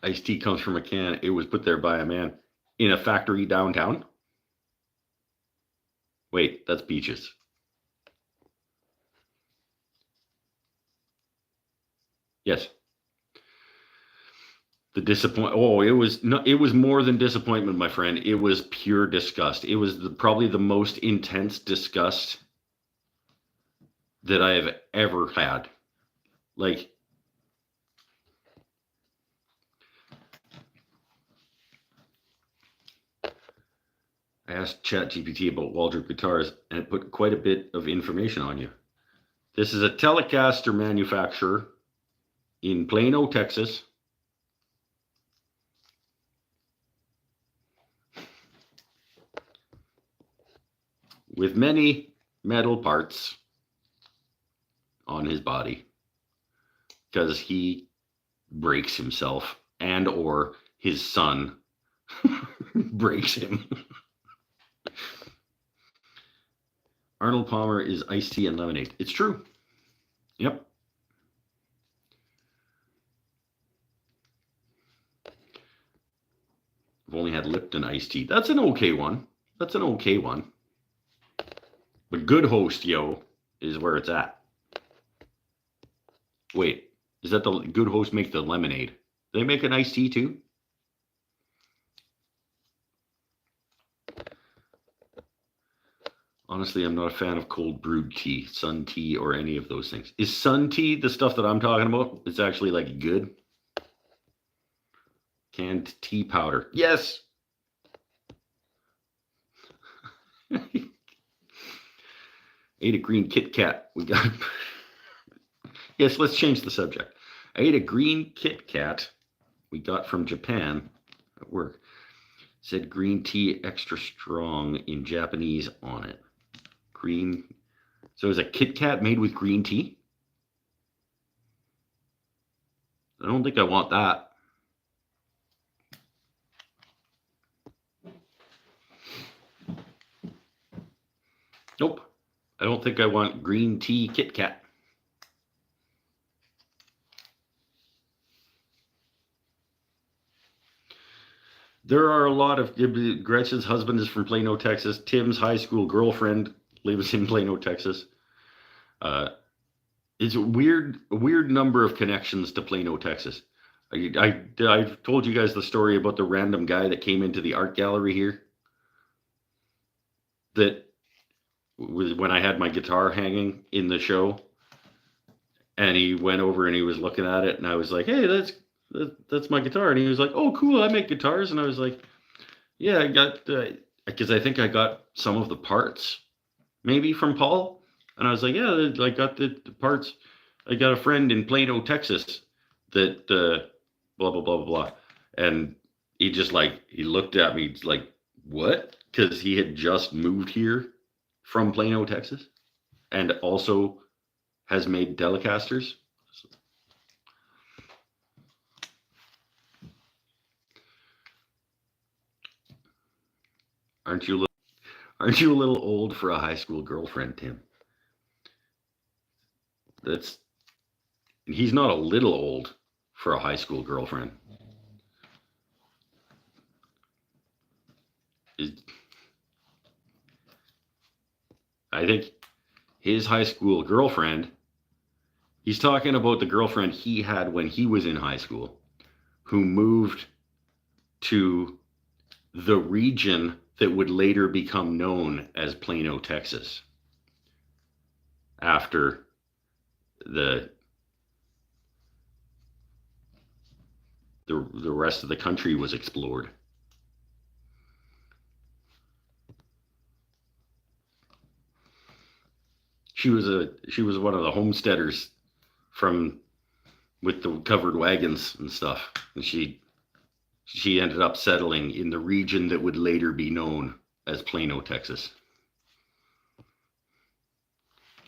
Iced tea comes from a can. It was put there by a man in a factory downtown. Wait, that's Peaches. Yes. The disappoint. Oh, it was no. It was more than disappointment, my friend. It was pure disgust. It was probably the most intense disgust that I have ever had. Like, I asked ChatGPT about Waldrop guitars, and it put quite a bit of information on you. This is a Telecaster manufacturer in Plano, Texas. With many metal parts on his body because he breaks himself and or his son breaks him. Arnold Palmer is iced tea and lemonade. It's true. Yep. I've only had Lipton iced tea. That's an okay one. That's an okay one. But good host, yo, is where it's at. Wait, is that the good host make the lemonade? Do they make an iced tea too? Honestly, I'm not a fan of cold brewed tea, sun tea, or any of those things. Is sun tea the stuff that I'm talking about? It's actually like good. Canned tea powder. Yes. Ate a green Kit Kat. We got. Yes, let's change the subject. I ate a green Kit Kat we got from Japan at work. It said green tea extra strong in Japanese on it. Green. So is a Kit Kat made with green tea? I don't think I want that. Nope. I don't think I want green tea Kit Kat. There are a lot of Gretchen's husband is from Plano, Texas. Tim's high school girlfriend lives in Plano, Texas. It's a weird number of connections to Plano, Texas. I've told you guys the story about the random guy that came into the art gallery here. That was when I had my guitar hanging in the show, and he went over and he was looking at it, and I was like, "Hey, that's my guitar," and he was like, "Oh, cool, I make guitars," and I was like, "Yeah, I got because I think I got some of the parts maybe from Paul," and I was like, "Yeah, I got the parts. I got a friend in Plano, Texas that blah blah blah blah blah," and he just like he looked at me like, "What?" Because he had just moved here from Plano, Texas, and also has made Telecasters. Aren't you a little old for a high school girlfriend, Tim? He's not a little old for a high school girlfriend. I think his high school girlfriend, he's talking about the girlfriend he had when he was in high school, who moved to the region that would later become known as Plano, Texas, after the rest of the country was explored. she was one of the homesteaders from with the covered wagons and stuff, and she ended up settling in the region that would later be known as Plano, Texas.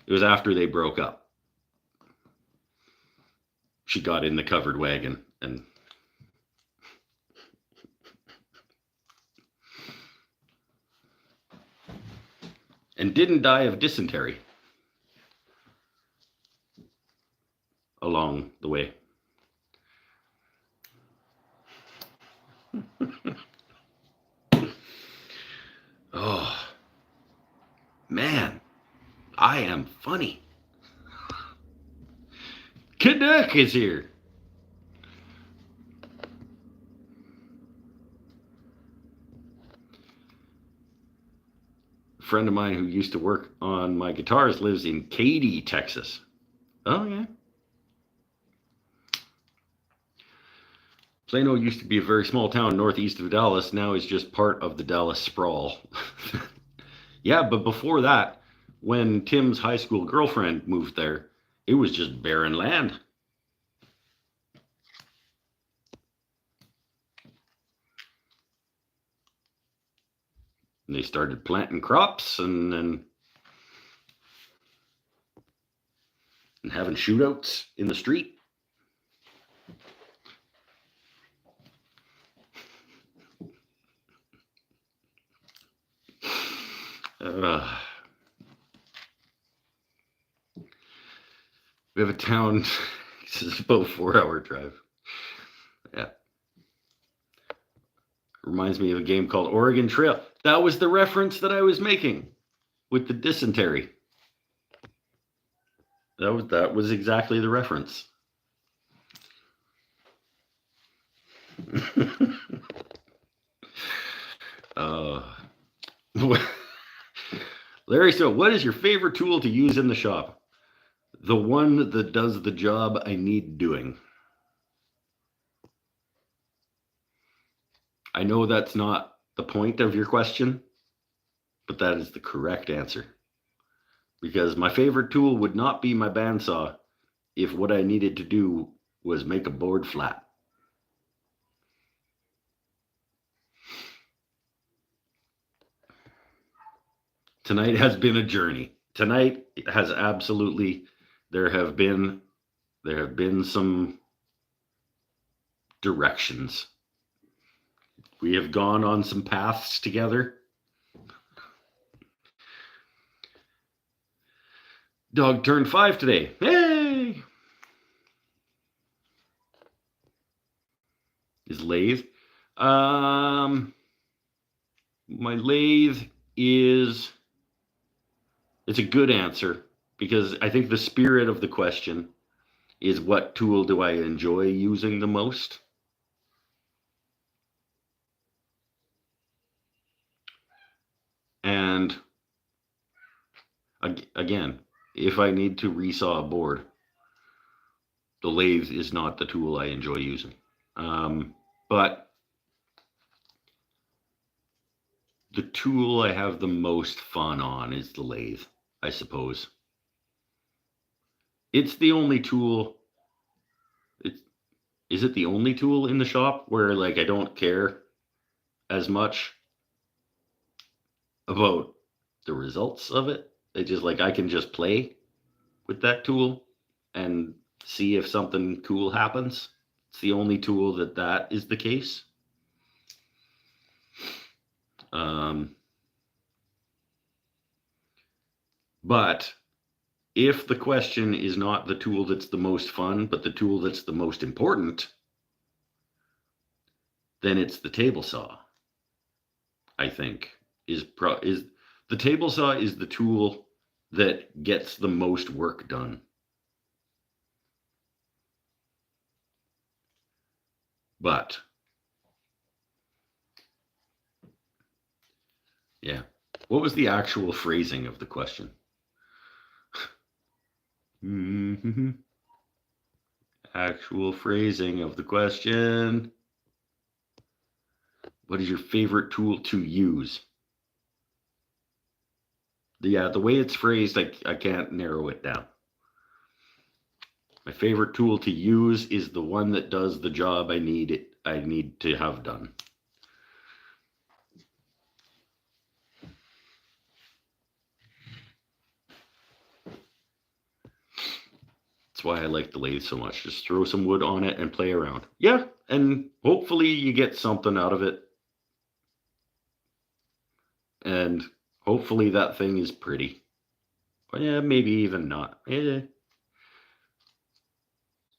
It was after they broke up. She got in the covered wagon and didn't die of dysentery along the way. Oh, man, I am funny. Canuck is here. A friend of mine who used to work on my guitars lives in Katy, Texas. Oh, yeah. Plano used to be a very small town northeast of Dallas. Now is just part of the Dallas sprawl. Yeah, but before that, when Tim's high school girlfriend moved there, it was just barren land. And they started planting crops and having shootouts in the street. We have a town. This is about a 4-hour drive. Yeah. Reminds me of a game called Oregon Trail. That was the reference that I was making with the dysentery. That was exactly the reference. Larry, so what is your favorite tool to use in the shop? The one that does the job I need doing. I know that's not the point of your question, but that is the correct answer. Because my favorite tool would not be my bandsaw if what I needed to do was make a board flat. Tonight has been a journey. Tonight has absolutely, there have been some directions. We have gone on some paths together. Dog turned 5 today. Hey! Is lathe. My lathe is, it's a good answer because I think the spirit of the question is what tool do I enjoy using the most? And again, if I need to resaw a board, the lathe is not the tool I enjoy using. But the tool I have the most fun on is the lathe, I suppose. It's the only tool. Is it the only tool in the shop where like I don't care as much about the results of it? It's just like I can just play with that tool and see if something cool happens. It's the only tool that is the case. But if the question is not the tool that's the most fun, but the tool that's the most important, then it's the table saw. I think is the table saw is the tool that gets the most work done. But yeah, what was the actual phrasing of the question? Actual phrasing of the question. What is your favorite tool to use? The way it's phrased, I can't narrow it down. My favorite tool to use is the one that does the job I need to have done. That's why I like the lathe so much. Just throw some wood on it and play around. Yeah, and hopefully you get something out of it. And hopefully that thing is pretty. But yeah, maybe even not. It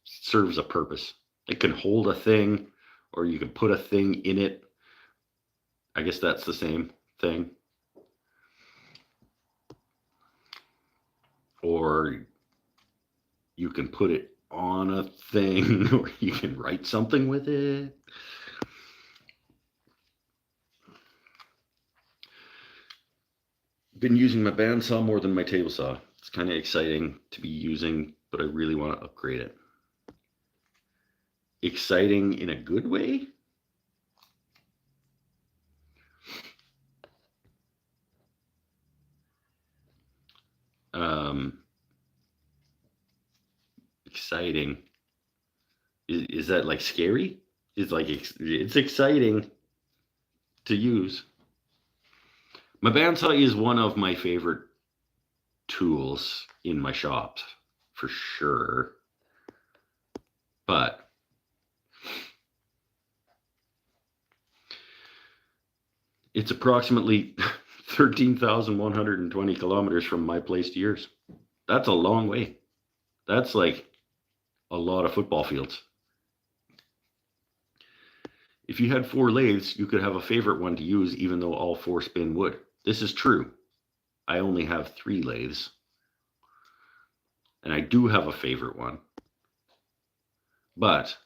serves a purpose. It can hold a thing, or you can put a thing in it. I guess that's the same thing. Or you can put it on a thing, or you can write something with it. Been using my bandsaw more than my table saw. It's kind of exciting to be using, but I really want to upgrade it. Exciting in a good way? Exciting. Is that like scary? It's exciting to use. My bandsaw is one of my favorite tools in my shop, for sure. But it's approximately 13,120 kilometers from my place to yours. That's a long way. That's like a lot of football fields. If you had 4 lathes, you could have a favorite one to use, even though all 4 spin wood. This is true. I only have 3 lathes. And I do have a favorite one. But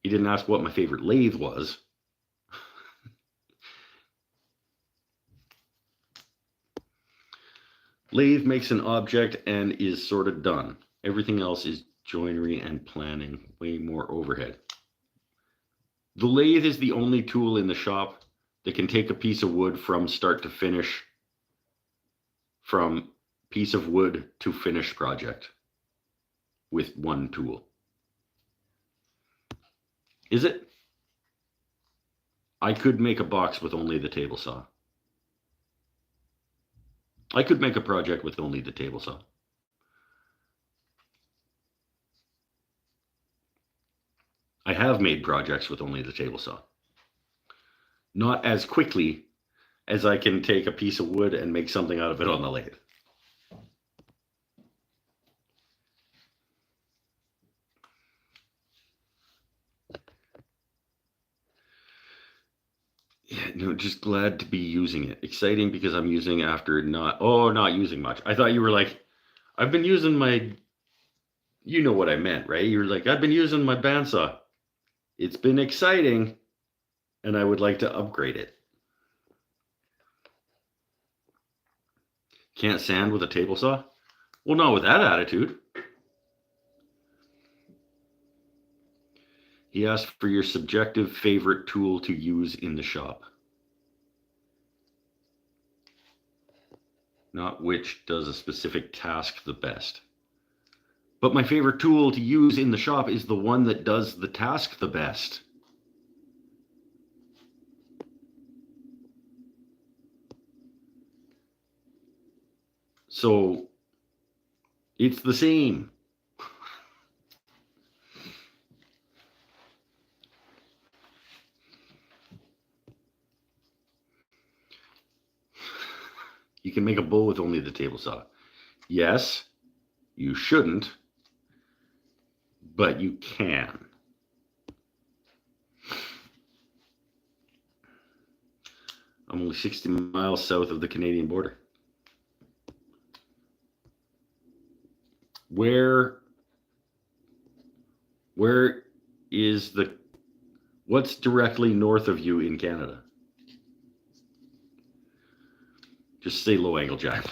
you didn't ask what my favorite lathe was. Lathe makes an object and is sort of done. Everything else is joinery and planning, way more overhead. The lathe is the only tool in the shop that can take a piece of wood from start to finish, from piece of wood to finished project with one tool. Is it? I could make a box with only the table saw. I could make a project with only the table saw. I have made projects with only the table saw. Not as quickly as I can take a piece of wood and make something out of it on the lathe. Yeah, no, just glad to be using it. Exciting because I'm using after not using much. I thought you were like, I've been using my, you know what I meant, right? You're like, I've been using my bandsaw. It's been exciting, and I would like to upgrade it. Can't sand with a table saw? Well, not with that attitude. He asked for your subjective favorite tool to use in the shop. Not which does a specific task the best. But my favorite tool to use in the shop is the one that does the task the best. So it's the same. You can make a bow with only the table saw. Yes, you shouldn't, but you can. I'm only 60 miles south of the Canadian border. Where is what's directly north of you in Canada? Just say low angle jack.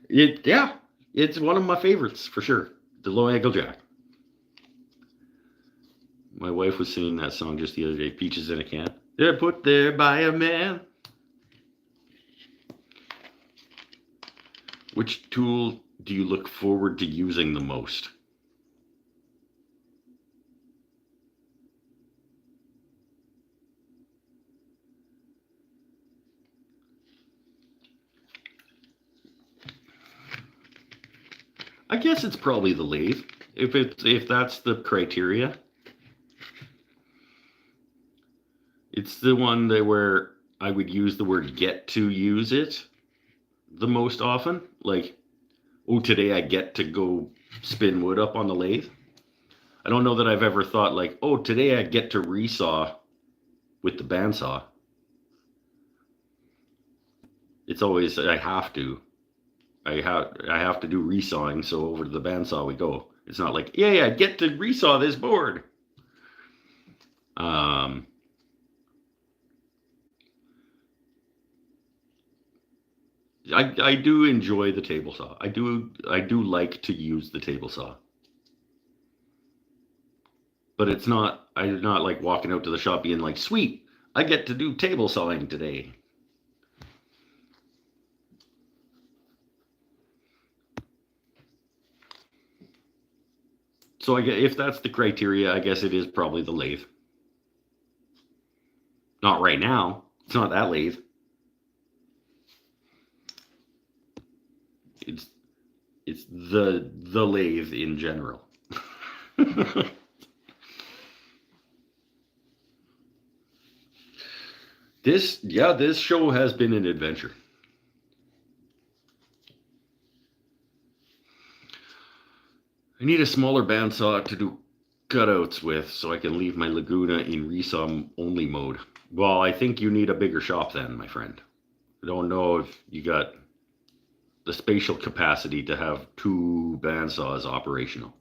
It's one of my favorites for sure. The low angle jack. My wife was singing that song just the other day, Peaches in a Can. They're put there by a man. Which tool do you look forward to using the most? I guess it's probably the lathe. If that's the criteria, it's the one that where I would use the word get to use it the most often. Like, oh, today I get to go spin wood up on the lathe. I don't know that I've ever thought like, oh, today I get to resaw with the bandsaw. It's always I have to. I have to do resawing, so over to the bandsaw we go. It's not like, yeah, I get to resaw this board. I do enjoy the table saw. I do like to use the table saw. But it's not I'm not like walking out to the shop being like, sweet, I get to do table sawing today. So if that's the criteria, I guess it is probably the lathe. Not right now. It's not that lathe. It's the lathe in general. This show has been an adventure. I need a smaller bandsaw to do cutouts with so I can leave my Laguna in resaw only mode. Well, I think you need a bigger shop then, my friend. I don't know if you got the spatial capacity to have 2 bandsaws operational.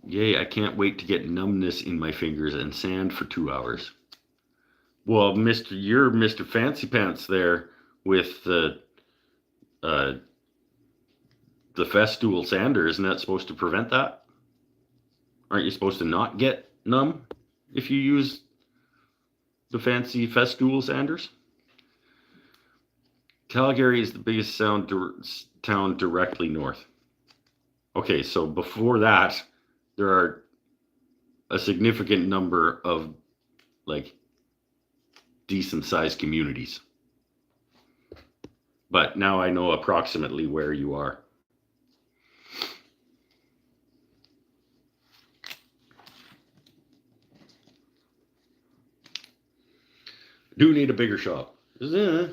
Yay, I can't wait to get numbness in my fingers and sand for 2 hours. Well, you're Mr. Fancy Pants there with the Festool sander. Isn't that supposed to prevent that? Aren't you supposed to not get numb if you use the fancy Festool sanders? Calgary is the biggest town directly north. Okay, so before that, there are a significant number of like decent sized communities. But now I know approximately where you are. Do need a bigger shop. I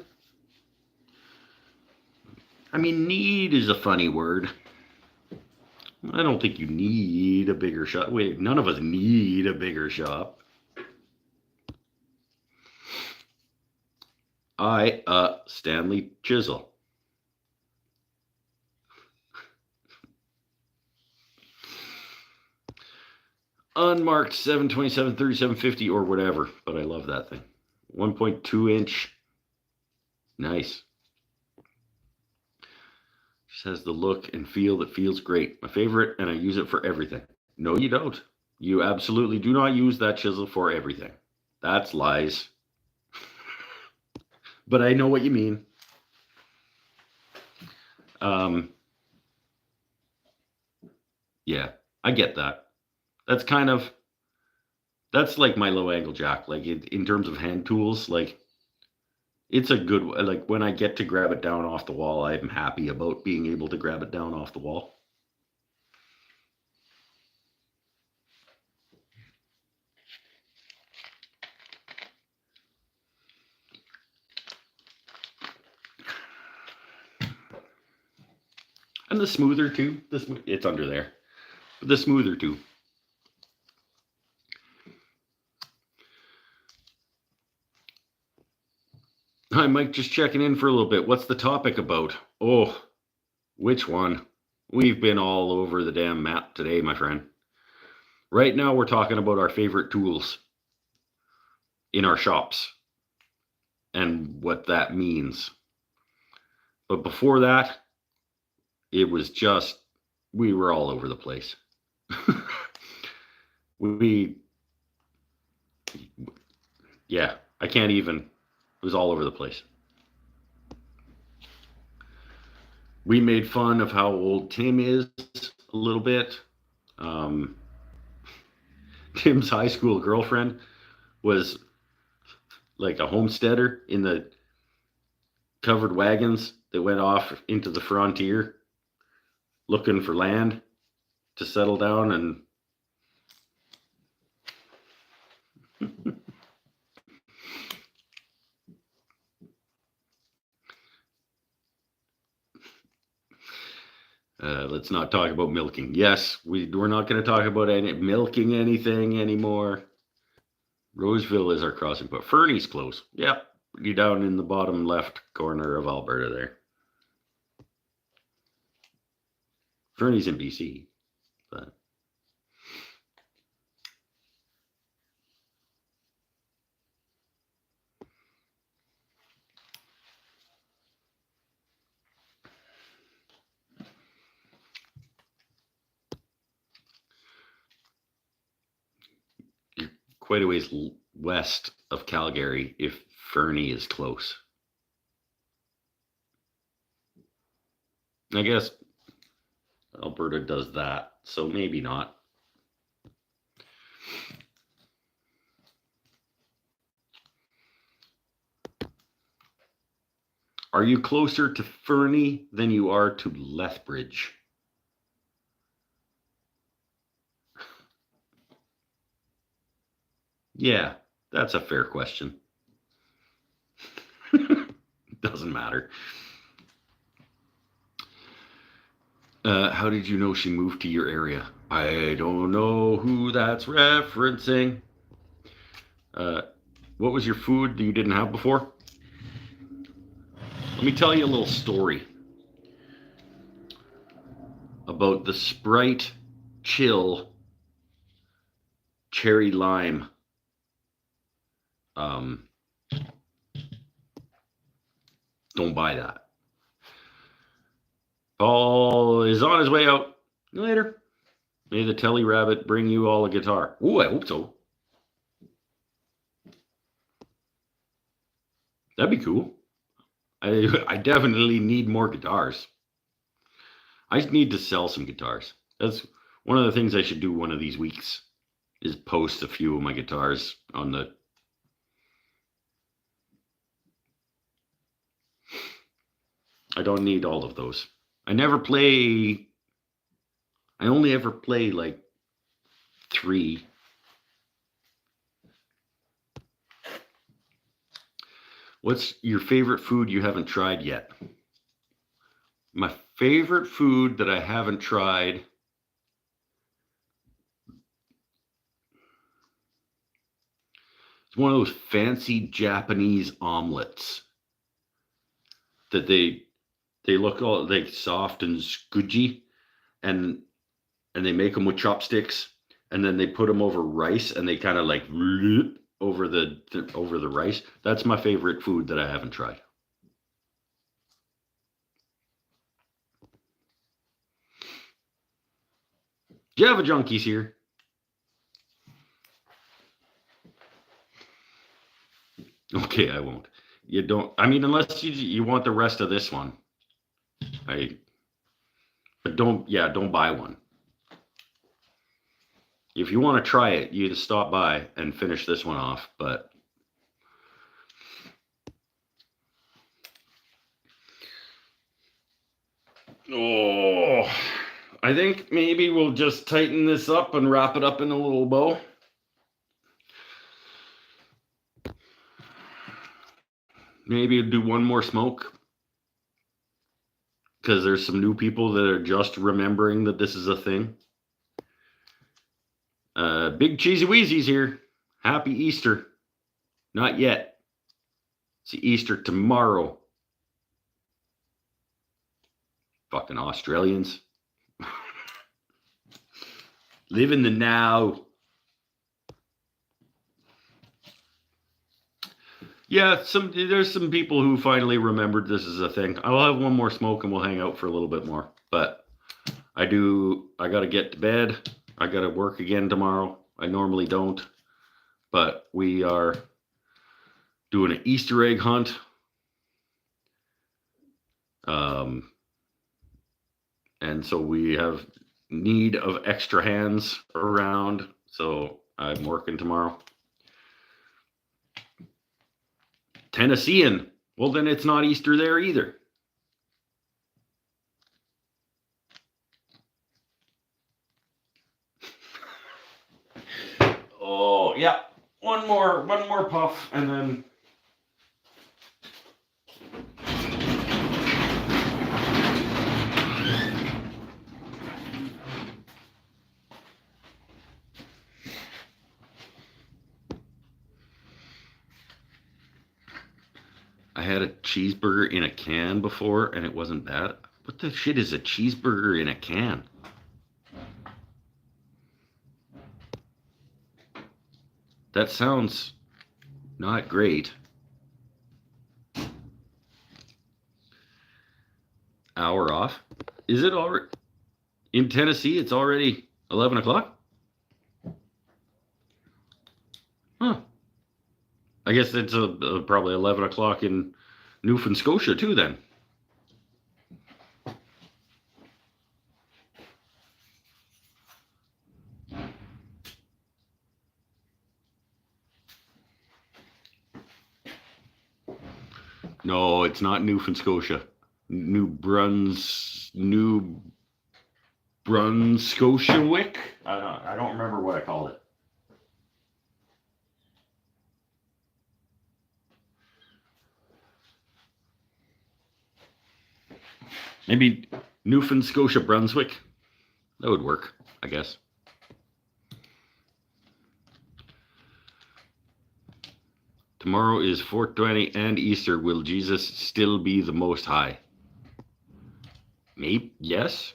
mean, need is a funny word. I don't think you need a bigger shop. Wait, none of us need a bigger shop. Stanley Chisel. Unmarked 727 3750 or whatever, but I love that thing. 1.2 inch. Nice. Just has the look and feel that feels great. My favorite, and I use it for everything. No, you don't. You absolutely do not use that chisel for everything. That's lies. But I know what you mean. Yeah, I get that. That's like my low angle jack. Like in terms of hand tools, like it's a good, like when I get to grab it down off the wall, I'm happy about being able to grab it down off the wall. And the smoother too. It's under there. But the smoother too. Hi, Mike, just checking in for a little bit. What's the topic about? Oh, which one? We've been all over the damn map today, my friend. Right now, we're talking about our favorite tools in our shops and what that means. But before that, it was just, we were all over the place. Yeah, I can't even. It was all over the place. We made fun of how old Tim is a little bit. Um, Tim's high school girlfriend was like a homesteader in the covered wagons that went off into the frontier looking for land to settle down. And let's not talk about milking. Yes, we're not going to talk about milking anything anymore. Roseville is our crossing point. Fernie's close. Yep, you're down in the bottom left corner of Alberta there. Fernie's in BC, but you're quite a ways west of Calgary if Fernie is close. I guess Alberta does that, so maybe not. Are you closer to Fernie than you are to Lethbridge? Yeah, that's a fair question. Doesn't matter. How did you know she moved to your area? I don't know who that's referencing. What was your food that you didn't have before? Let me tell you a little story about the Sprite Chill Cherry Lime. Don't buy that. Paul is on his way out. Later. May the Telly Rabbit bring you all a guitar. Ooh, I hope so. That'd be cool. I definitely need more guitars. I need to sell some guitars. That's one of the things I should do one of these weeks, is post a few of my guitars on the... I don't need all of those. I only ever play like 3. What's your favorite food you haven't tried yet? My favorite food that I haven't tried... It's one of those fancy Japanese omelets that they look all like soft and squidgy, and they make them with chopsticks, and then they put them over rice, and they kind of like over the rice. That's my favorite food that I haven't tried. Java Junkies here. Okay, I won't. You don't. I mean, unless you want the rest of this one. But don't buy one. If you want to try it, you just stop by and finish this one off. But I think maybe we'll just tighten this up and wrap it up in a little bow. Maybe do one more smoke, because there's some new people that are just remembering that this is a thing. Big Cheesy Wheezy's here. Happy Easter. Not yet. It's Easter tomorrow. Fucking Australians. Live in the now. Yeah, there's some people who finally remembered this is a thing. I'll have one more smoke and we'll hang out for a little bit more. But I got to get to bed. I got to work again tomorrow. I normally don't. But we are doing an Easter egg hunt. And so we have need of extra hands around. So I'm working tomorrow. Tennessean. Well, then it's not Easter there either. Oh, yeah. One more puff, and then I had a cheeseburger in a can before, and it wasn't bad. What the shit is a cheeseburger in a can? That sounds not great. Hour off? Is it already in Tennessee? It's already 11 o'clock? Huh. I guess it's probably 11 o'clock in Newfoundland Scotia too then. No, it's not Newfoundland Scotia. New Brunswick. I don't remember what I called it. Maybe Newfoundland Scotia Brunswick. That would work, I guess. Tomorrow is 420 and Easter. Will Jesus still be the Most High? Maybe, yes.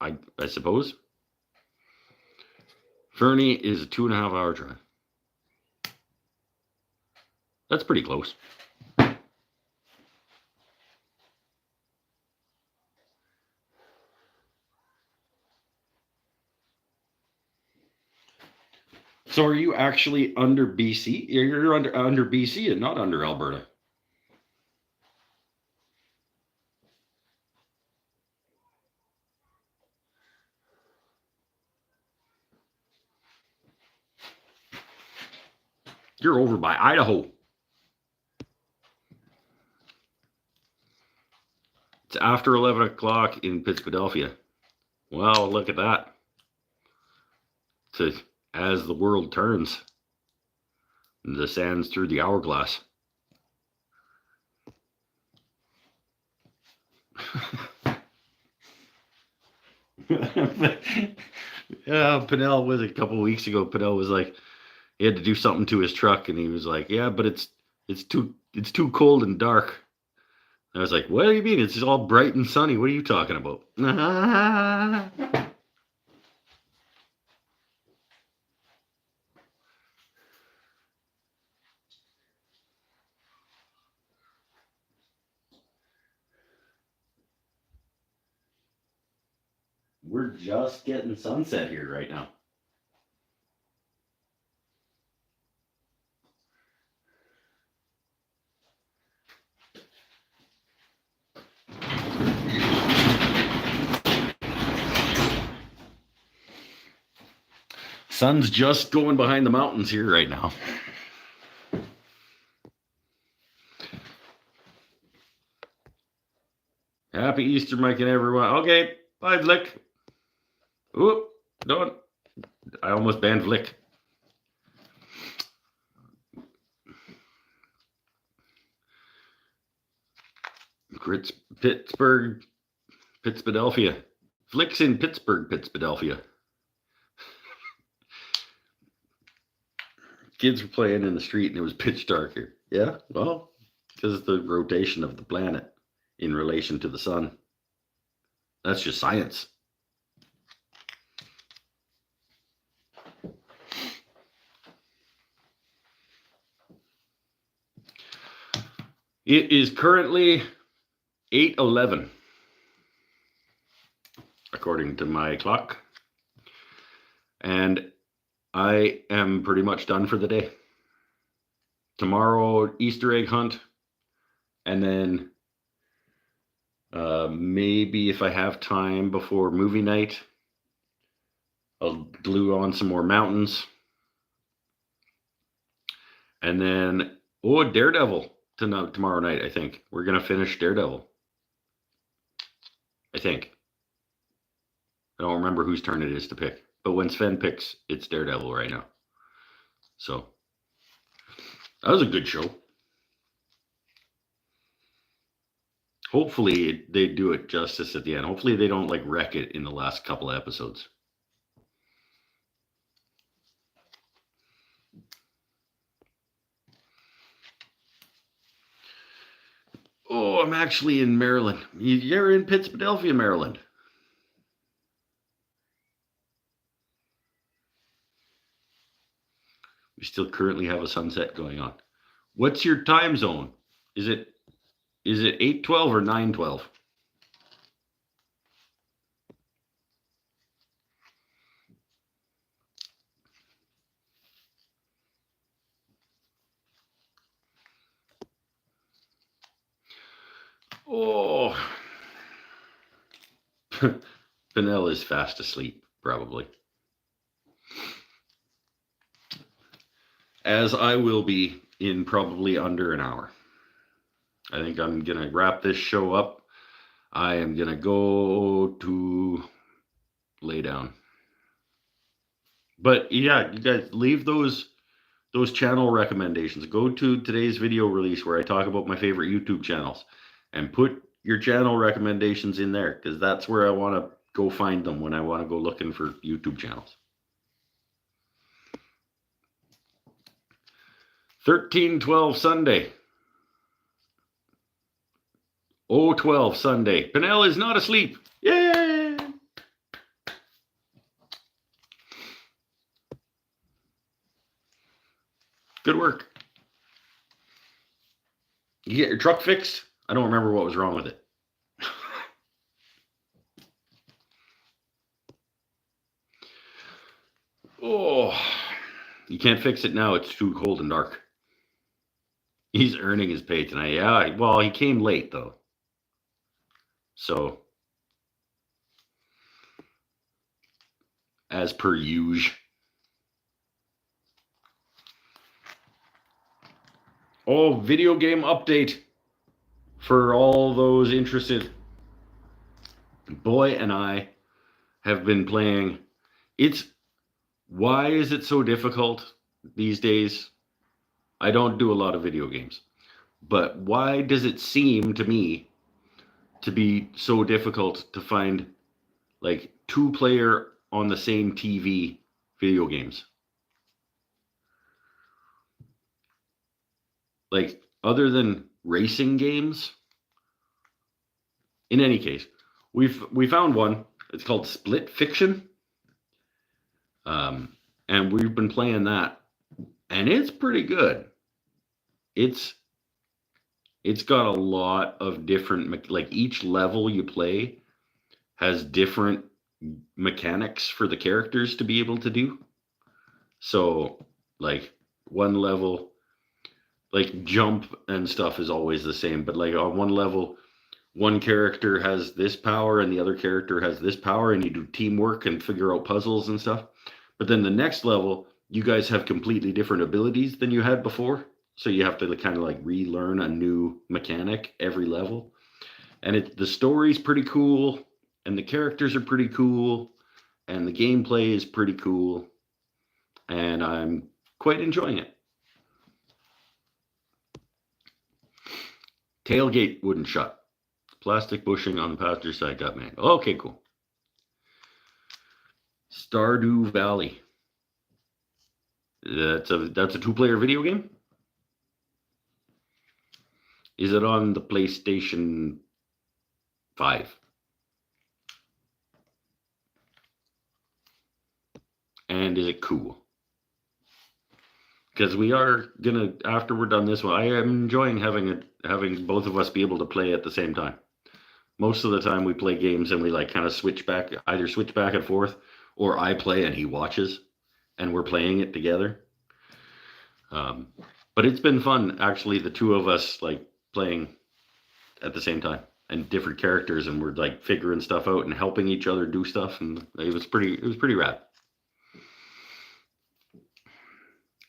I suppose. Fernie is a 2.5 hour drive. That's pretty close. So are you actually under BC? You're under BC and not under Alberta. You're over by Idaho. It's after 11 o'clock in Pittsburgh. Well, look at that. So as the world turns, the sands through the hourglass. Yeah, Pinnell was a couple of weeks ago. Pinnell was like, he had to do something to his truck, and he was like, "Yeah, but it's too cold and dark." I was like, "What do you mean? It's just all bright and sunny. What are you talking about?" We're just getting sunset here right now. Sun's just going behind the mountains here right now. Happy Easter, Mike and everyone. Okay, bye, Vlick. Oop, don't. I almost banned Vlick. Pittsburgh. Vlick's in Pittsburgh. Kids were playing in the street and it was pitch dark here. Yeah, well, because of the rotation of the planet in relation to the sun. That's just science. It is currently 8:11, according to my clock. And I am pretty much done for the day. tomorrow Easter egg hunt, and then maybe if I have time before movie night, I'll glue on some more mountains. And then, Daredevil tomorrow night, I think. We're going to finish Daredevil. I think. I don't remember whose turn it is to pick. But when Sven picks, it's Daredevil right now. So, that was a good show. Hopefully, they do it justice at the end. Hopefully, they don't wreck it in the last couple of episodes. Oh, I'm actually in Maryland. You're in Pittsfield, Maryland. We still currently have a sunset going on. What's your time zone? Is it 8:12 or 9:12? Oh, Vanilla is fast asleep, probably. As I will be in probably under an hour. I think I'm going to wrap this show up. I am going to go to lay down. But yeah, you guys leave those channel recommendations. Go to today's video release where I talk about my favorite YouTube channels and put your channel recommendations in there, because that's where I want to go find them when I want to go looking for YouTube channels. 13/12 Sunday. 0/12 Sunday. Pinnell is not asleep. Yay! Good work. You get your truck fixed? I don't remember what was wrong with it. Oh, you can't fix it now. It's too cold and dark. He's earning his pay tonight. Yeah, well, he came late, though. So, as per usual. Oh, video game update for all those interested. Boy and I have been playing. Why is it so difficult these days? I don't do a lot of video games, but why does it seem to me to be so difficult to find 2-player on the same TV video games? Other than racing games. In any case, we found one. It's called Split Fiction. And we've been playing that, and it's pretty good. It's got a lot of different, each level you play has different mechanics for the characters to be able to do. So, one level, jump and stuff is always the same, but on one level, one character has this power and the other character has this power, and you do teamwork and figure out puzzles and stuff. But then the next level, you guys have completely different abilities than you had before. So you have to kind of relearn a new mechanic every level. And the story's pretty cool, and the characters are pretty cool, and the gameplay is pretty cool. And I'm quite enjoying it. Tailgate wouldn't shut. Plastic bushing on the passenger side got made. Okay, cool. Stardew Valley. That's a 2-player video game? Is it on the PlayStation 5? And is it cool? Because we are gonna, after we're done this one, I am enjoying having both of us be able to play at the same time. Most of the time we play games and we kind of switch back and forth, or I play and he watches, and we're playing it together. But it's been fun, actually, the two of us like playing at the same time and different characters, and we're like figuring stuff out and helping each other do stuff, and it was pretty rad.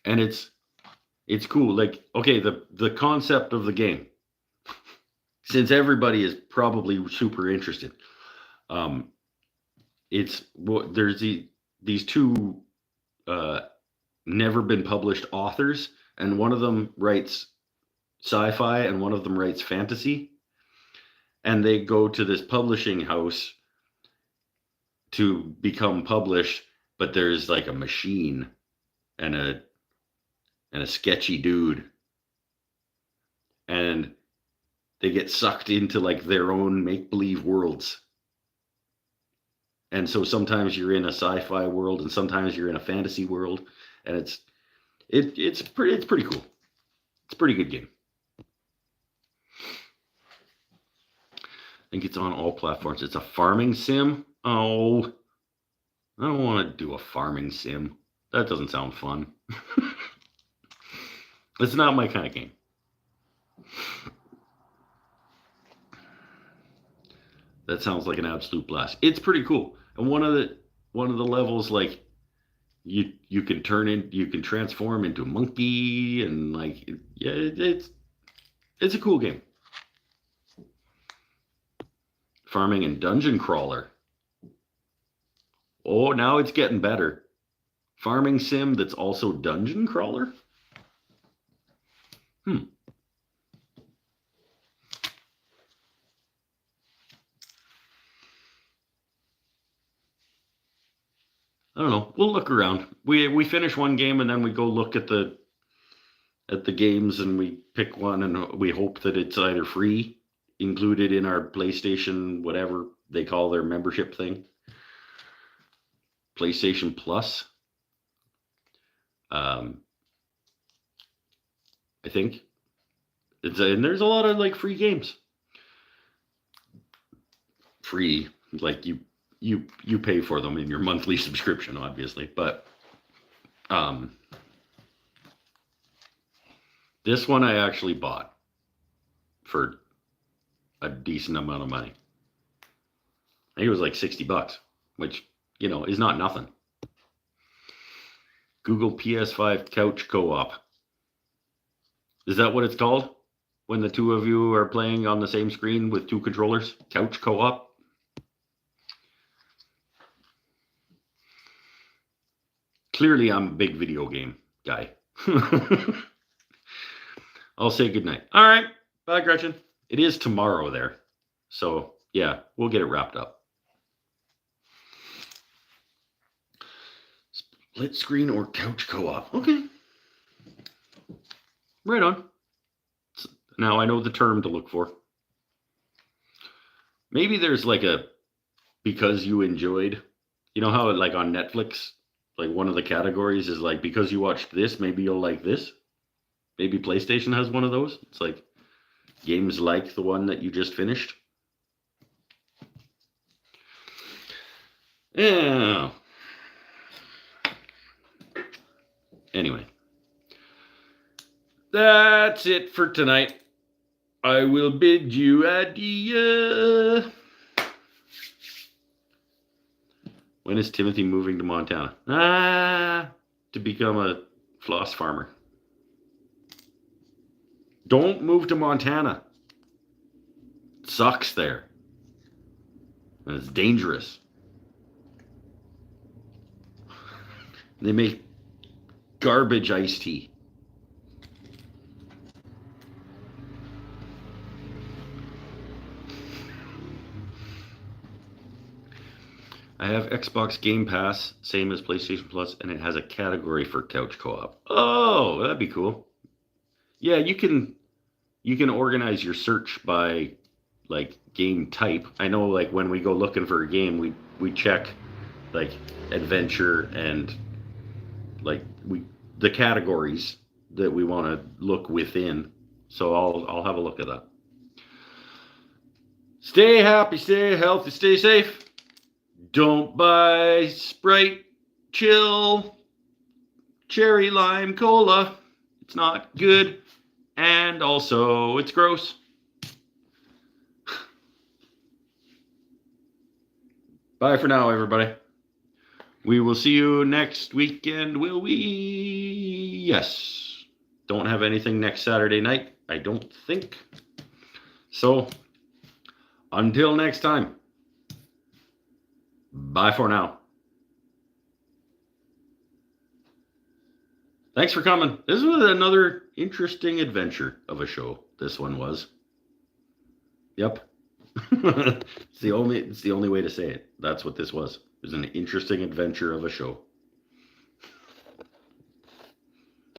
And it's cool. Like, okay, the concept of the game, since everybody is probably super interested, it's there's these two never been published authors, and one of them writes sci-fi and one of them writes fantasy, and they go to this publishing house to become published, but there's like a machine and a sketchy dude, and they get sucked into like their own make-believe worlds. And so sometimes you're in a sci-fi world and sometimes you're in a fantasy world, and it's pretty cool. It's a pretty good game. I think it's on all platforms. It's a farming sim. Oh, I don't want to do a farming sim. That doesn't sound fun. It's not my kind of game. That sounds like an absolute blast. It's pretty cool. And one of the levels, like you can transform into a monkey, and like it's a cool game. Farming and dungeon crawler. Oh, now it's getting better. Farming sim that's also dungeon crawler? I don't know. We'll look around. We finish one game and then we go look at the games, and we pick one, and we hope that it's either free, included in our PlayStation, whatever they call their membership thing, PlayStation Plus. I think and there's a lot of like free games. Free, like you pay for them in your monthly subscription, obviously, but this one I actually bought for a decent amount of money. I think it was like $60, which, is not nothing. Google PS5 Couch Co-op. Is that what it's called? When the two of you are playing on the same screen with two controllers? Couch Co-op? Clearly, I'm a big video game guy. I'll say goodnight. All right. Bye, Gretchen. It is tomorrow there. So, yeah, we'll get it wrapped up. Split screen or couch co-op. Okay. Right on. Now I know the term to look for. Maybe there's like a because you enjoyed. You know how like on Netflix, like one of the categories is like because you watched this, maybe you'll like this. Maybe PlayStation has one of those. It's like games like the one that you just finished. Yeah. Anyway. That's it for tonight. I will bid you adieu. When is Timothy moving to Montana? To become a floss farmer. Don't move to Montana. It sucks there. And it's dangerous. They make garbage iced tea. I have Xbox Game Pass, same as PlayStation Plus, and it has a category for couch co-op. Oh, that'd be cool. Yeah, you can organize your search by like game type. I know like when we go looking for a game, we check like adventure and like the categories that we want to look within. So I'll have a look at that. Stay happy, stay healthy, stay safe. Don't buy Sprite, Chill, Cherry Lime Cola. It's not good. And also, it's gross. Bye for now, everybody. We will see you next weekend, will we? Yes. Don't have anything next Saturday night, I don't think. So, until next time, bye for now. Thanks for coming. This was another interesting adventure of a show. This one was. Yep. It's the only way to say it. That's what this was. It was an interesting adventure of a show.